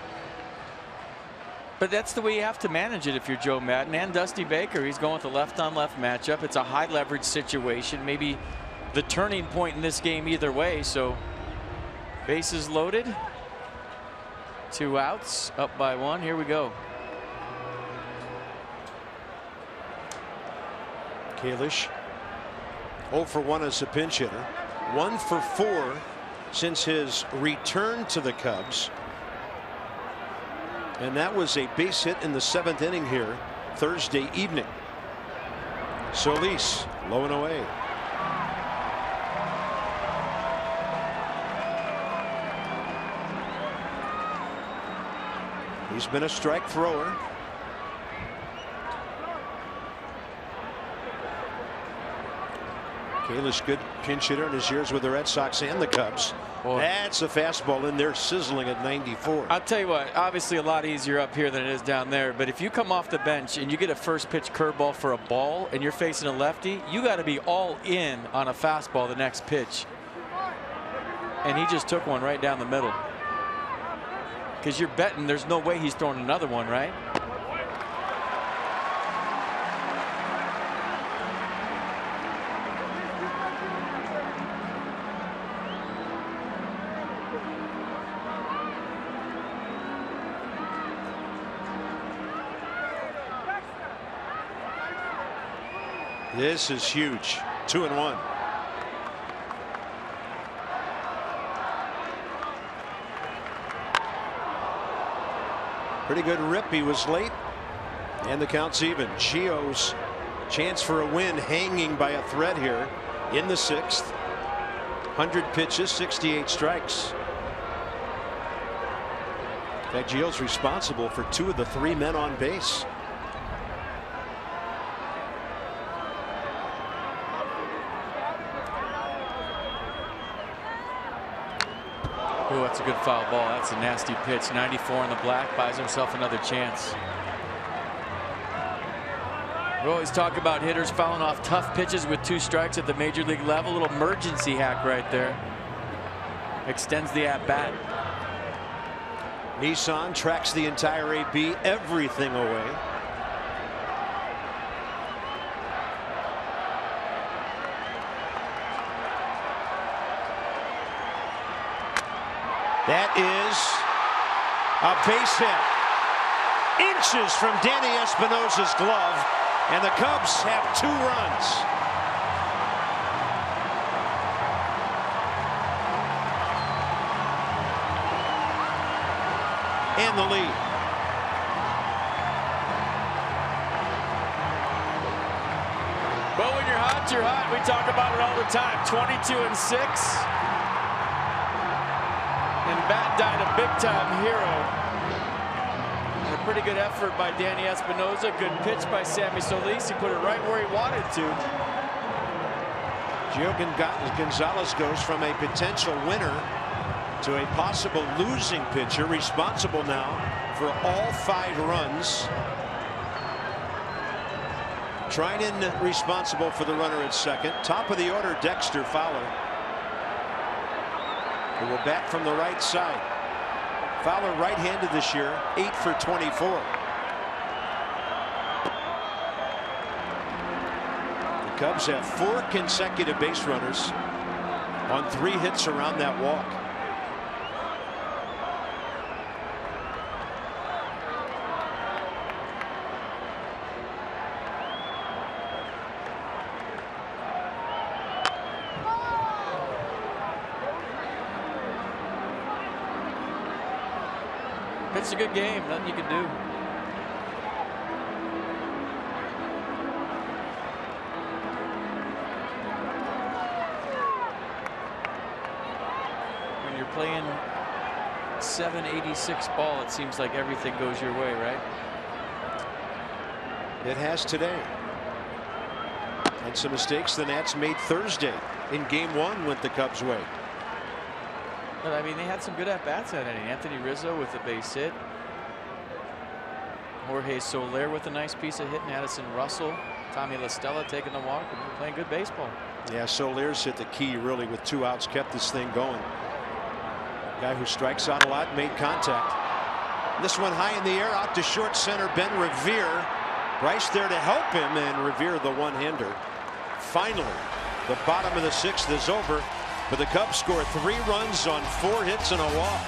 But that's the way you have to manage it if you're Joe Maddon and Dusty Baker. He's going with the left-on-left matchup. It's a high-leverage situation. Maybe the turning point in this game either way. So bases loaded. 2 outs, up by 1. Here we go. Kalish 0 for 1 as a pinch hitter. 1 for 4 since his return to the Cubs. And that was a base hit in the 7th inning here Thursday evening. Solis low and away. He's been a strike thrower. Kalish, good pinch hitter in his years with the Red Sox and the Cubs. Boy. That's a fastball in there sizzling at 94. I'll tell you what, obviously a lot easier up here than it is down there, but if you come off the bench and you get a first pitch curveball for a ball and you're facing a lefty, you got to be all in on a fastball the next pitch. And he just took one right down the middle. Because you're betting there's no way he's throwing another one, right? This is huge. 2-1. Pretty good rip. He was late, and the count's even. Gio's chance for a win hanging by a thread here in the 6th. 100 pitches, 68 strikes. In fact, Gio's responsible for 2 of the 3 men on base. Oh, that's a good foul ball. That's a nasty pitch. 94 in the black, buys himself another chance. We always talk about hitters fouling off tough pitches with 2 strikes at the major league level. A little emergency hack right there. Extends the at bat. Nissan tracks the entire AB, everything away. That is a base hit. Inches from Danny Espinosa's glove, and the Cubs have 2 runs. And the lead. Well, when you're hot, you're hot. We talk about it all the time. 22-6. And bat died a big-time hero. And a pretty good effort by Danny Espinosa. Good pitch by Sammy Solis. He put it right where he wanted to. Gio Gonzalez goes from a potential winner to a possible losing pitcher, responsible now for all 5 runs. Trinan responsible for the runner at second. Top of the order, Dexter Fowler, who will bat from the right side. Fowler right-handed this year, 8 for 24. The Cubs have 4 consecutive base runners on 3 hits around that walk. It's a good game. Nothing you can do. When you're playing 786 ball, it seems like everything goes your way, right? It has today. And some mistakes the Nats made Thursday in game 1 went the Cubs' way. But I mean, they had some good at-bats that inning. Anthony Rizzo with a base hit. Jorge Soler with a nice piece of hit. And Addison Russell. Tommy La Stella taking the walk. And they're playing good baseball. Yeah, Soler's hit the key really with 2 outs, kept this thing going. Guy who strikes out a lot, made contact. This one high in the air, out to short center, Ben Revere. Bryce there to help him, and Revere the one-hander. Finally, the bottom of the 6th is over, but the Cubs score 3 runs on 4 hits and a walk.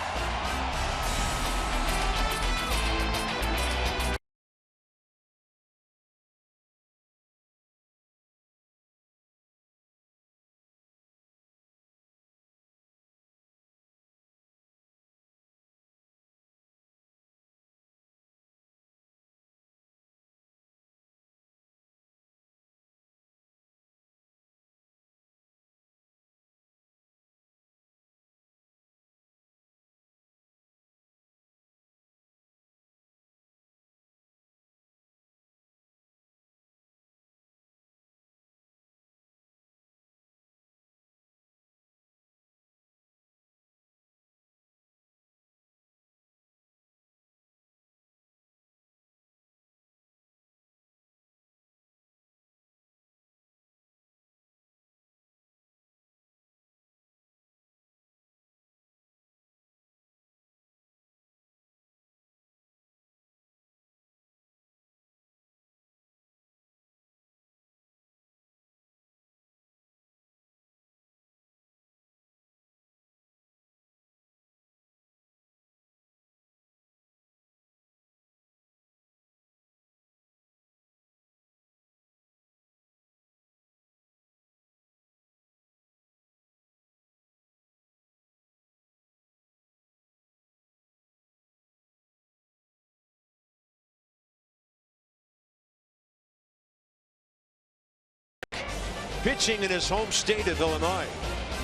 Pitching in his home state of Illinois.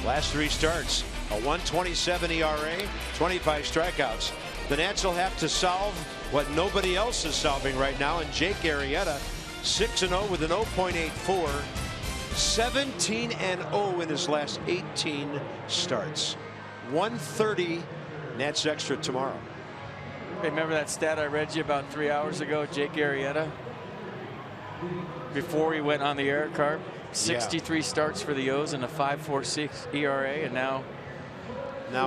Last 3 starts, a 1.27 ERA, 25 strikeouts. The Nats will have to solve what nobody else is solving right now, and Jake Arrieta 6-0 with an 0.84, 17-0 in his last 18 starts. 130 Nats extra tomorrow. Hey, remember that stat I read you about 3 hours ago? Jake Arrieta, before he went on the air, Carp, 63 starts for the O's and a 5.46 ERA, and now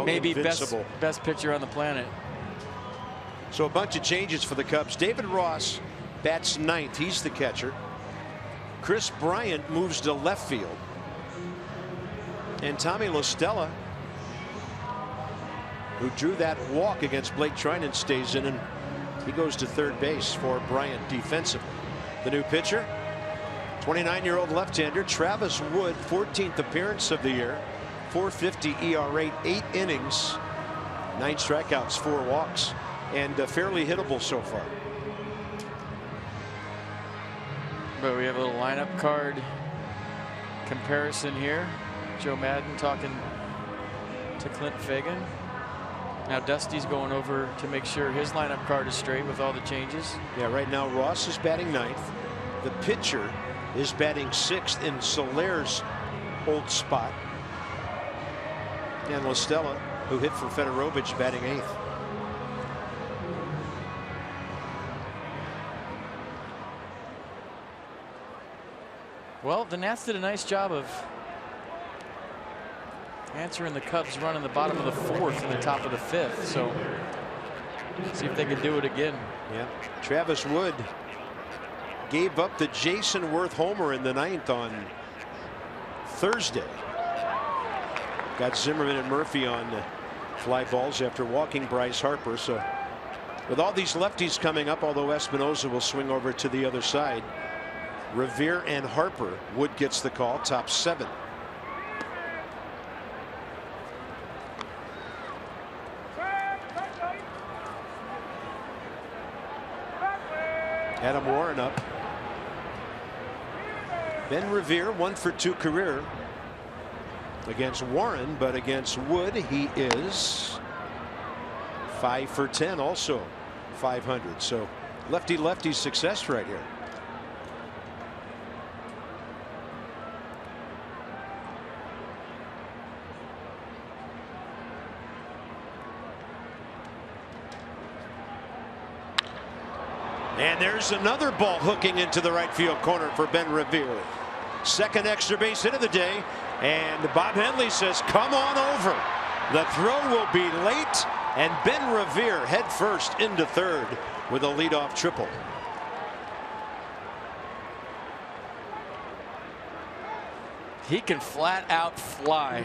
maybe invincible. best pitcher on the planet. So a bunch of changes for the Cubs. David Ross bats 9th. He's the catcher. Chris Bryant moves to left field. And Tommy La Stella, who drew that walk against Blake Trinan, stays in, and he goes to third base for Bryant defensively. The new pitcher, 29-year-old left-hander Travis Wood, 14th appearance of the year, 4.50 ERA, 8 innings, 9 strikeouts, 4 walks, and fairly hittable so far. But we have a little lineup card comparison here. Joe Madden talking to Clint Fagan. Now Dusty's going over to make sure his lineup card is straight with all the changes. Yeah, right now Ross is batting 9th. The pitcher is batting 6th in Soler's old spot. And La Stella, who hit for Federovich, batting 8th. Well, the Nats did a nice job of answering the Cubs' run in the bottom of the 4th and the top of the 5th. So see if they can do it again. Yeah, Travis Wood gave up the Jason Worth homer in the 9th on Thursday. Got Zimmerman and Murphy on fly balls after walking Bryce Harper. So with all these lefties coming up, although Espinosa will swing over to the other side, Revere and Harper. Wood gets the call, top 7. Adam Warren up. Ben Revere 1-for-2 career against Warren, but against Wood he is 5-for-10, also 500. So lefty success right here. And there's another ball hooking into the right field corner for Ben Revere. Second extra base hit of the day, and Bob Henley says, come on over. The throw will be late, and Ben Revere head first into third with a leadoff triple. He can flat out fly.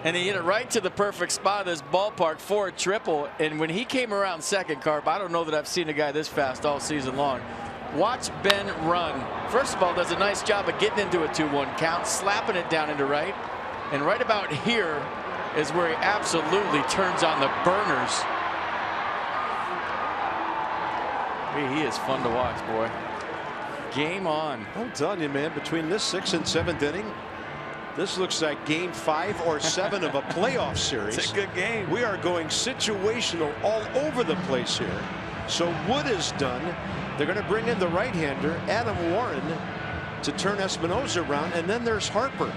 And he hit it right to the perfect spot of this ballpark for a triple. And when he came around second, Carp, I don't know that I've seen a guy this fast all season long. Watch Ben run. First of all, does a nice job of getting into a 2-1 count, slapping it down into right. And right about here is where he absolutely turns on the burners. He is fun to watch, boy. Game on. I'm telling you, man, between this 6th and 7th inning, this looks like game 5 or 7 of a playoff series. It's a good game. We are going situational all over the place here. So Wood is done. They're going to bring in the right-hander, Adam Warren, to turn Espinosa around, and then there's Harper.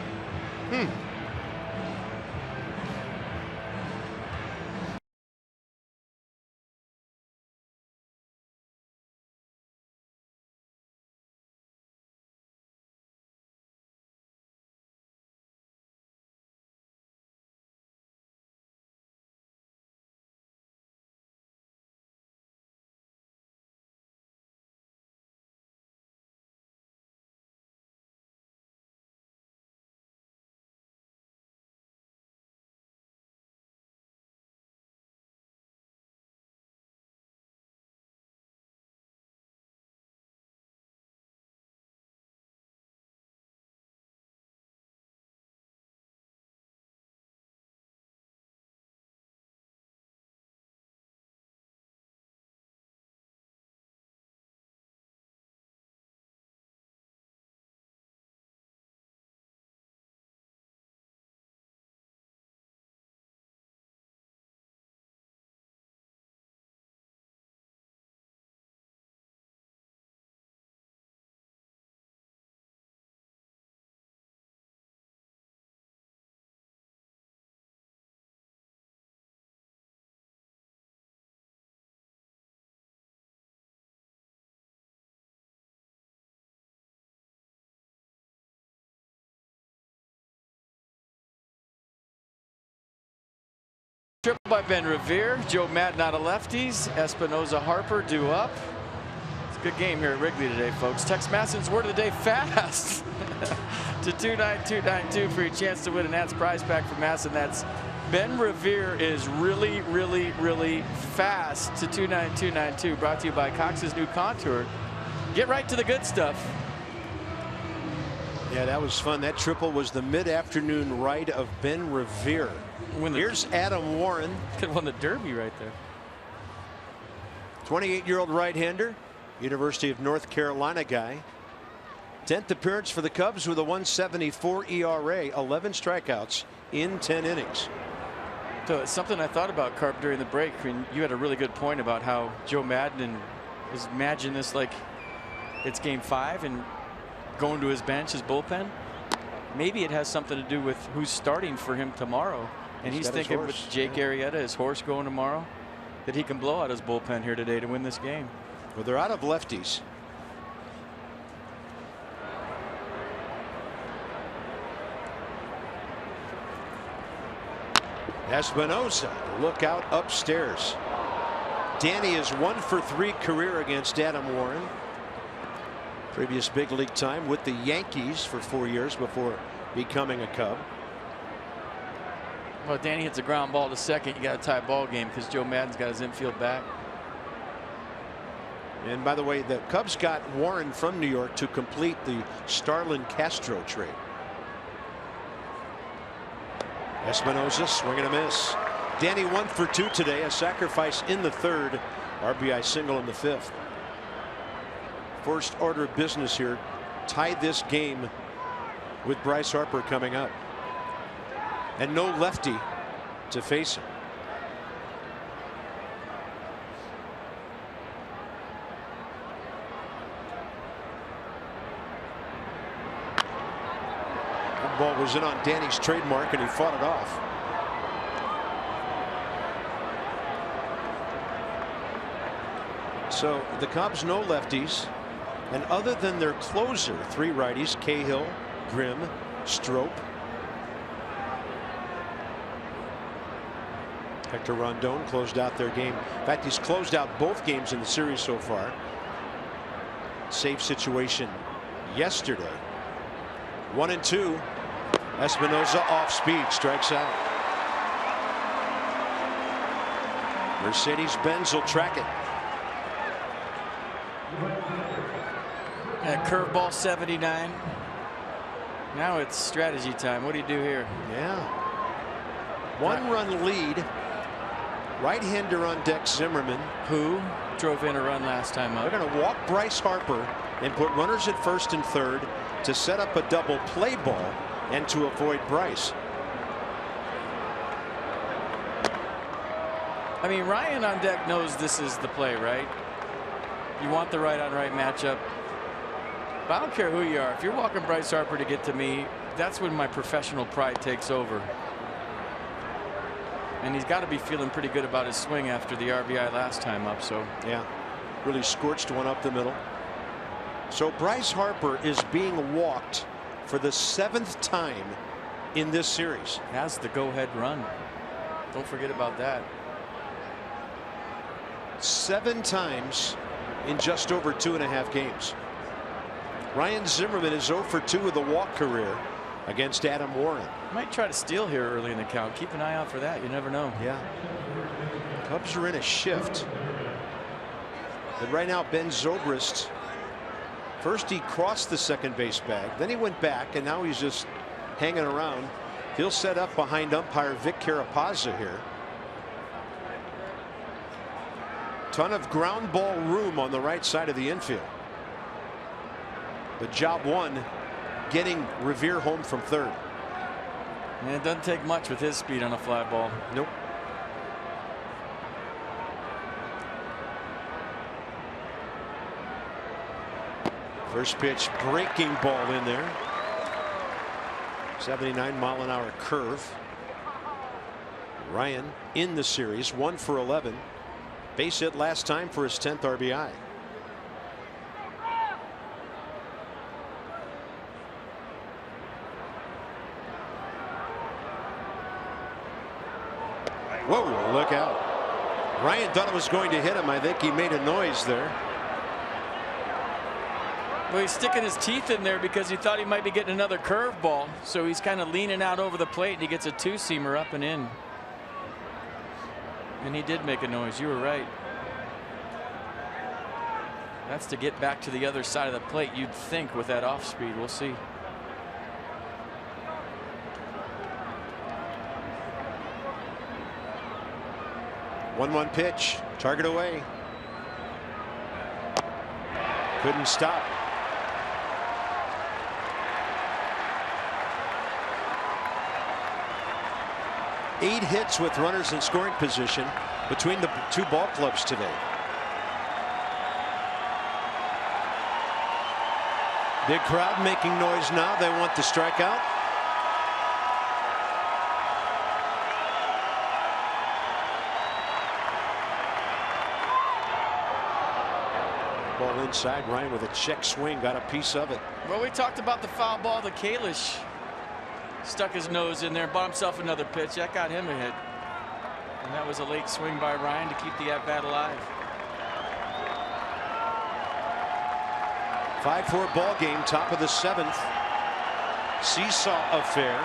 Triple by Ben Revere. Joe Madden out of lefties. Espinosa, Harper due up. It's a good game here at Wrigley today, folks. Text Masson's word of the day, fast, to 29292 for your chance to win an Nats prize pack from Masson. That's Ben Revere is really, really, really fast to 29292. Brought to you by Cox's new Contour. Get right to the good stuff. Yeah, that was fun. That triple was the mid-afternoon right of Ben Revere. Here's Adam Warren. Could have won the Derby right there. 28-year-old right-hander, University of North Carolina guy. 10th appearance for the Cubs with a 1.74 ERA, 11 strikeouts in 10 innings. So it's something I thought about, Carp, during the break. I mean, you had a really good point about how Joe Madden is imagining this like it's game 5 and going to his bench, his bullpen. Maybe it has something to do with who's starting for him tomorrow. And he's thinking with Jake Arrieta, his horse, going tomorrow, that he can blow out his bullpen here today to win this game. Well, they're out of lefties. Espinosa, look out upstairs. Danny is 1 for 3 career against Adam Warren. Previous big league time with the Yankees for 4 years before becoming a Cub. Well, Danny hits a ground ball to second. You got a tie ball game because Joe Madden's got his infield back. And by the way, the Cubs got Warren from New York to complete the Starlin Castro trade. Espinosa swing and a miss. Danny 1 for 2 today, a sacrifice in the 3rd, RBI single in the 5th. First order of business here, tie this game with Bryce Harper coming up. And no lefty to face him. The ball was in on Danny's trademark and he fought it off. So the Cubs, no lefties. And other than their closer, 3 righties, Cahill, Grimm, Strop. Hector Rondon closed out their game. In fact, he's closed out both games in the series so far. Save situation yesterday. 1-2. Espinosa off speed, strikes out. Mercedes-Benz will track it. Curveball 79. Now it's strategy time. What do you do here? Yeah. 1-run lead. Right-hander on deck, Zimmerman. Who drove in a run last time up. They're going to walk Bryce Harper and put runners at first and third to set up a double play ball and to avoid Bryce. I mean, Ryan on deck knows this is the play, right? You want the right on right matchup. But I don't care who you are. If you're walking Bryce Harper to get to me, that's when my professional pride takes over. And he's got to be feeling pretty good about his swing after the RBI last time up. So yeah, really scorched one up the middle. So Bryce Harper is being walked for the 7th time in this series. Has the go-ahead run. Don't forget about that. 7 times in just over 2.5 games. Ryan Zimmerman is 0 for 2 with the walk career against Adam Warren. Might try to steal here early in the count. Keep an eye out for that. You never know. Yeah. Cubs are in a shift. But right now, Ben Zobrist, first he crossed the second base bag, then he went back, and now he's just hanging around. He'll set up behind umpire Vic Carapazza here. Ton of ground ball room on the right side of the infield. But job one, getting Revere home from third. And it doesn't take much with his speed on a fly ball. Nope. First pitch, breaking ball in there. 79-mile-an-hour curve. Ryan in the series, 1 for 11. Base hit last time for his 10th RBI. Whoa, look out. Ryan thought it was going to hit him. I think he made a noise there. Well, he's sticking his teeth in there because he thought he might be getting another curveball. So he's kind of leaning out over the plate, and he gets a 2-seamer up and in. And he did make a noise. You were right. That's to get back to the other side of the plate, you'd think, with that off speed. We'll see. One pitch, target away. Couldn't stop. Eight hits with runners in scoring position between the two ball clubs today. Big crowd making noise now. They want the strikeout. Ball inside. Ryan with a check swing, got a piece of it. Well, we talked about the foul ball. The Kalish stuck his nose in there, bought himself another pitch. That got him a hit. And that was a late swing by Ryan to keep the at-bat alive. 5-4 ball game, top of the 7th. Seesaw affair.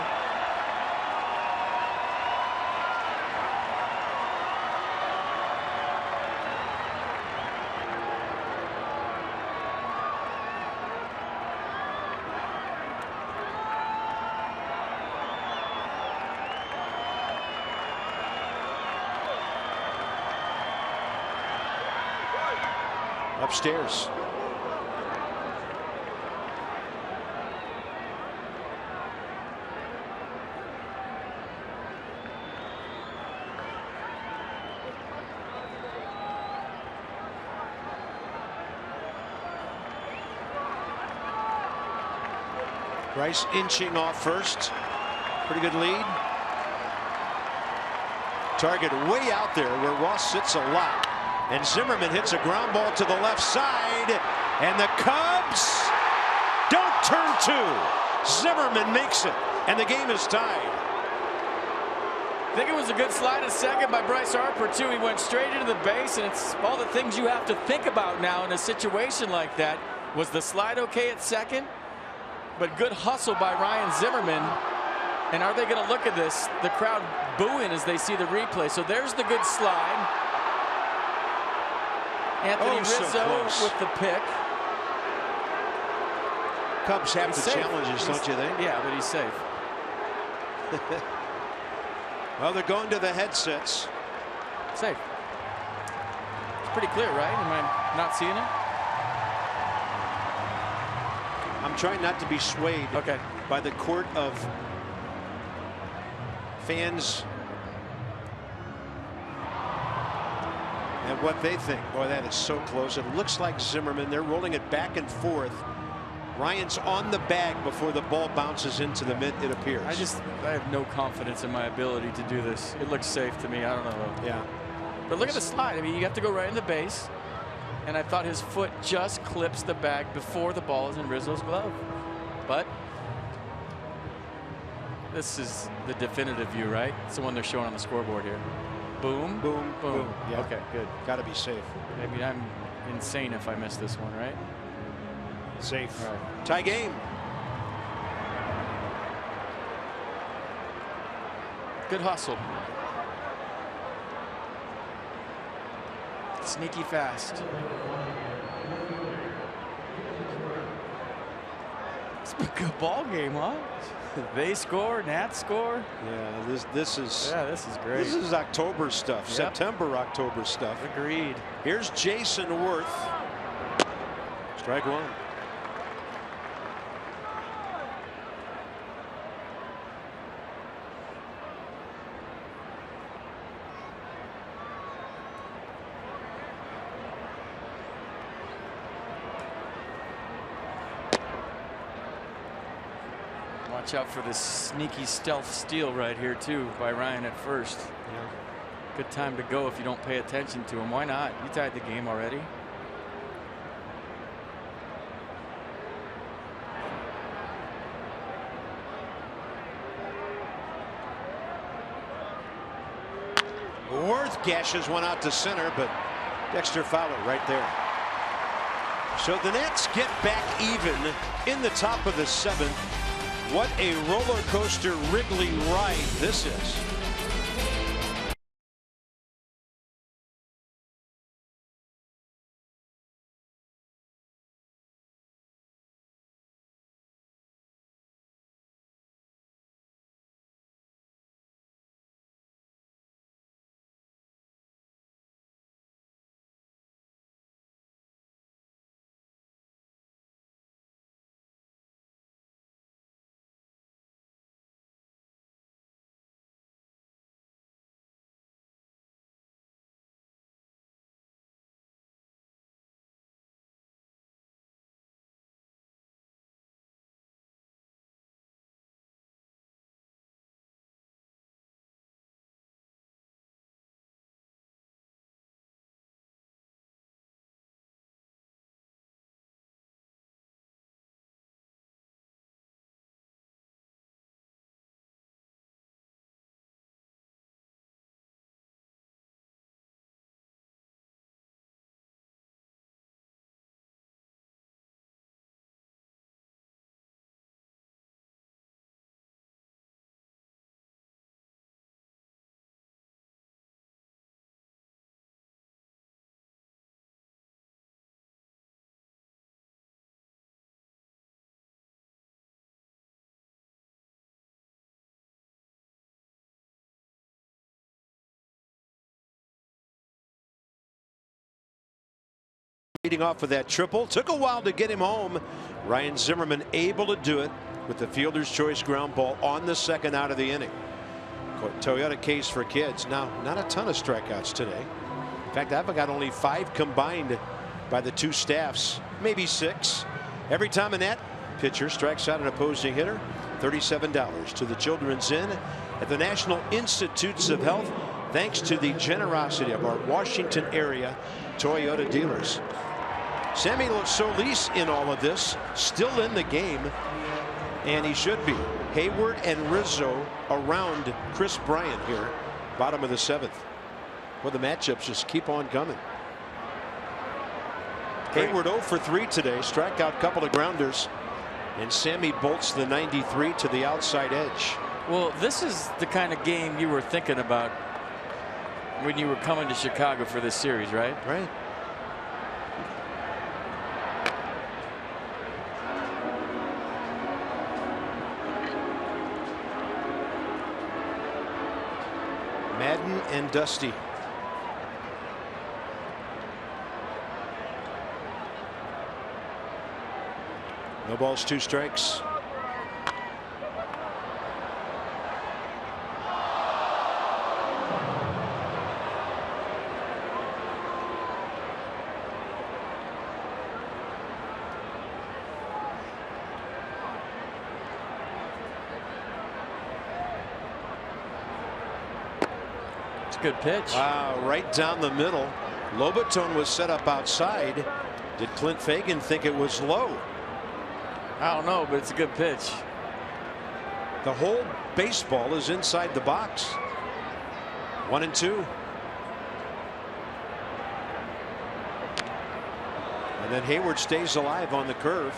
Upstairs. Bryce inching off first. Pretty good lead. Target way out there where Ross sits a lot. And Zimmerman hits a ground ball to the left side. And the Cubs don't turn two. Zimmerman makes it. And the game is tied. I think it was a good slide at second by Bryce Harper, too. He went straight into the base, and it's all the things you have to think about now in a situation like that. Was the slide okay at second? But good hustle by Ryan Zimmerman. And are they going to look at this? The crowd booing as they see the replay. So there's the good slide. Anthony Rizzo with the pick. Cubs have the challenges, don't you think? Yeah, but he's safe. Well, they're going to the headsets. Safe. It's pretty clear, right? Am I not seeing it? I'm trying not to be swayed by the court of fans and what they think. Boy, that is so close. It looks like Zimmerman. They're rolling it back and forth. Ryan's on the bag before the ball bounces into the mitt, it appears. I have no confidence in my ability to do this. It looks safe to me. I don't know. Yeah. But look at the slide. I mean, you have to go right in the base. And I thought his foot just clips the bag before the ball is in Rizzo's glove. But this is the definitive view, right? It's the one they're showing on the scoreboard here. Boom, boom, boom. Yeah. Okay, good. Got to be safe. Maybe I'm insane if I miss this one, right? Safe. All right. Tie game. Good hustle. Sneaky fast. It's been a good ball game, huh? They score, Nats score. Yeah, this is great. This is October stuff. Yep. September, October stuff. Agreed. Here's Jason Worth. Strike one. Watch out for this sneaky stealth steal right here, too, by Ryan at first. Yeah. Good time to go if you don't pay attention to him. Why not? You tied the game already. Worth gashes one out to center, but Dexter Fowler right there. So the Nets get back even in the top of the seventh. What a roller coaster Wrigley ride this is. Leading off with that triple. Took a while to get him home. Ryan Zimmerman able to do it with the fielder's choice ground ball on the second out of the inning. Toyota case for kids. Now, not a ton of strikeouts today. In fact, I've got only 5 combined by the two staffs, maybe 6. Every time a Nat pitcher strikes out an opposing hitter, $37 to the Children's Inn at the National Institutes of Health. thanks to the generosity of our Washington area Toyota dealers. Sammy Solis in all of this, still in the game, and he should be. Hayward and Rizzo around Chris Bryant here, bottom of the 7th. Well, the matchups just keep on coming. Hayward 0 for 3 today, strikeout, couple of grounders, and Sammy bolts the 93 to the outside edge. Well, this is the kind of game you were thinking about when you were coming to Chicago for this series, right? Right. Madden and Dusty. No balls, 2 strikes. It's a good pitch. Wow, right down the middle. Lobaton was set up outside. Did Clint Fagan think it was low? I don't know, but it's a good pitch. The whole baseball is inside the box. 1-2. And then Hayward stays alive on the curve.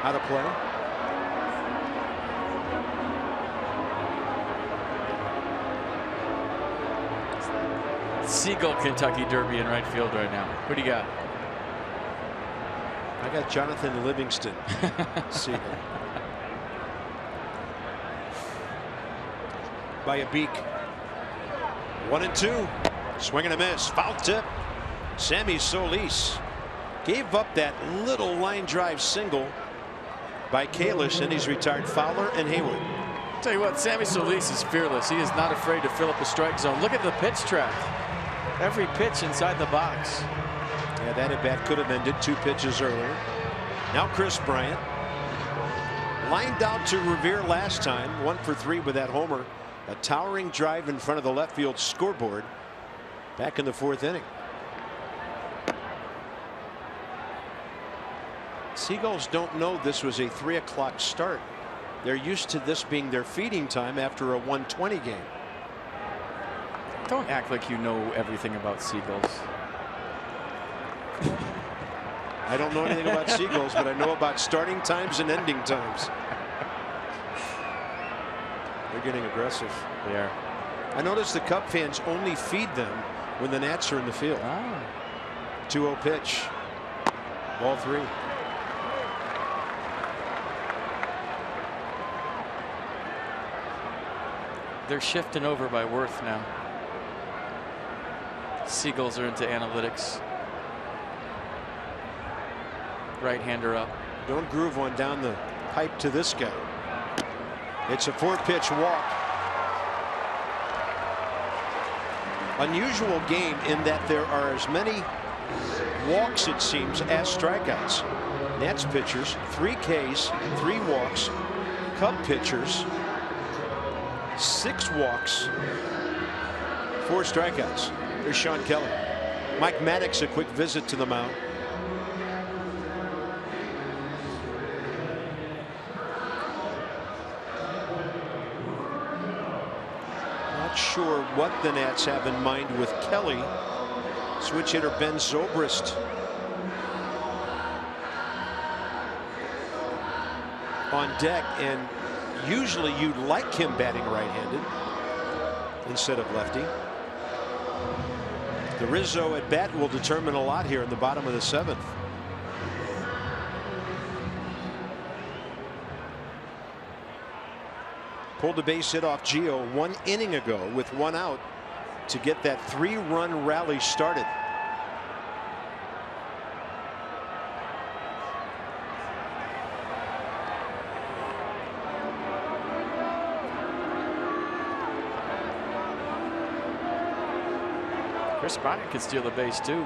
Out of play. Seagull Kentucky Derby in right field right now. What do you got? I got Jonathan Livingston. Seagull. By a beak. 1-2. Swing and a miss. Foul tip. Sammy Solis gave up that little line drive single by Kalish, and he's retired Fowler and Hayward. Tell you what, Sammy Solis is fearless. He is not afraid to fill up a strike zone. Look at the pitch track. Every pitch inside the box. Yeah, that at bat could have ended 2 pitches earlier. Now Chris Bryant lined out to Revere last time, 1 for 3 with that homer. A towering drive in front of the left field scoreboard back in the 4th inning. Seagulls don't know this was a 3 o'clock start. They're used to this being their feeding time after a 1:20 game. Don't act like you know everything about Seagulls. I don't know anything about Seagulls, but I know about starting times and ending times. They're getting aggressive. They are. I noticed the Cub fans only feed them when the Nats are in the field. 2-0 pitch. Ball 3. They're shifting over by Worth now. Seagulls are into analytics. Right-hander up. Don't groove one down the pipe to this guy. It's a 4-pitch walk. Unusual game in that there are as many walks, it seems, as strikeouts. Nats pitchers, 3 Ks, 3 walks. Cub pitchers, 6 walks, 4 strikeouts. There's Sean Kelly. Mike Maddox, a quick visit to the mound. Not sure what the Nats have in mind with Kelly. Switch hitter Ben Zobrist on deck, and usually you'd like him batting right-handed instead of lefty. The Rizzo at bat will determine a lot here in the bottom of the 7th. Pulled a base hit off Gio 1 inning ago with 1 out to get that 3-run rally started. Chris Bryant could steal the base too.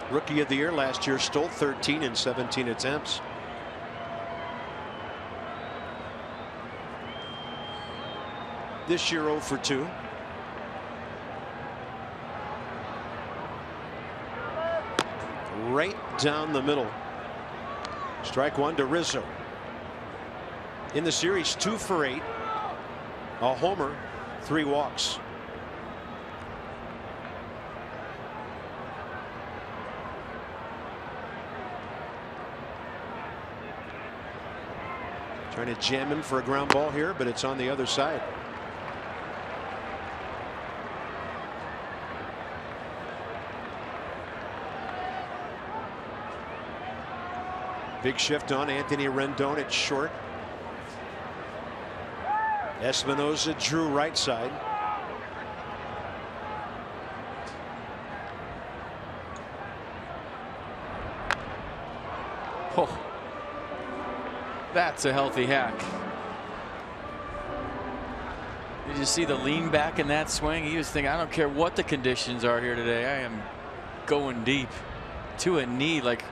Rookie of the year last year, stole 13 in 17 attempts. This year 0 for 2. Right down the middle. Strike one to Rizzo. In the series, 2 for 8. A homer, 3 walks. Trying to jam him for a ground ball here, but it's on the other side. Big shift on Anthony Rendon at short. Espinosa drew right side. Oh, that's a healthy hack. Did you see the lean back in that swing? He was thinking, I don't care what the conditions are here today. I am going deep to a knee, like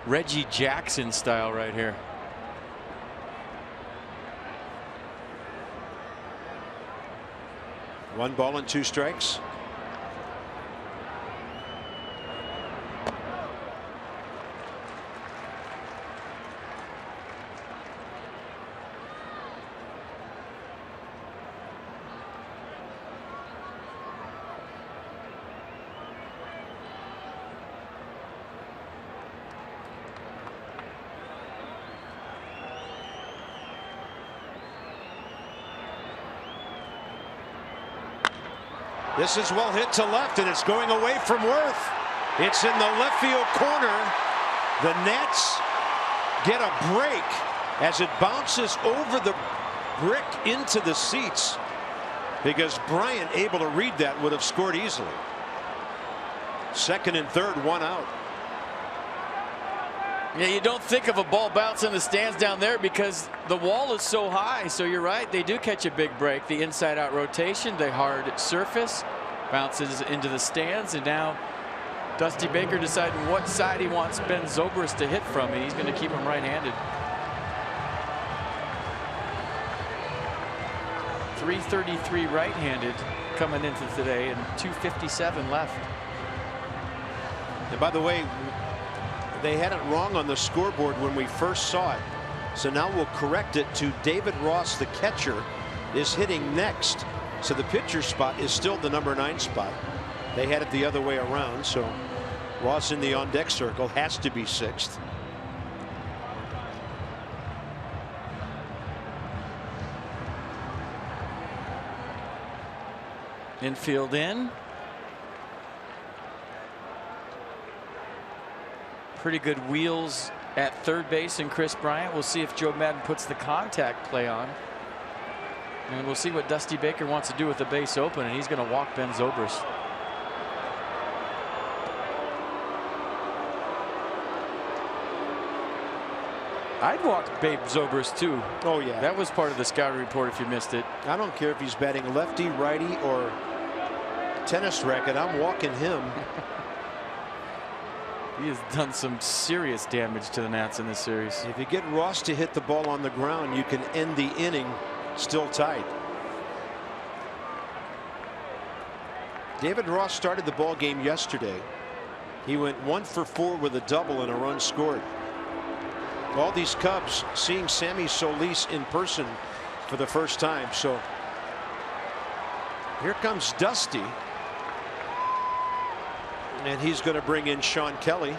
Reggie Jackson style right here. One ball and 2 strikes. This is well hit to left, and it's going away from Worth. It's in the left field corner. The Nats get a break as it bounces over the brick into the seats, because Bryant, able to read that, would have scored easily. Second and third, 1 out. Yeah, you don't think of a ball bounce in the stands down there because the wall is so high. So you're right, they do catch a big break. The inside out rotation, the hard surface bounces into the stands, and now Dusty Baker deciding what side he wants Ben Zobrist to hit from, and he's going to keep him right-handed. 333 right-handed coming into today, and 257 left. And by the way, they had it wrong on the scoreboard when we first saw it, so now we'll correct it to David Ross, the catcher, is hitting next. So the pitcher spot is still the number 9 spot. They had it the other way around, so Ross in the on deck circle has to be 6th. Infield in. Pretty good wheels at third base, and Chris Bryant. We'll see if Joe Madden puts the contact play on. And we'll see what Dusty Baker wants to do with the base open, and he's going to walk Ben Zobrist. I'd walk Babe Zobrist too. Oh yeah. That was part of the scouting report if you missed it. I don't care if he's batting lefty, righty, or tennis racket. I'm walking him. He has done some serious damage to the Nats in this series. If you get Ross to hit the ball on the ground, you can end the inning still tied. David Ross started the ball game yesterday. He went 1 for 4 with a double and a run scored. All these Cubs seeing Sammy Solis in person for the first time. So here comes Dusty. And he's going to bring in Sean Kelly.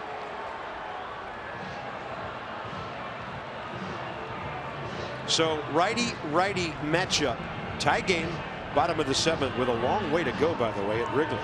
So righty-righty matchup. Tie game, bottom of the 7th, with a long way to go, by the way, at Wrigley.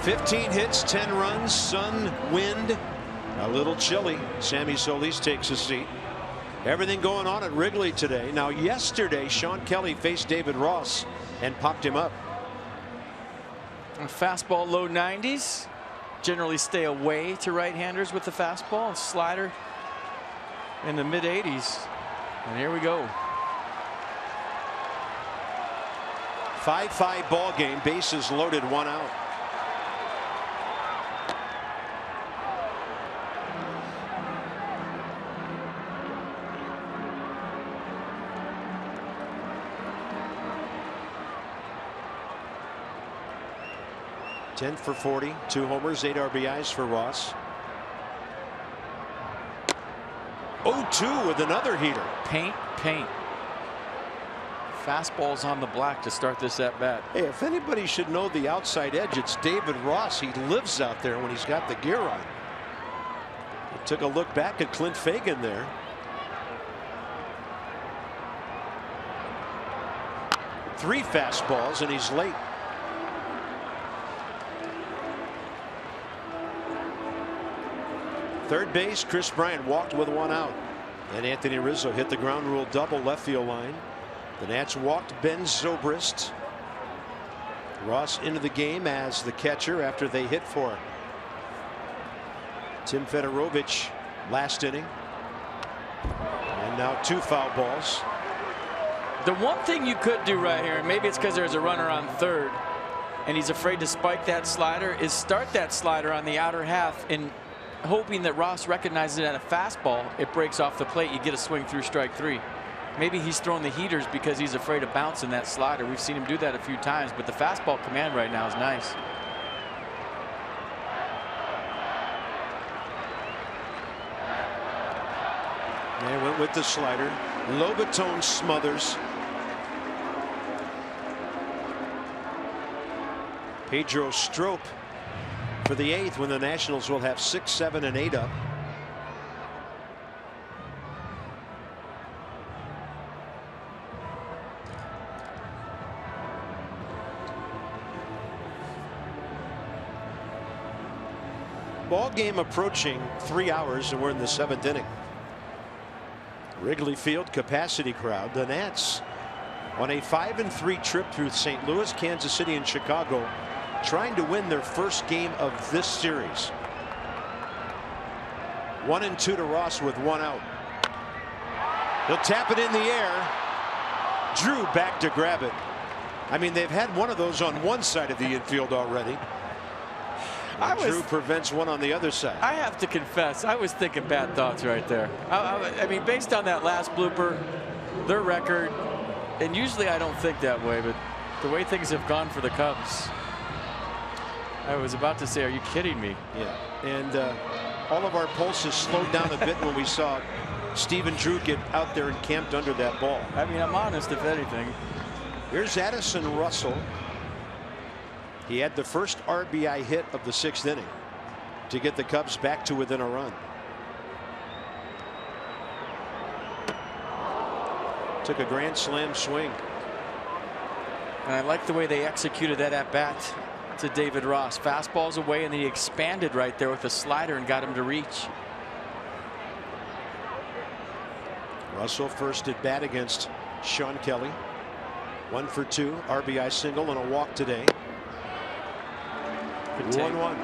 15 hits, 10 runs, sun, wind, a little chilly. Sammy Solis takes a seat. Everything going on at Wrigley today. Now, yesterday, Sean Kelly faced David Ross and popped him up. A fastball low 90s. Generally stay away to right-handers with the fastball, and slider in the mid 80s. And here we go. 5-5 ball game, bases loaded, 1 out. Ten for 40, 2 homers, 8 RBIs for Ross. 0-2 with another heater. Paint. Fastballs on the black to start this at bat. Hey, if anybody should know the outside edge, it's David Ross. He lives out there when he's got the gear on. He took a look back at Clint Fagan there. Three fastballs and he's late. Third base, Chris Bryant walked with 1 out. And Anthony Rizzo hit the ground rule double left field line. The Nats walked Ben Zobrist. Ross into the game as the catcher after they hit for Tim Fedorovich last inning. And now 2 foul balls. The one thing you could do right here, and maybe it's because there's a runner on third and he's afraid to spike that slider, is start that slider on the outer half and hoping that Ross recognizes it at a fastball. It breaks off the plate. You get a swing through strike 3. Maybe he's throwing the heaters because he's afraid of bouncing that slider. We've seen him do that a few times, but the fastball command right now is nice. They went with the slider. Lobaton smothers. Pedro Strop for the 8th when the Nationals will have 6, 7, and 8 up. Ball game approaching 3 hours and we're in the 7th inning. Wrigley Field capacity crowd. The Nats on a 5-3 trip through St. Louis, Kansas City, and Chicago, trying to win their first game of this series. 1-2 to Ross with 1 out. He'll tap it in the air. Drew back to grab it. I mean, they've had one of those on one side of the infield already. Drew prevents one on the other side. I have to confess, I was thinking bad thoughts right there. I mean, based on that last blooper, their record, and usually I don't think that way, but the way things have gone for the Cubs, I was about to say, are you kidding me? Yeah, and all of our pulses slowed down a bit when we saw Stephen Drew get out there and camped under that ball. I mean, I'm honest, if anything. Here's Addison Russell. He had the first RBI hit of the 6th inning to get the Cubs back to within a run. Took a grand slam swing. And I like the way they executed that at bat to David Ross. Fastballs away, and then he expanded right there with a slider and got him to reach. Russell first at bat against Sean Kelly. 1 for 2, RBI single and a walk today. 1-1.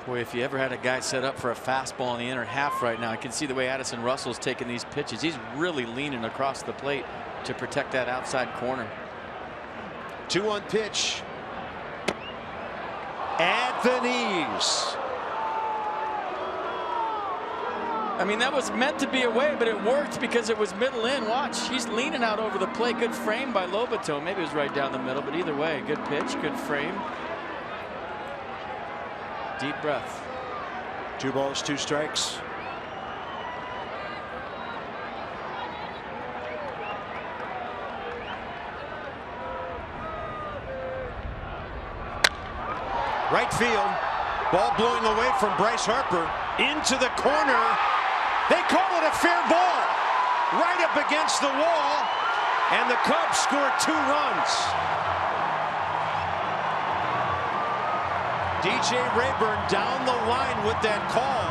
Boy, if you ever had a guy set up for a fastball in the inner half right now, I can see the way Addison Russell's taking these pitches. He's really leaning across the plate to protect that outside corner. 2-1 pitch. At the knees. I mean, that was meant to be away, but it worked because it was middle in. Watch, he's leaning out over the plate. Good frame by Lobaton. Maybe it was right down the middle, but either way, good pitch, good frame. Deep breath. 2 balls, 2 strikes. Right field. Ball blowing away from Bryce Harper. Into the corner. They call it a fair ball. Right up against the wall. And the Cubs score 2 runs. DJ Rayburn down the line with that call.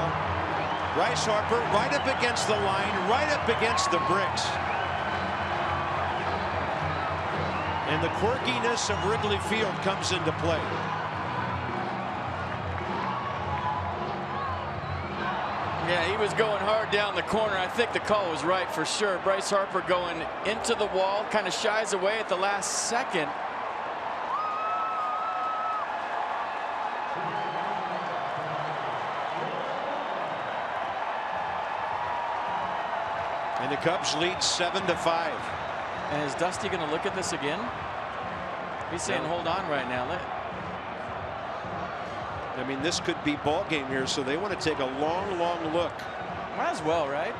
Bryce Harper right up against the line, right up against the bricks. And the quirkiness of Wrigley Field comes into play. Yeah, he was going hard down the corner. I think the call was right for sure. Bryce Harper going into the wall, kind of shies away at the last second. And the Cubs lead 7-5. And is Dusty going to look at this again? He's saying, hold on right now. I mean, this could be ball game here, so they want to take a long, long look. Might as well, right?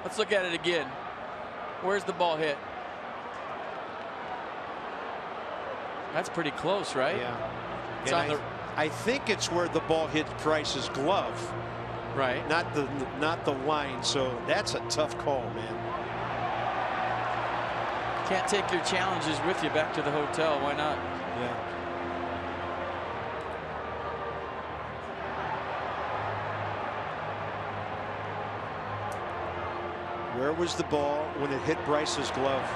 Let's look at it again. Where's the ball hit? That's pretty close, right? Yeah. It's on the. I think it's where the ball hit Price's glove. Right. Not the line. So that's a tough call, man. Can't take your challenges with you back to the hotel. Why not? Yeah. Where was the ball when it hit Bryce's glove?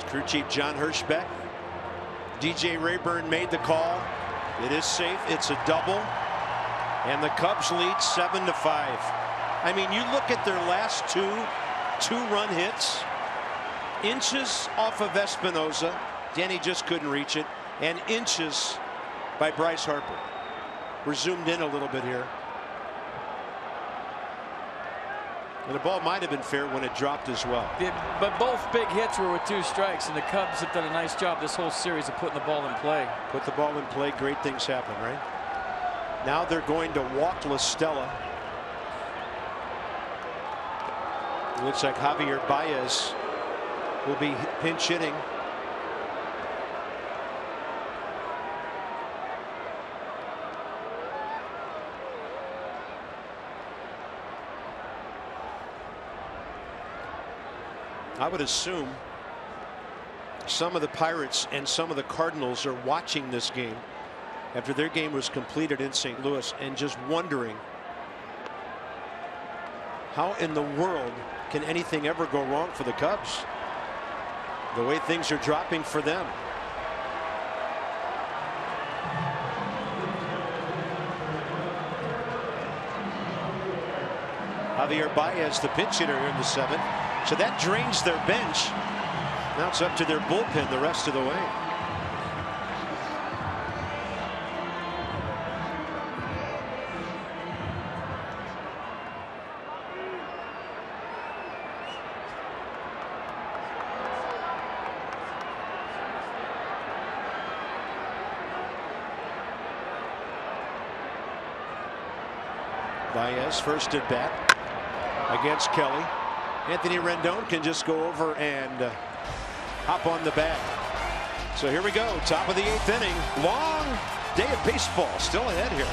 Crew chief John Hirschbeck. DJ Rayburn made the call. It is safe. It's a double. And the Cubs lead 7-5. I mean, you look at their last two-run hits. Inches off of Espinosa. Danny just couldn't reach it. And inches by Bryce Harper. We're zoomed in a little bit here. And the ball might have been fair when it dropped as well. But both big hits were with 2 strikes, and the Cubs have done a nice job this whole series of putting the ball in play. Put the ball in play, great things happen, right? Now they're going to walk La Stella. It looks like Javier Baez will be pinch hitting. I would assume some of the Pirates and some of the Cardinals are watching this game after their game was completed in St. Louis and just wondering how in the world can anything ever go wrong for the Cubs, the way things are dropping for them. Javier Baez, the pinch hitter here in the 7th. So that drains their bench. Now it's up to their bullpen the rest of the way. Baez first at bat against Kelly. Anthony Rendon can just go over and hop on the bag. So here we go, top of the 8th inning. Long day of baseball still ahead here.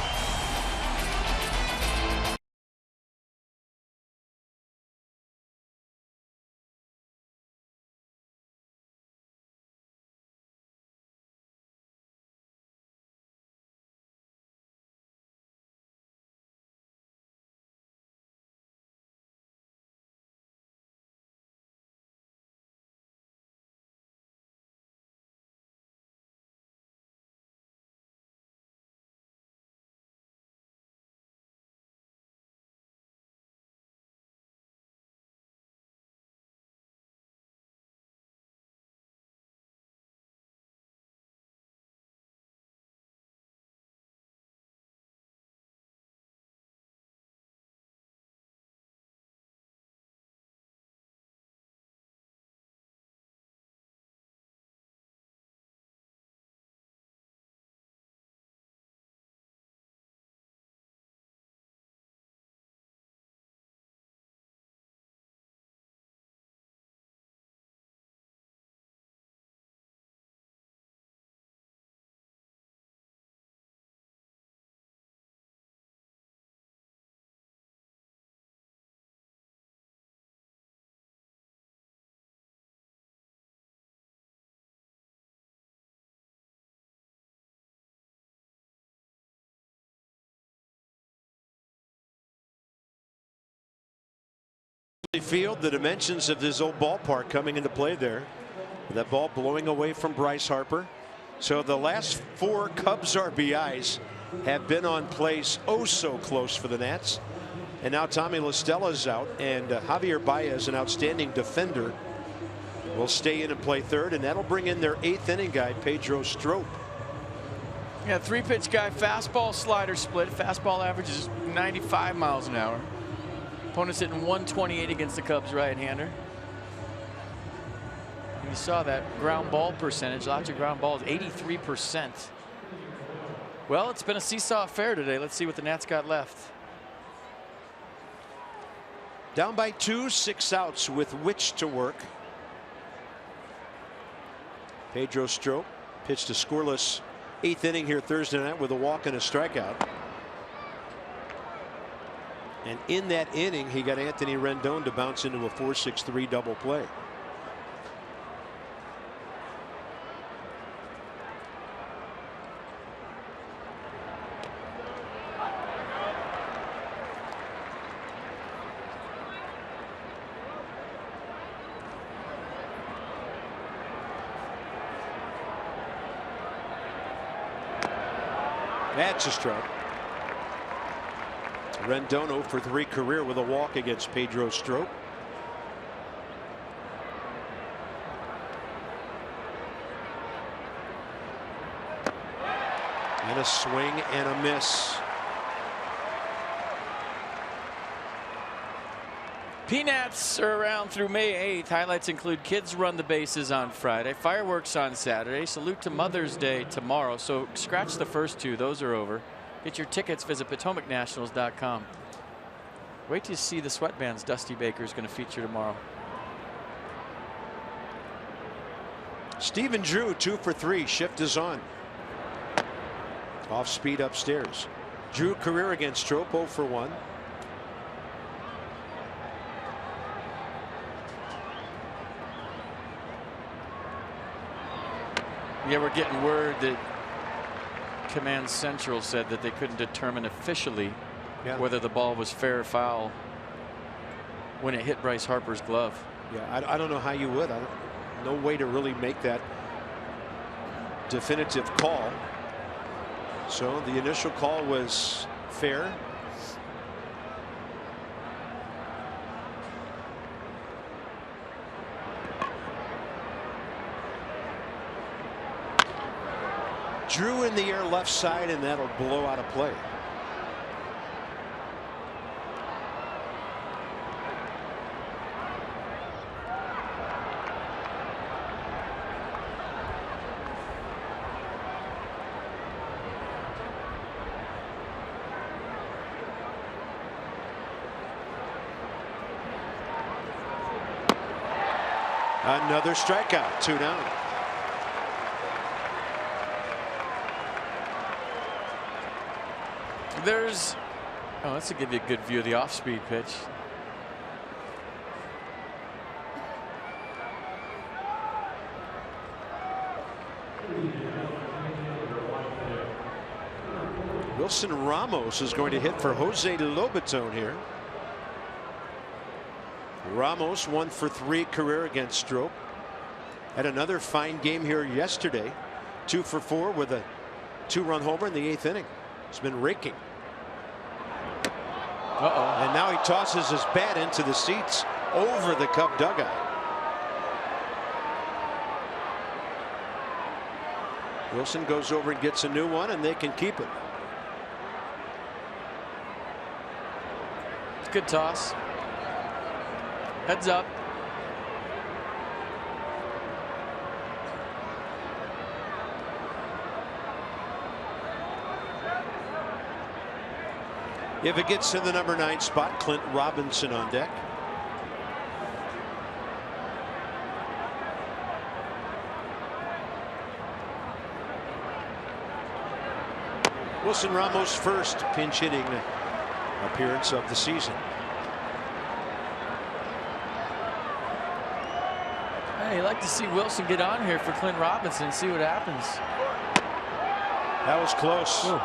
Field, the dimensions of this old ballpark coming into play there. That ball blowing away from Bryce Harper. So the last 4 Cubs RBIs have been on plays oh so close for the Nats. And now Tommy La Stella's out, and Javier Baez, an outstanding defender, will stay in and play third, and that'll bring in their 8th inning guy, Pedro Strop. Yeah, 3-pitch guy, fastball slider split. Fastball averages 95 miles an hour. Opponent's hitting 128 against the Cubs right-hander. You saw that ground ball percentage. Lots of ground balls, 83%. Well, it's been a seesaw affair today. Let's see what the Nats got left. Down by 2, 6 outs with which to work. Pedro Strop pitched a scoreless 8th inning here Thursday night with a walk and a strikeout. And in that inning, he got Anthony Rendon to bounce into a 4-6-3 double play. That's a strike. Rendon 0 for 3 career with a walk against Pedro Strop. And a swing and a miss. Peanuts are around through May 8th. Highlights include kids run the bases on Friday, fireworks on Saturday, salute to Mother's Day tomorrow. So scratch the first 2. Those are over. Get your tickets. Visit PotomacNationals.com. Wait till you see the sweatbands Dusty Baker is going to feature tomorrow. Stephen Drew 2 for 3. Shift is on. Off speed upstairs. Drew career against Strop 0 for 1. Yeah, we're getting word that Command Central said that they couldn't determine officially whether the ball was fair or foul when it hit Bryce Harper's glove. Yeah, I don't know how you would. No way to really make that definitive call. So the initial call was fair. Drew in the air left side, and that'll blow out a play. Another strikeout, 2 down. There's, oh, that's to give you a good view of the off-speed pitch. Wilson Ramos is going to hit for Jose Lobaton here. Ramos 1 for 3 career against Strop. Had another fine game here yesterday. 2 for 4 with a 2-run homer in the 8th inning. He's been raking. And now he tosses his bat into the seats over the Cub dugout. Wilson goes over and gets a new one, and they can keep it. It's a good toss. Heads up. If it gets in the number 9 spot, Clint Robinson on deck. Wilson Ramos' first pinch hitting appearance of the season. Hey, you'd like to see Wilson get on here for Clint Robinson and see what happens. That was close. Ooh.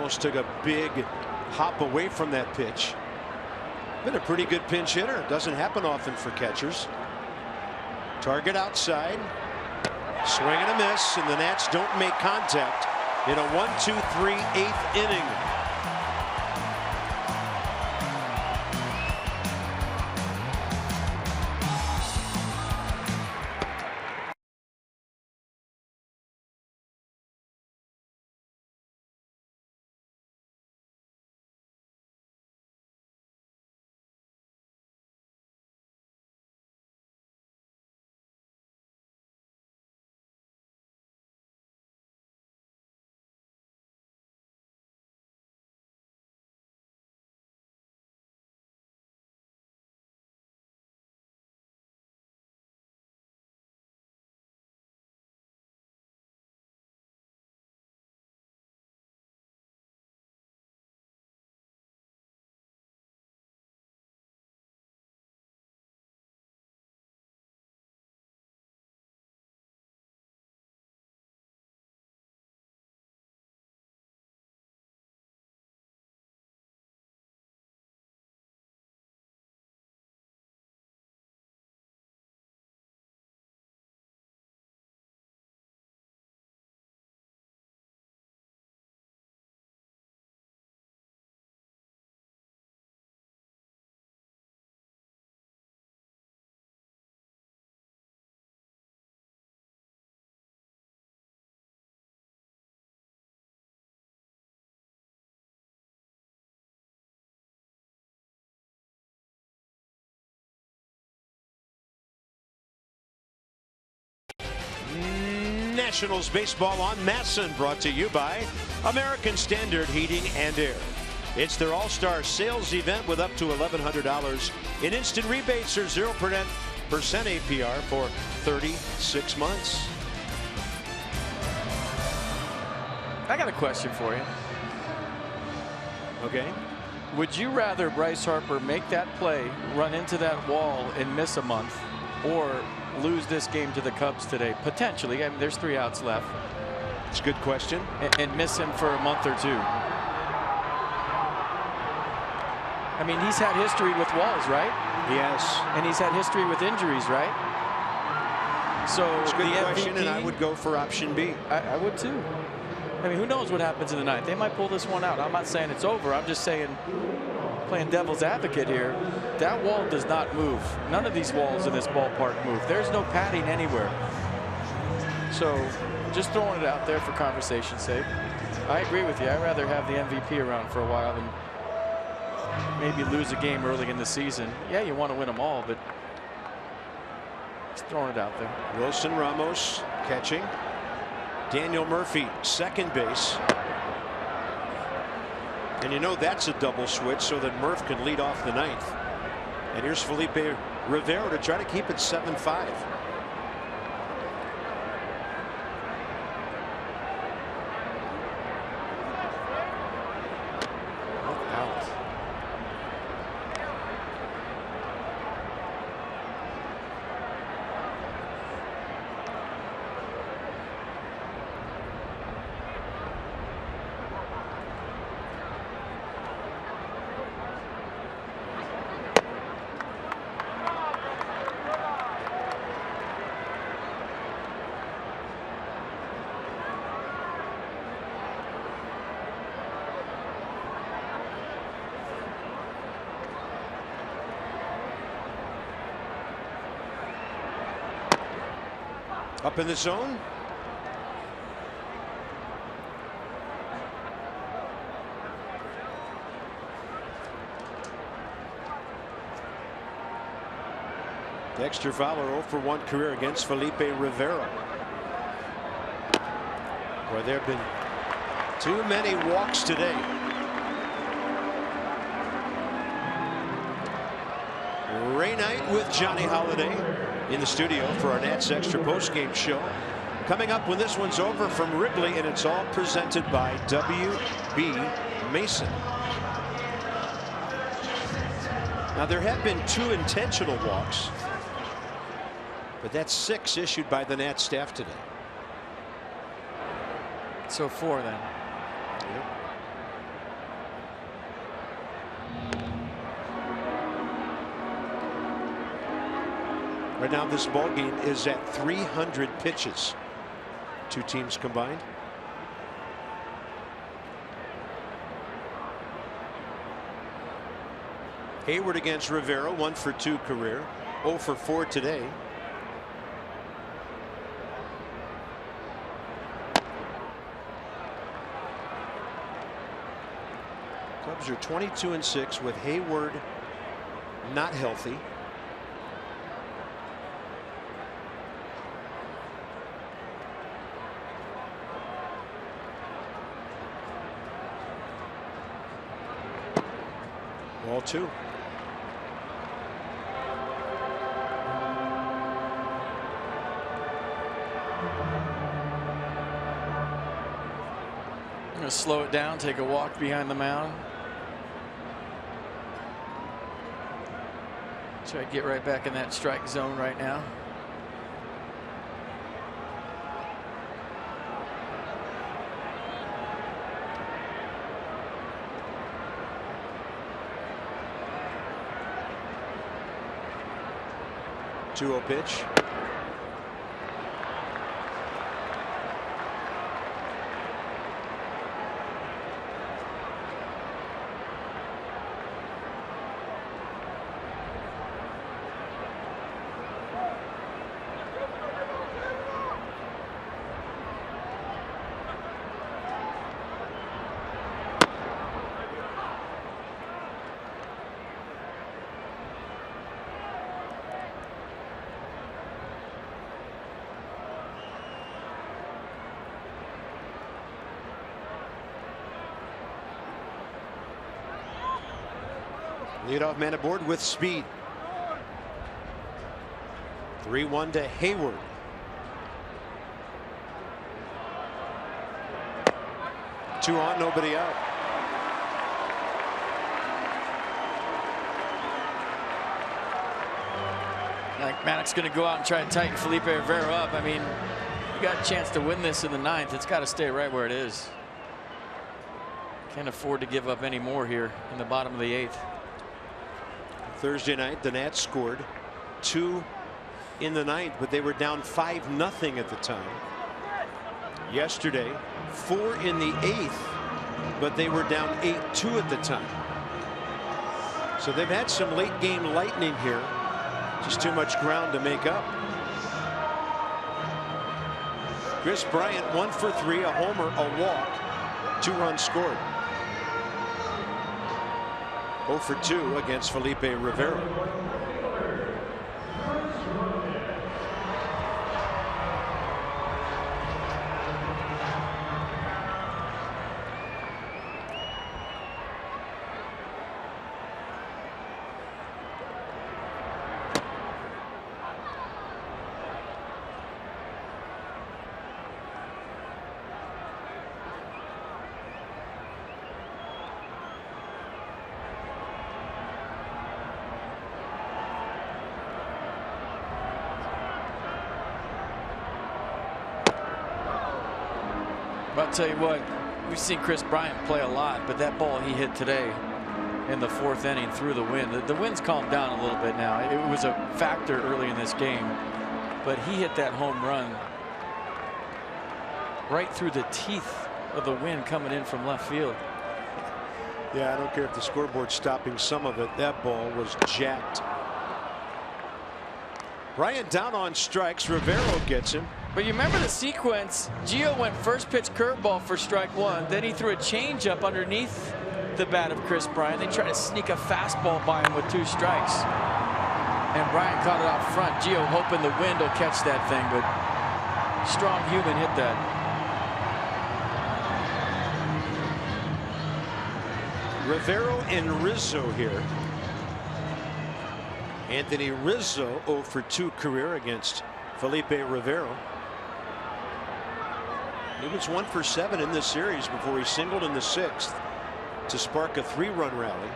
almost took a big hop away from that pitch. Been a pretty good pinch hitter. Doesn't happen often for catchers. Target outside. Swing and a miss, and the Nats don't make contact in a 1-2-3 8th inning. Nationals baseball on Masson, brought to you by American Standard Heating and Air. It's their all-star sales event with up to $1,100 in instant rebates or 0% APR for 36 months. I got a question for you. Okay. Would you rather Bryce Harper make that play, run into that wall, and miss a month, or lose this game to the Cubs today? Potentially. I mean, there's 3 outs left. It's a good question. And miss him for a month or 2. I mean, he's had history with walls, right? Yes. And he's had history with injuries, right? So it's a good the question, MVP, and I would go for option B. I would too. I mean, who knows what happens in the ninth? They might pull this one out. I'm not saying it's over. I'm just saying, playing devil's advocate here, that wall does not move. None of these walls in this ballpark move. There's no padding anywhere. So just throwing it out there for conversation's sake. I agree with you. I'd rather have the MVP around for a while than maybe lose a game early in the season. Yeah, you want to win them all, but just throwing it out there. Wilson Ramos catching. Daniel Murphy, second base. And you know that's a double switch so that Murph can lead off the ninth. And here's Felipe Rivera to try to keep it 7-5. Up in the zone. Dexter Fowler 0 for 1 career against Felipe Rivera. Where there have been too many walks today. Ray Knight with Johnny Holiday in the studio for our Nats Extra postgame show. Coming up when this one's over from Wrigley, and it's all presented by W.B. Mason. Now there have been 2 intentional walks, but that's 6 issued by the Nats staff today. So 4 then. Yep. Right now, this ball game is at 300 pitches. Two teams combined. Hayward against Rivera, 1 for 2 career, 0 for 4 today. Cubs are 22-6 with Hayward not healthy. Ball 2. I'm going to slow it down, take a walk behind the mound. Try to get right back in that strike zone right now. Two-0 pitch. Leadoff man aboard with speed. 3-1 to Hayward. Two on, nobody out. Like Maddox going to go out and try to tighten Felipe Rivera up. I mean, you got a chance to win this in the 9th. It's got to stay right where it is. Can't afford to give up any more here in the bottom of the 8th. Thursday night, the Nats scored 2 in the 9th, but they were down 5-0 at the time. Yesterday, 4 in the 8th, but they were down 8-2 at the time. So they've had some late game lightning here. Just too much ground to make up. Chris Bryant 1 for 3, a homer, a walk, 2 runs scored. 0 for 2 against Felipe Rivera. I'll tell you what, we've seen Chris Bryant play a lot, but that ball he hit today in the 4th inning through the wind. The wind's calmed down a little bit now. It was a factor early in this game, but he hit that home run right through the teeth of the wind coming in from left field. Yeah, I don't care if the scoreboard's stopping some of it. That ball was jacked. Bryant down on strikes. Rivera gets him. But you remember the sequence. Gio went first pitch curveball for strike 1. Then he threw a changeup underneath the bat of Chris Bryant. They tried to sneak a fastball by him with 2 strikes. And Bryant caught it out front. Gio hoping the wind will catch that thing, but strong human hit that. Rivera and Rizzo here. Anthony Rizzo 0 for 2 career against Felipe Rivera. He was 1 for 7 in this series before he singled in the 6th to spark a 3-run rally,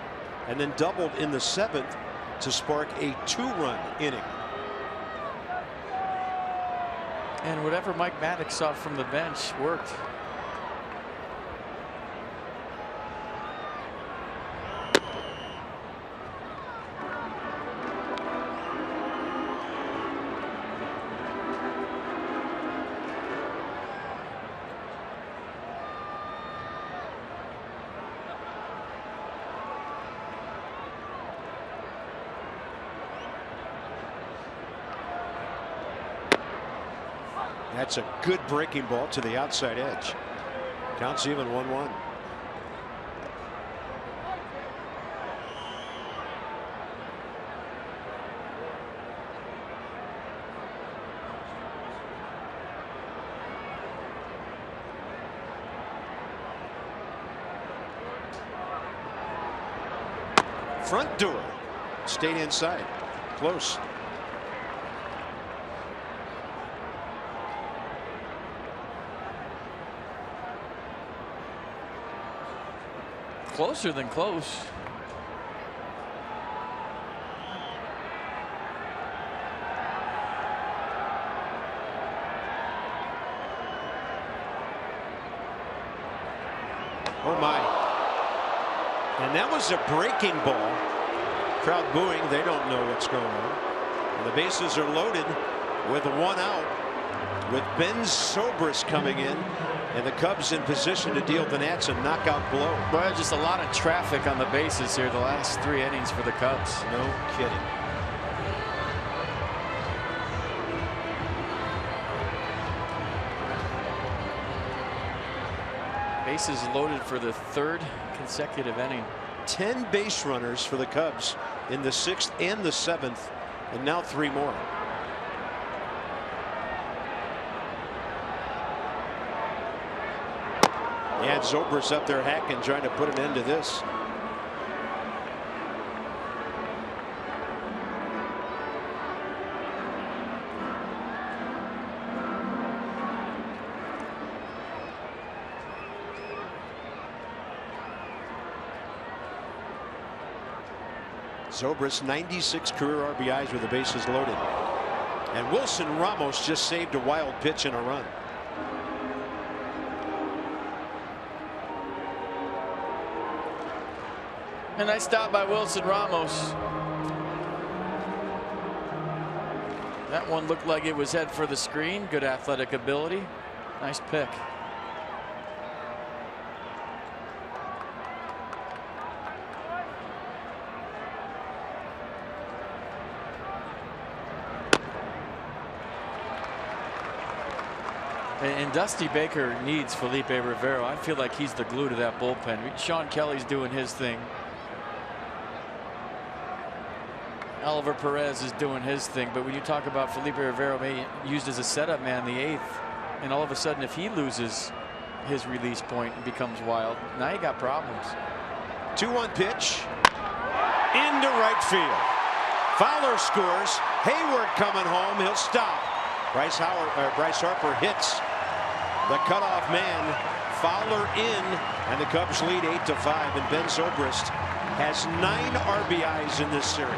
and then doubled in the 7th to spark a 2-run inning. And whatever Mike Maddox saw from the bench worked. That's a good breaking ball to the outside edge. Counts even 1-1. Front door. Stayed inside. Close. Closer than close. Oh my. And that was a breaking ball. Crowd booing. They don't know what's going on. And the bases are loaded with 1 out, with Ben Zobrist coming in, and the Cubs in position to deal the Nats a knockout blow. Well, just a lot of traffic on the bases here the last 3 innings for the Cubs. No kidding. Bases loaded for the 3rd consecutive inning. 10 base runners for the Cubs in the 6th and the 7th, and now 3 more. And Zobrist up there hacking, trying to put an end to this. Zobrist 96 career RBIs with the bases loaded. And Wilson Ramos just saved a wild pitch and a run. And nice stop by Wilson Ramos. That one looked like it was head for the screen. Good athletic ability. Nice pick. And Dusty Baker needs Felipe Rivero. I feel like he's the glue to that bullpen. Sean Kelly's doing his thing. Oliver Perez is doing his thing. But when you talk about Felipe Rivero being used as a setup man in the 8th, and all of a sudden if he loses his release point and becomes wild, now you got problems. 2-1 pitch into right field. Fowler scores. Hayward coming home. He'll stop. Bryce Harper hits the cutoff man. Fowler in, and the Cubs lead 8-5. And Ben Zobrist has 9 RBIs in this series.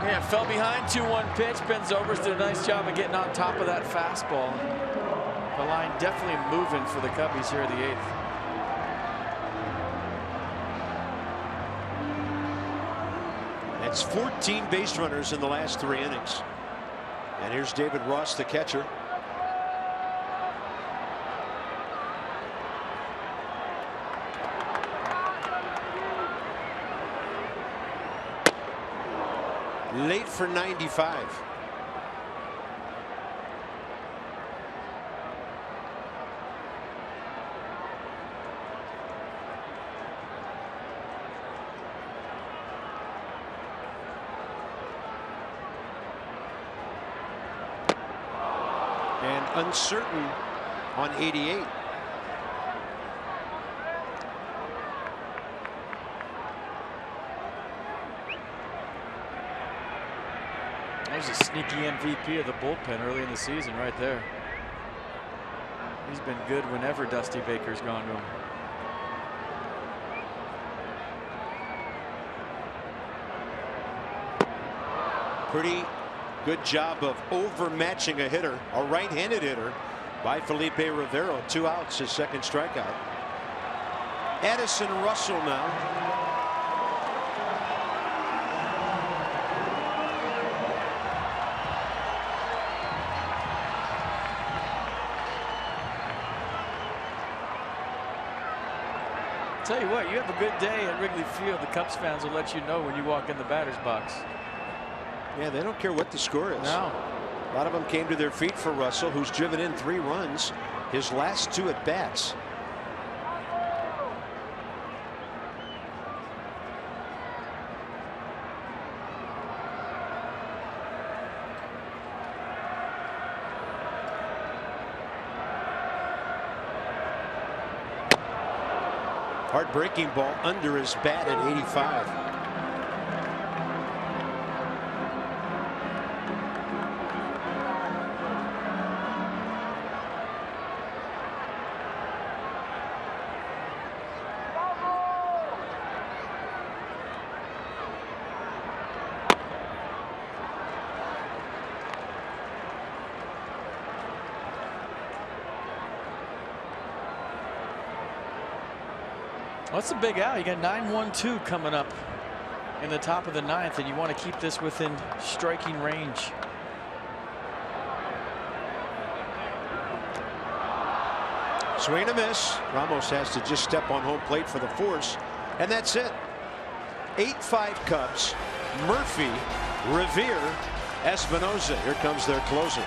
Yeah, fell behind 2-1 pitch. Ben Zobrist did a nice job of getting on top of that fastball. The line definitely moving for the Cubbies here in the 8th. It's 14 base runners in the last 3 innings. And here's David Ross, the catcher. Late for 95. And uncertain on 88. There's a sneaky MVP of the bullpen early in the season right there. He's been good whenever Dusty Baker's gone to him. Pretty good job of overmatching a hitter, a right-handed hitter, by Felipe Rivero. 2 outs, his 2nd strikeout. Addison Russell now. Tell you what, you have a good day at Wrigley Field. The Cubs fans will let you know when you walk in the batter's box. Yeah, they don't care what the score is. No. A lot of them came to their feet for Russell, who's driven in 3 runs his last 2 at bats. Heartbreaking ball under his bat at 85. What's the big out? You got 9-1-2 coming up in the top of the 9th, and you want to keep this within striking range. Swing and a miss. Ramos has to just step on home plate for the force, and that's it. 8-5 Cubs. Murphy, Revere, Espinosa. Here comes their closer.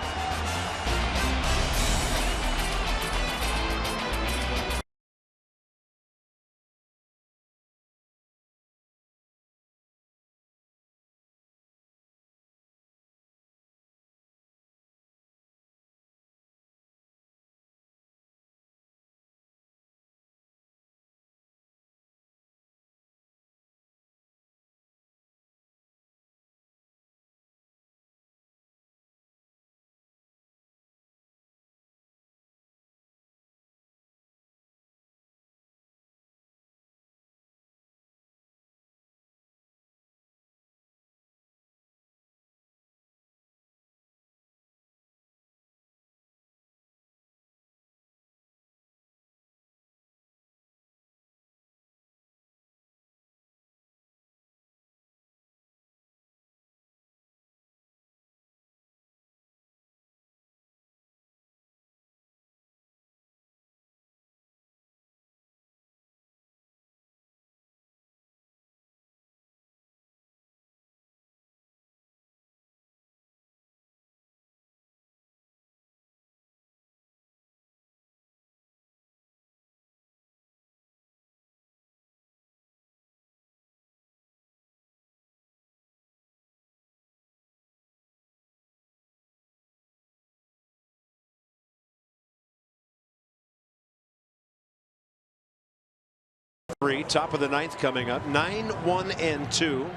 Top of the 9th coming up. 9-1-2.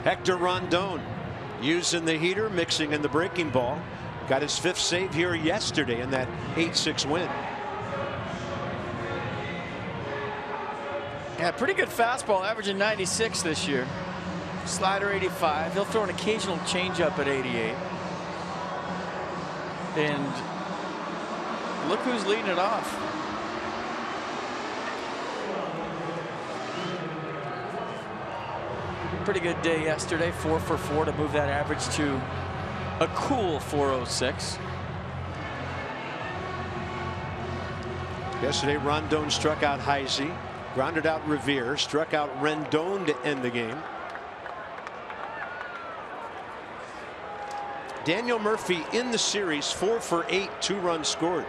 Hector Rondon using the heater, mixing in the breaking ball. Got his 5th save here yesterday in that 8-6 win. Yeah, pretty good fastball, averaging 96 this year. Slider 85. He'll throw an occasional changeup at 88. And look who's leading it off. Pretty good day yesterday, 4 for 4 to move that average to a cool 406. Yesterday, Rondon struck out Heisey, grounded out Revere, struck out Rendon to end the game. Daniel Murphy in the series, 4 for 8, 2 runs scored.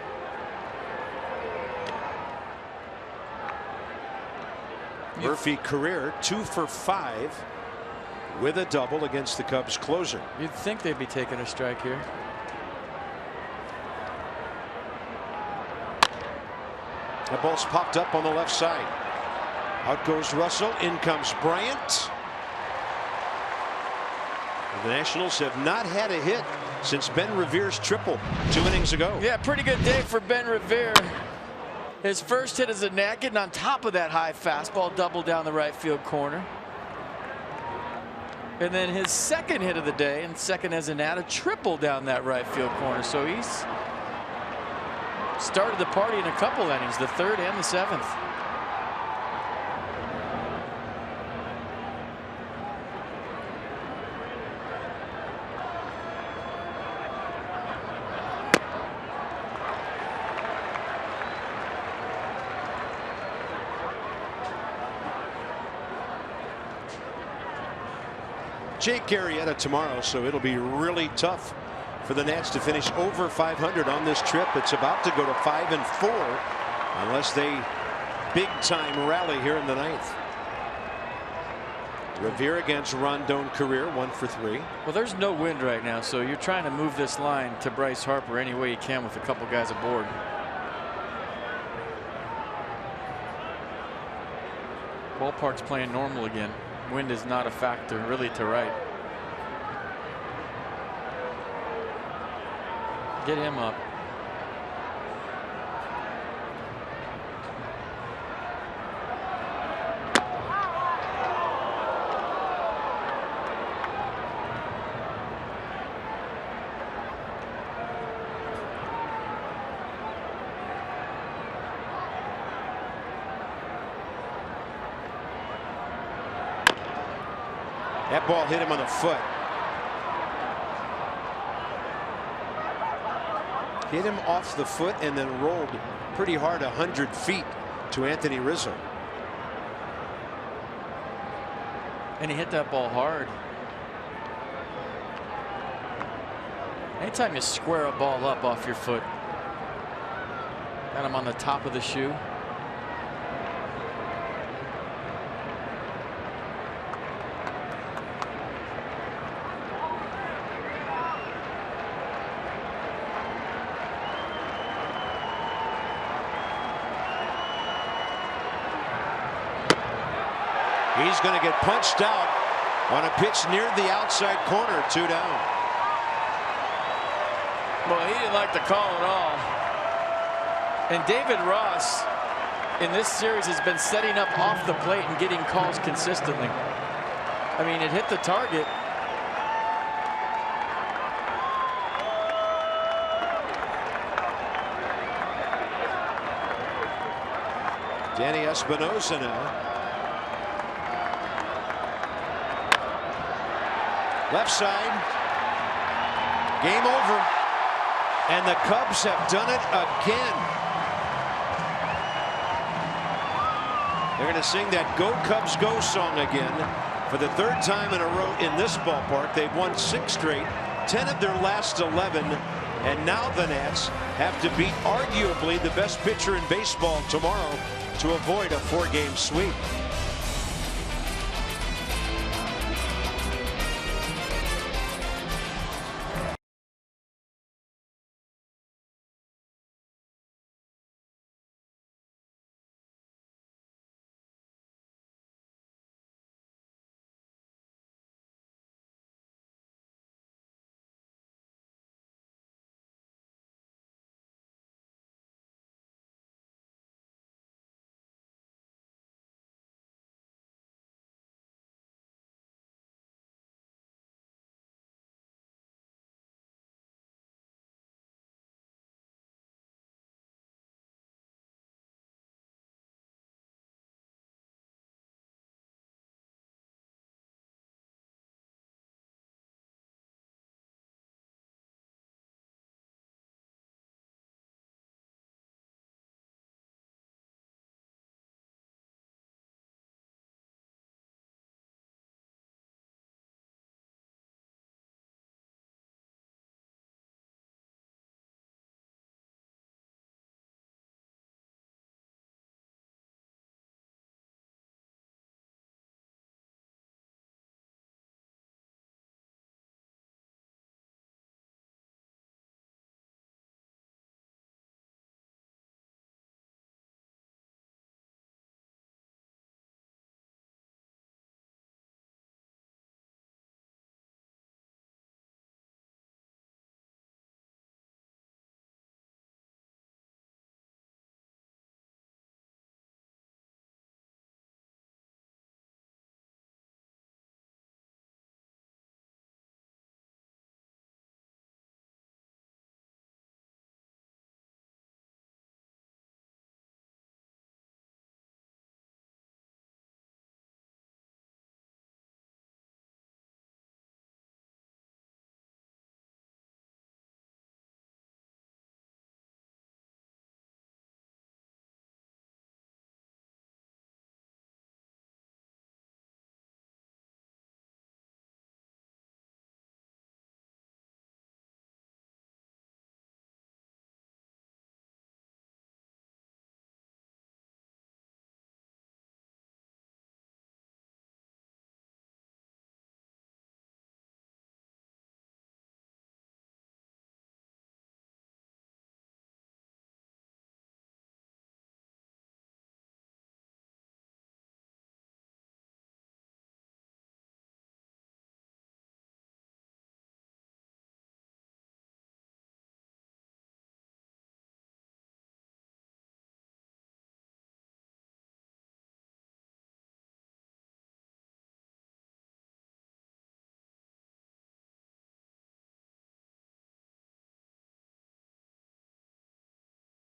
Murphy career 2 for 5 with a double against the Cubs closer. You'd think they'd be taking a strike here. That ball's popped up on the left side. Out goes Russell. In comes Bryant. The Nationals have not had a hit since Ben Revere's triple 2 innings ago. Yeah, pretty good day for Ben Revere. His first hit is a net, getting on top of that high fastball, double down the right field corner. And then his second hit of the day, and second as a nat, a triple down that right field corner. So he's started the party in a couple innings, the 3rd and the 7th. Jake Arrieta tomorrow, so it'll be really tough for the Nats to finish over 500 on this trip. It's about to go to 5-4 unless they big time rally here in the ninth. Revere against Rondon career 1 for 3. Well, there's no wind right now, so you're trying to move this line to Bryce Harper any way you can with a couple guys aboard. Ballpark's playing normal again. Wind is not a factor really to right. Get him up. That ball hit him on the foot. Hit him off the foot and then rolled pretty hard 100 feet to Anthony Rizzo. And he hit that ball hard. Anytime you square a ball up off your foot, got him on the top of the shoe. He's going to get punched out on a pitch near the outside corner. 2 down. Well, he didn't like the call at all. And David Ross in this series has been setting up off the plate and getting calls consistently. I mean, it hit the target. Danny Espinosa now. Left side. Game over. And the Cubs have done it again. They're going to sing that Go Cubs Go song again for the 3rd time in a row in this ballpark. They've won 6 straight, 10 of their last 11. And now the Nats have to beat arguably the best pitcher in baseball tomorrow to avoid a 4-game sweep.